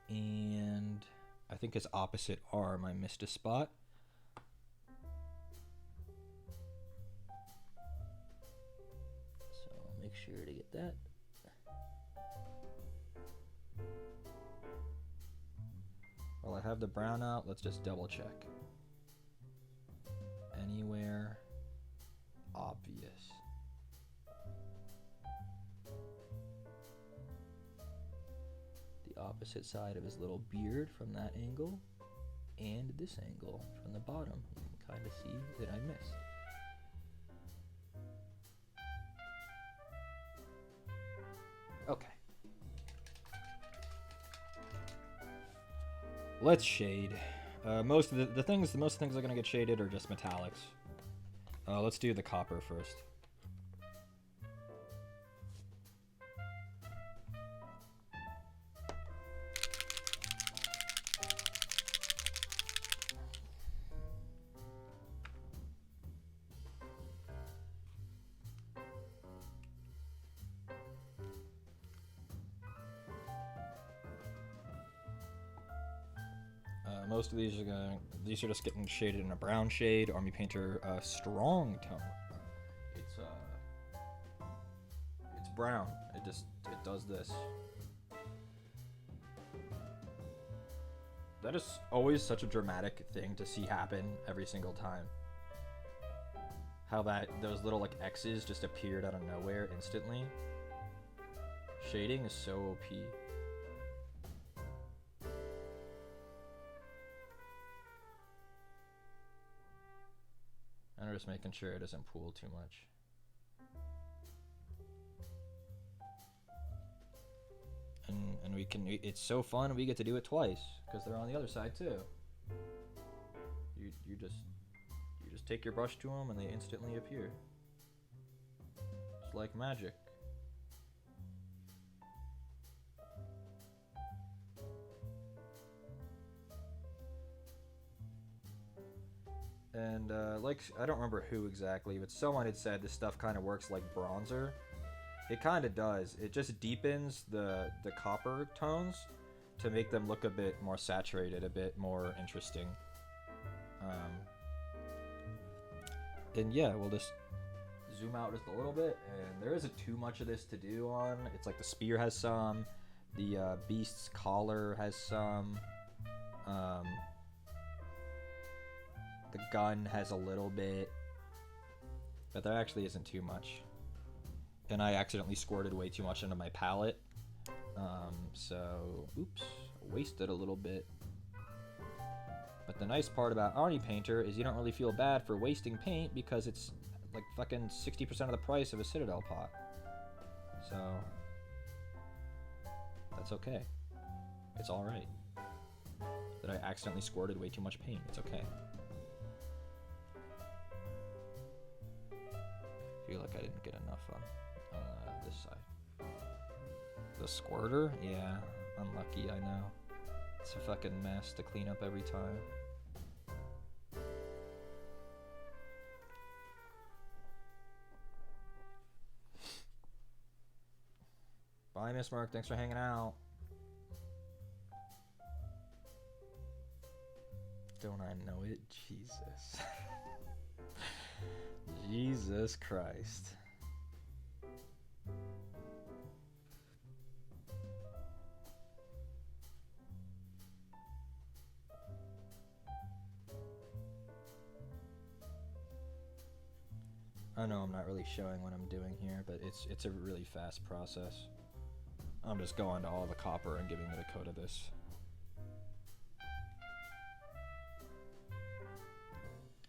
And I think his opposite arm I missed a spot. So I'll make sure to get that. While I have the brown out, let's just double check. Anywhere obvious. Opposite side of his little beard from that angle, and this angle from the bottom. You can kind of see that I missed. Okay. Let's shade. Most of the things are going to get shaded are just metallics. Let's do the copper first. Most of these are just getting shaded in a brown shade. Army Painter strong tone. It's brown. It does this. That is always such a dramatic thing to see happen every single time. How those little like X's just appeared out of nowhere instantly. Shading is so OP. just making sure it doesn't pool too much. And we can, it's so fun, we get to do it twice, because they're on the other side too. You just take your brush to them and they instantly appear. It's like magic. And like, I don't remember who exactly, but someone had said this stuff kind of works like bronzer. It kind of does. It just deepens the copper tones to make them look a bit more saturated, a bit more interesting. And yeah, we'll just zoom out just a little bit, and there isn't too much of this to do on. It's like the spear has some, the beast's collar has some, the gun has a little bit, but there actually isn't too much. And I accidentally squirted way too much into my palette, so oops, wasted a little bit. But the nice part about Arnie Painter is you don't really feel bad for wasting paint because it's like fucking 60% of the price of a Citadel pot. So that's okay. It's alright. That I accidentally squirted way too much paint. It's okay. I feel like I didn't get enough on this side. The squirter? Yeah, unlucky, I know. It's a fucking mess to clean up every time. Bye, Miss Merc. Thanks for hanging out. Don't I know it? Jesus. Jesus Christ. I know I'm not really showing what I'm doing here, but it's a really fast process. I'm just going to all the copper and giving it a coat of this.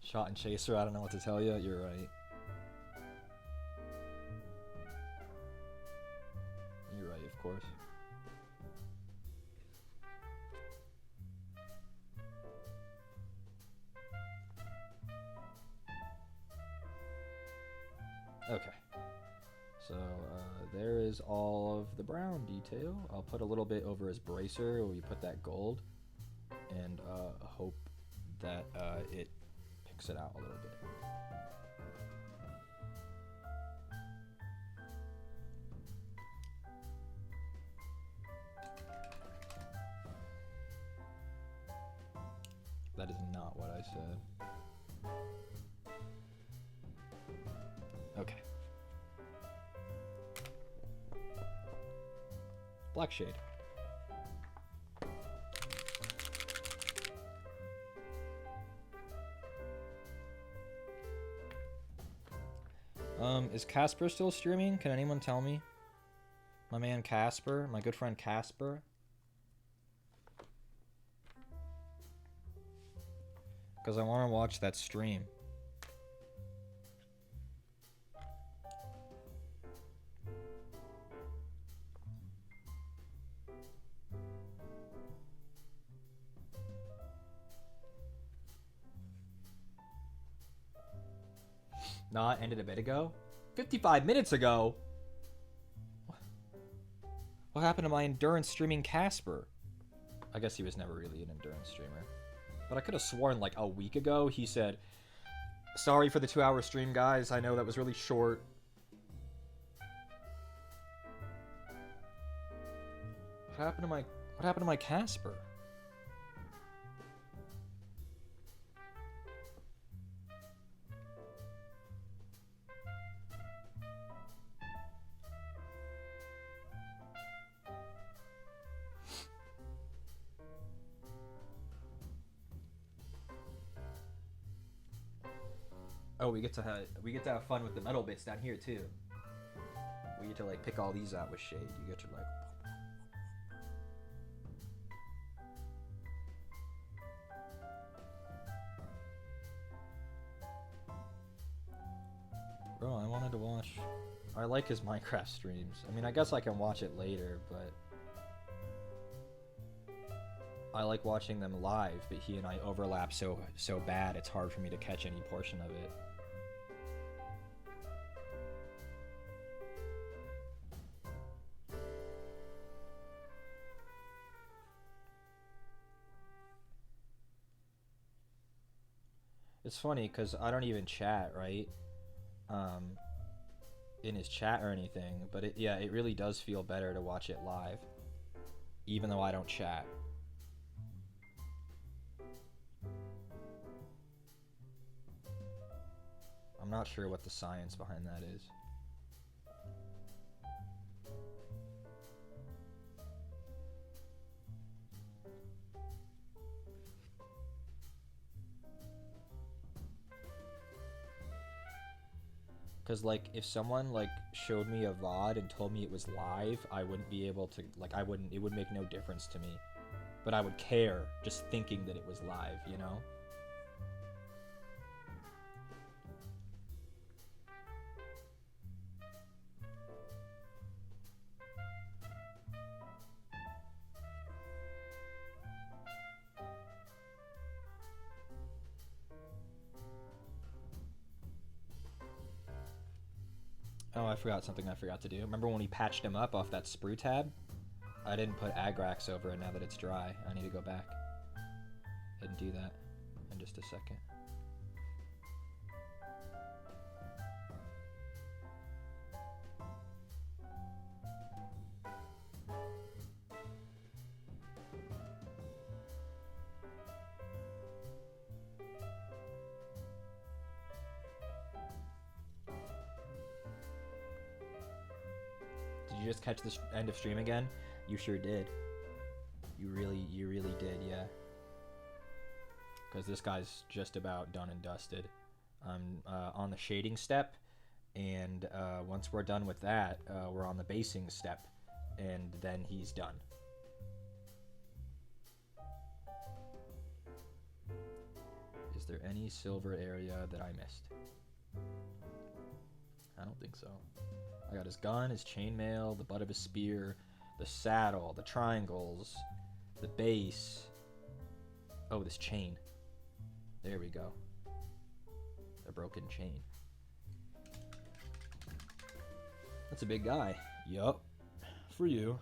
Shot and chaser, I don't know what to tell you. You're right. You're right, of course. Okay. So there is all of the brown detail. I'll put a little bit over his bracer where we put that gold, and hope that it picks it out a little bit. That is not what I said. Okay. Black shade. Is Casper still streaming? Can anyone tell me? My man Casper, my good friend Casper. Because I want to watch that stream. Nah, it ended a bit ago. 55 minutes ago? What happened to my endurance streaming Casper? I guess he was never really an endurance streamer. But I could have sworn like a week ago he said, "Sorry for the 2-hour stream, guys. I know that was really short." What happened to my Casper? Oh, we get to have fun with the metal bits down here too. We get to like pick all these out with shade. You get to like. I like his Minecraft streams. I mean, I guess I can watch it later, but I like watching them live, but he and I overlap so bad it's hard for me to catch any portion of it. It's funny because I don't even chat, right? In his chat or anything, but it really does feel better to watch it live, even though I don't chat. I'm not sure what the science behind that is. Because, like, if someone, like, showed me a VOD and told me it was live, I wouldn't be able to, like, it would make no difference to me. But I would care just thinking that it was live, you know? Oh, I forgot something I forgot to do. Remember when we patched him up off that sprue tab? I didn't put Agrax over it now that it's dry. I need to go back and do that in just a second. Did you just catch the end of stream again? You sure did. You really did, yeah. Because this guy's just about done and dusted. I'm on the shading step, and once we're done with that, we're on the basing step, and then he's done. Is there any silver area that I missed? I don't think so. I got his gun, his chainmail, the butt of his spear, the saddle, the triangles, the base. Oh, this chain. There we go. A broken chain. That's a big guy. Yup. For you.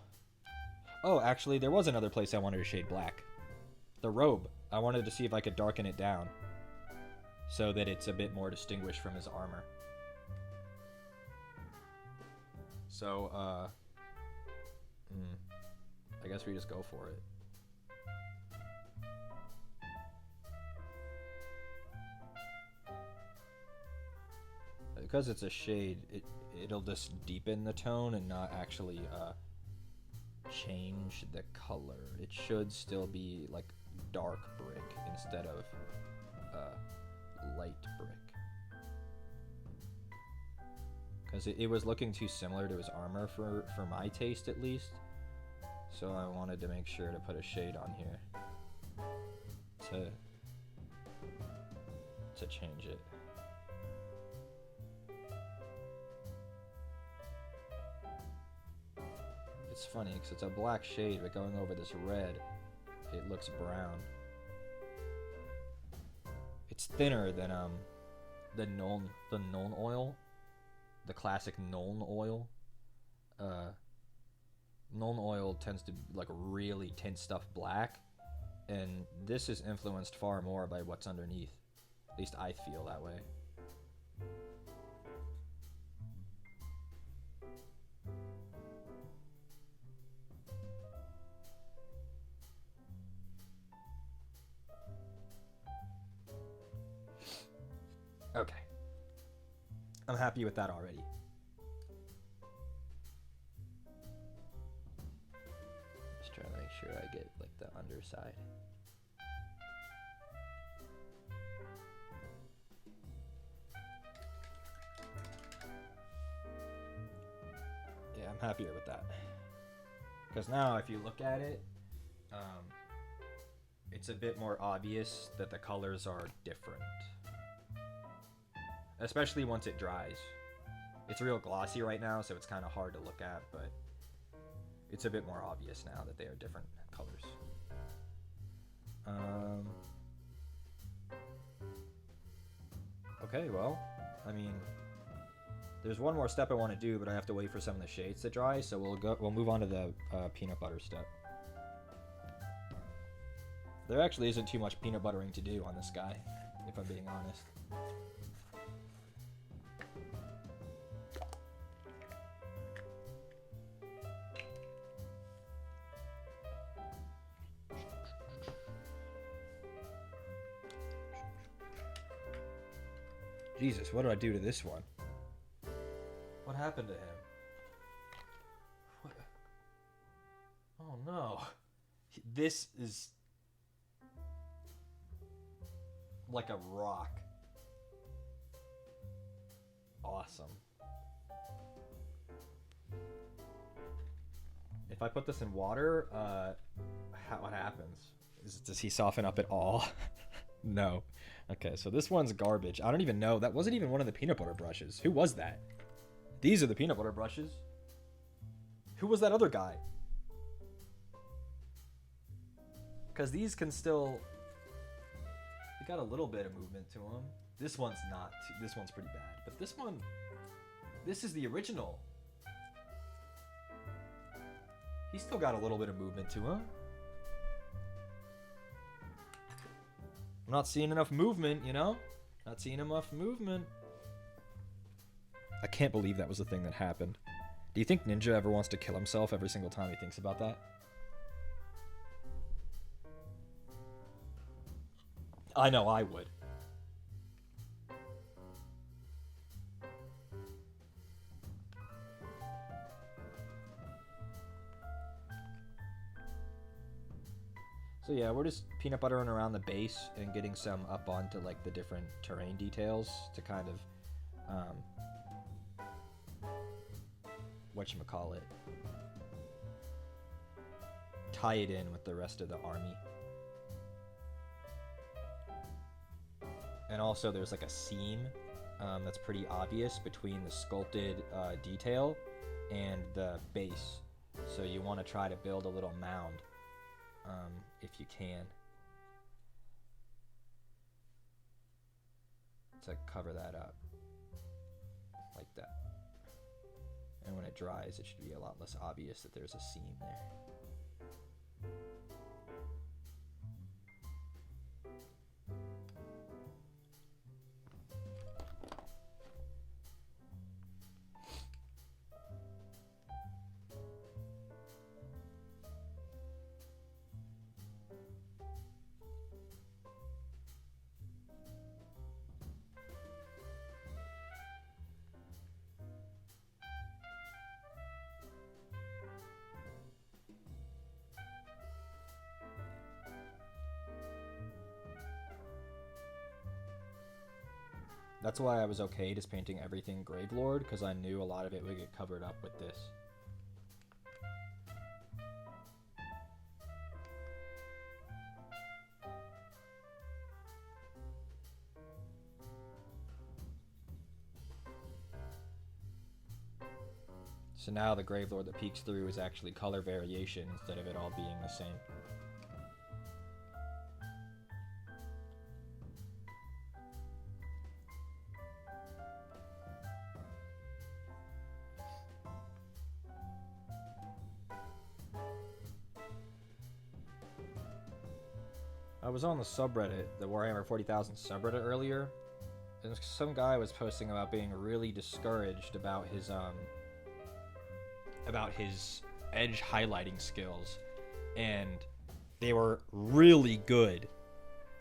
Oh, actually, there was another place I wanted to shade black. The robe. I wanted to see if I could darken it down so that it's a bit more distinguished from his armor. So, I guess we just go for it. Because it's a shade, it'll just deepen the tone and not actually change the color. It should still be like dark brick instead of light brick. Because it was looking too similar to his armor for my taste at least. So I wanted to make sure to put a shade on here to change it. It's funny because it's a black shade, but going over this red, it looks brown. It's thinner than the Nuln oil, the classic Nuln oil. Nuln oil tends to like really tint stuff black, and this is influenced far more by what's underneath. At least I feel that way. Okay. I'm happy with that already. Just trying to make sure I get like the underside. Yeah, I'm happier with that. Because now if you look at it, it's a bit more obvious that the colors are different. Especially once it dries. It's real glossy right now, so it's kind of hard to look at, but it's a bit more obvious now that they are different colors. Okay, well, I mean, there's one more step I want to do, but I have to wait for some of the shades to dry, so we'll move on to the peanut butter step. There actually isn't too much peanut buttering to do on this guy, if I'm being honest. Jesus, what do I do to this one? What happened to him? What? Oh no. This is like a rock. Awesome. If I put this in water, what happens? Does he soften up at all? No. Okay, so this one's garbage. I don't even know. That wasn't even one of the peanut butter brushes. Who was that? These are the peanut butter brushes. Who was that other guy? Because these can still... They got a little bit of movement to them. This one's not. This one's pretty bad. But this one... This is the original. He's still got a little bit of movement to him. I'm not seeing enough movement, you know? Not seeing enough movement. I can't believe that was the thing that happened. Do you think Ninja ever wants to kill himself every single time he thinks about that? I know I would. So yeah, we're just peanut buttering around the base and getting some up onto like the different terrain details to kind of whatchamacallit, tie it in with the rest of the army. And also there's like a seam that's pretty obvious between the sculpted detail and the base. So you want to try to build a little mound if you can, to cover that up like that. And when it dries, it should be a lot less obvious that there's a seam there. That's why I was okay just painting everything Gravelord, because I knew a lot of it would get covered up with this. So now the Gravelord that peeks through is actually color variation instead of it all being the same. I was on the subreddit, the Warhammer 40,000 subreddit earlier, and some guy was posting about being really discouraged about his edge highlighting skills, and they were really good.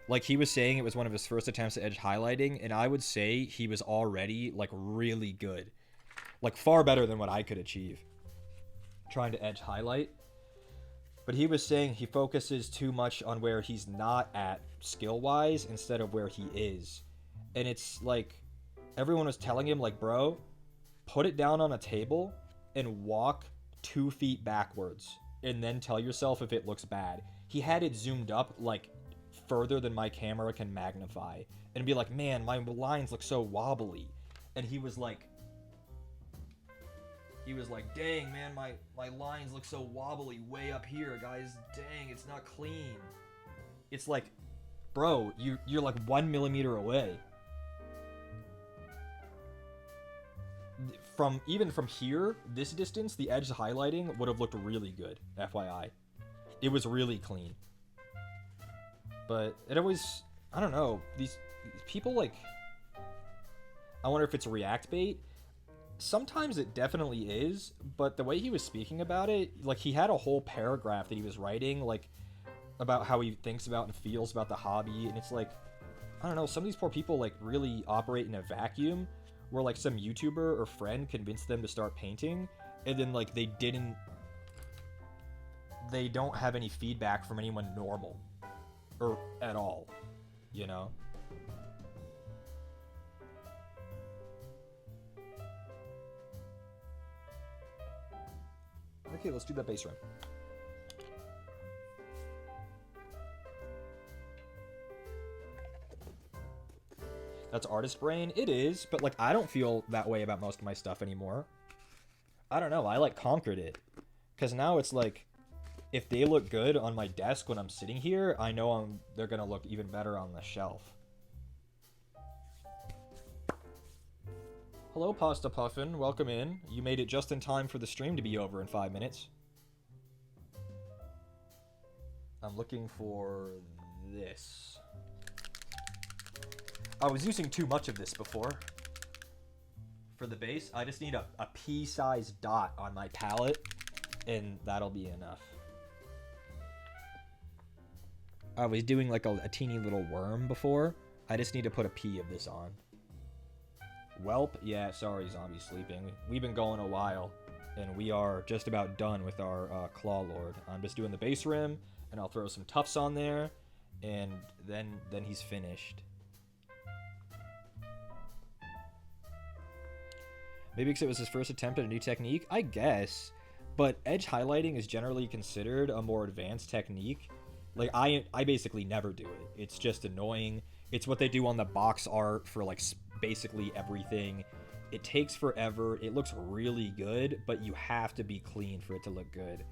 Like, he was saying it was one of his first attempts at edge highlighting, and I would say he was already, like, really good. Like, far better than what I could achieve trying to edge highlight. But he was saying he focuses too much on where he's not at skill-wise instead of where he is. And it's like, everyone was telling him, like, bro, put it down on a table and walk 2 feet backwards and then tell yourself if it looks bad. He had it zoomed up, like, further than my camera can magnify and be like, man, my lines look so wobbly. And he was like, He was like, dang, man, my lines look so wobbly way up here, guys. Dang, it's not clean. It's like, bro, you're like 1 millimeter away. Even from here, this distance, the edge highlighting would have looked really good, FYI. It was really clean. But it always, I don't know, these people, like, I wonder if it's React bait. Sometimes it definitely is, but the way he was speaking about it, like, he had a whole paragraph that he was writing, like, about how he thinks about and feels about the hobby, and it's like, I don't know, some of these poor people, like, really operate in a vacuum, where, like, some YouTuber or friend convinced them to start painting, and then, like, they don't have any feedback from anyone normal, or at all, you know? Okay, let's do that base run. That's artist brain? It is, but, like, I don't feel that way about most of my stuff anymore. I don't know, I, like, conquered it. Because now it's like, if they look good on my desk when I'm sitting here, I know they're gonna look even better on the shelf. Hello, Pasta Puffin. Welcome in. You made it just in time for the stream to be over in 5 minutes. I'm looking for this. I was using too much of this before. For the base, I just need a pea-sized dot on my palette, and that'll be enough. I was doing like a teeny little worm before. I just need to put a pea of this on. Welp, yeah, sorry, zombie sleeping. We've been going a while, and we are just about done with our Claw Lord. I'm just doing the base rim, and I'll throw some tufts on there, and then he's finished. Maybe because it was his first attempt at a new technique? I guess. But edge highlighting is generally considered a more advanced technique. Like, I basically never do it. It's just annoying. It's what they do on the box art for, like, basically everything. It takes forever. It looks really good, but you have to be clean for it to look good.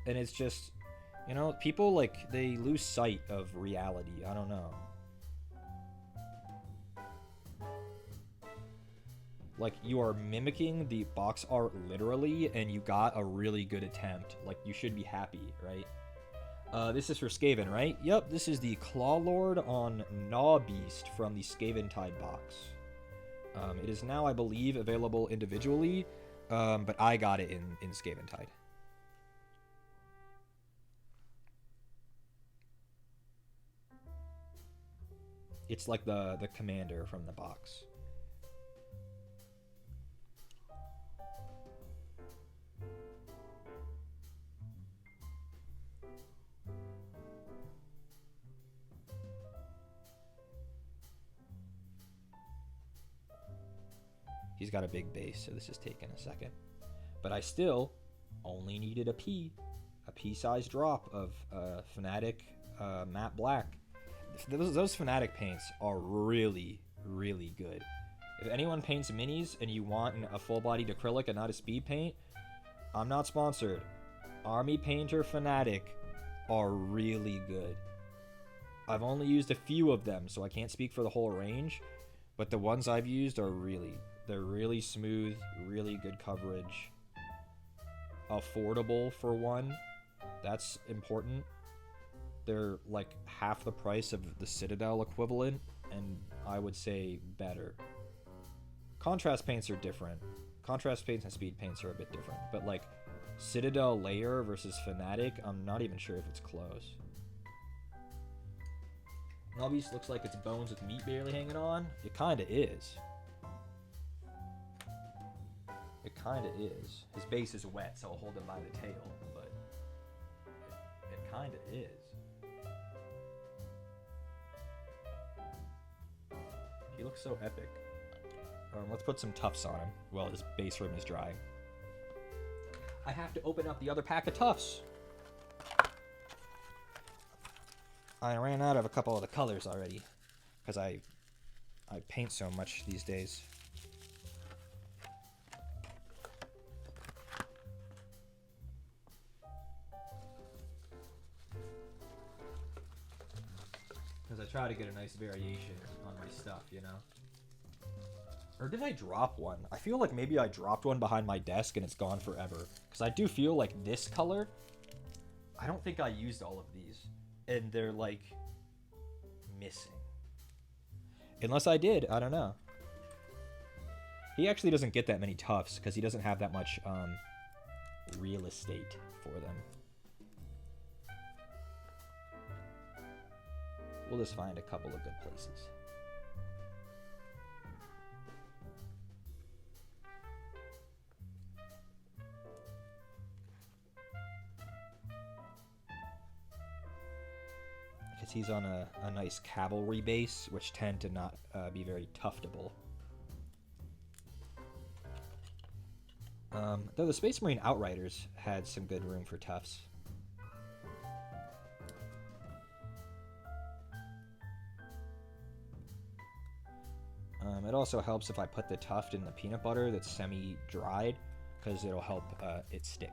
And it's just, you know, people, like, they lose sight of reality. I don't know. Like, you are mimicking the box art literally, and you got a really good attempt. Like, you should be happy, right? This is for Skaven, right? Yep, this is the Claw Lord on Gnaw Beast from the Skaven Tide box. It is now, I believe, available individually, but I got it in Skaven Tide. It's like the commander from the box. He's got a big base, so this is taking a second. But I still only needed a pea-sized drop of Fnatic matte black. Those Fnatic paints are really, really good. If anyone paints minis and you want a full-bodied acrylic and not a speed paint, I'm not sponsored. Army Painter Fnatic are really good. I've only used a few of them, so I can't speak for the whole range, but the ones I've used are they're really smooth, really good coverage. Affordable for one. That's important. They're like half the price of the Citadel equivalent, and I would say better. Contrast paints are different. Contrast paints and speed paints are a bit different, but like Citadel layer versus Fnatic, I'm not even sure if it's close. Nobbies looks like it's bones with meat barely hanging on. It kinda is. It kinda is. His base is wet, so I'll hold him by the tail, but it kinda is. He looks so epic. Let's put some tufts on him while his base rim is drying. I have to open up the other pack of tufts. I ran out of a couple of the colors already, because I paint so much these days. try to get a nice variation on my stuff, you know? Or did I drop one? I feel like maybe I dropped one behind my desk and it's gone forever. Because I do feel like this color, I don't think I used all of these. And they're like missing. Unless I did, I don't know. He actually doesn't get that many tufts because he doesn't have that much real estate for them. We'll just find a couple of good places. Because he's on a nice cavalry base, which tend to not be very tuftable. Though the Space Marine Outriders had some good room for tufts. It also helps if I put the tuft in the peanut butter that's semi-dried, because it'll help it stick.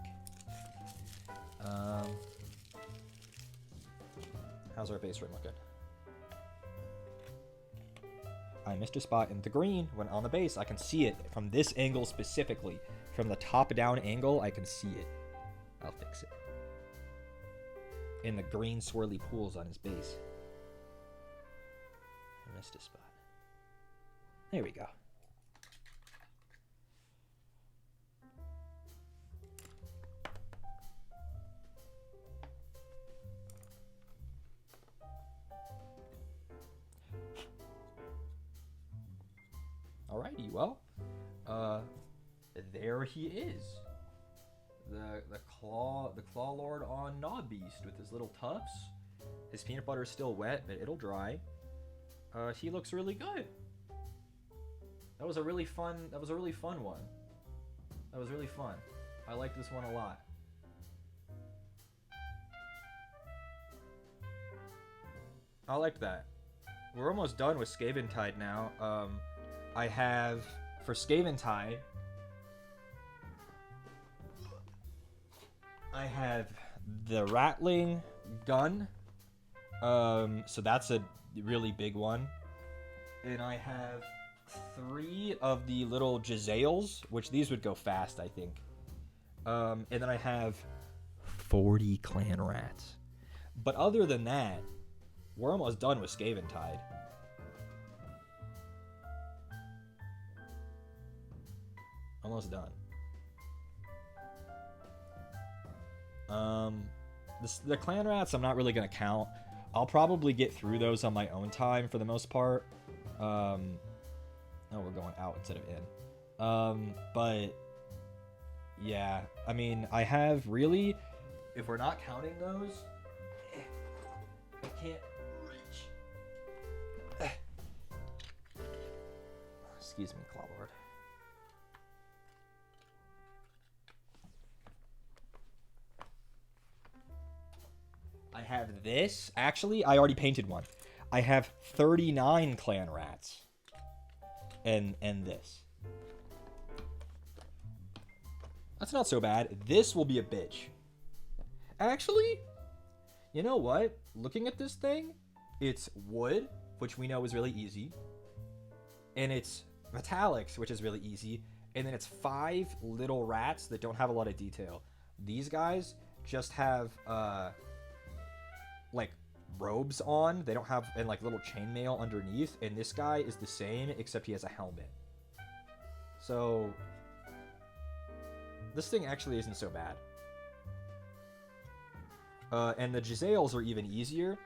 How's our base rim looking? I missed a spot in the green. When on the base, I can see it from this angle specifically. From the top-down angle, I can see it. I'll fix it. In the green swirly pools on his base. I missed a spot. There we go. Alrighty, well, there he is. The claw lord on Knob Beast with his little tufts. His peanut butter is still wet, but it'll dry. He looks really good. That was a really fun one. That was really fun. I like this one a lot. I like that. We're almost done with Skaventide now. I have, for Skaventide, I have the Rattling gun. So that's a really big one. And I have 3 of the little Jezzails, which these would go fast, I think. And then I have 40 clan rats. But other than that, we're almost done with Skaventide. Almost done. The clan rats I'm not really going to count. I'll probably get through those on my own time for the most part. Oh, we're going out instead of in. But yeah, I mean, I have really, if we're not counting those, I can't reach. Excuse me, Clawlord. I have this. Actually, I already painted one. I have 39 clan rats. And this. That's not so bad. This will be a bitch. Actually, you know what? Looking at this thing, it's wood, which we know is really easy. And it's metallics, which is really easy. And then it's 5 little rats that don't have a lot of detail. These guys just have, like, robes on. They don't have, and like little chainmail underneath. And this guy is the same, except he has a helmet. So this thing actually isn't so bad. And the Jezzails are even easier.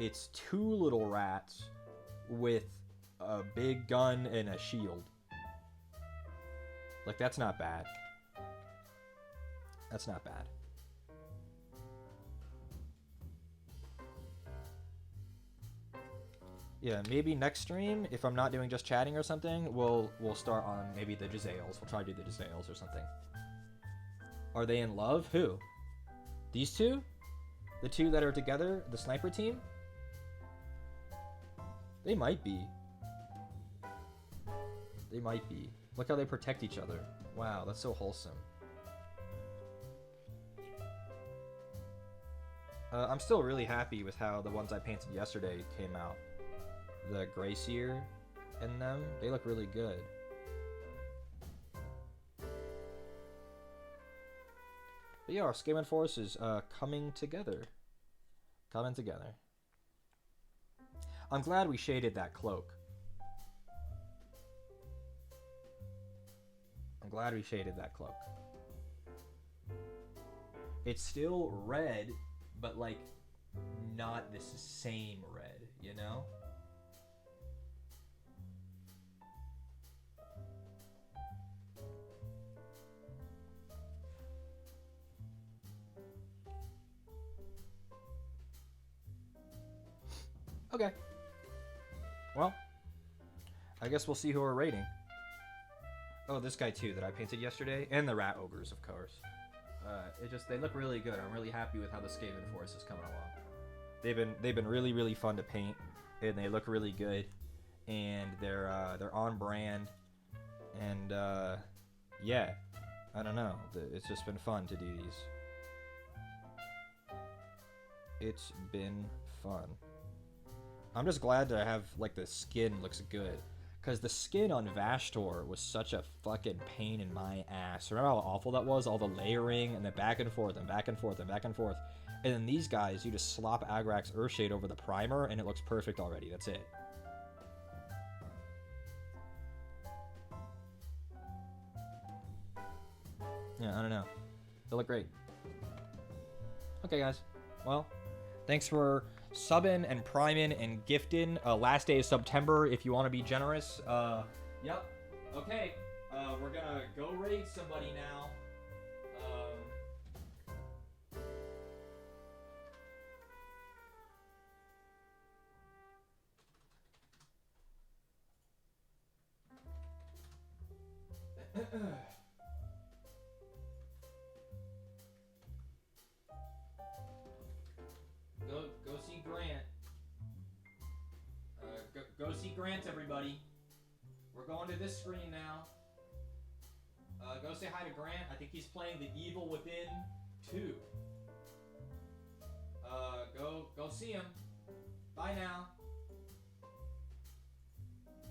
It's 2 little rats with a big gun and a shield. Like, that's not bad. That's not bad. Yeah, maybe next stream, if I'm not doing just chatting or something, we'll start on maybe the Jezzails. We'll try to do the Jezzails or something. Are they in love? Who? These 2? The 2 that are together? The sniper team? They might be. They might be. Look how they protect each other. Wow, that's so wholesome. I'm still really happy with how the ones I painted yesterday came out. the Gracier in them. They look really good. But yeah, our Skaven force is coming together. Coming together. I'm glad we shaded that cloak. I'm glad we shaded that cloak. It's still red, but like not this same red, you know? Okay. Well, I guess we'll see who we're rating. Oh, this guy too that I painted yesterday, and the rat ogres, of course. They look really good. I'm really happy with how the Skaven force is coming along. They've been really fun to paint, and they look really good, and they're on brand, and yeah, I don't know. It's just been fun to do these. It's been fun. I'm just glad that I have, like, the skin looks good. Because the skin on Vashtor was such a fucking pain in my ass. Remember how awful that was? All the layering and the back and forth and back and forth and back and forth. And then these guys, you just slop Agrax Earthshade over the primer and it looks perfect already. That's it. Yeah, I don't know. They look great. Okay, guys. Well, thanks for subbing and priming and gifting. Last day of Subtember if you want to be generous. Yep. Okay. We're gonna go raid somebody now. Go see Grant. Go see Grant, everybody. We're going to this screen now. Go say hi to Grant. I think he's playing The Evil Within 2. Go see him. Bye now.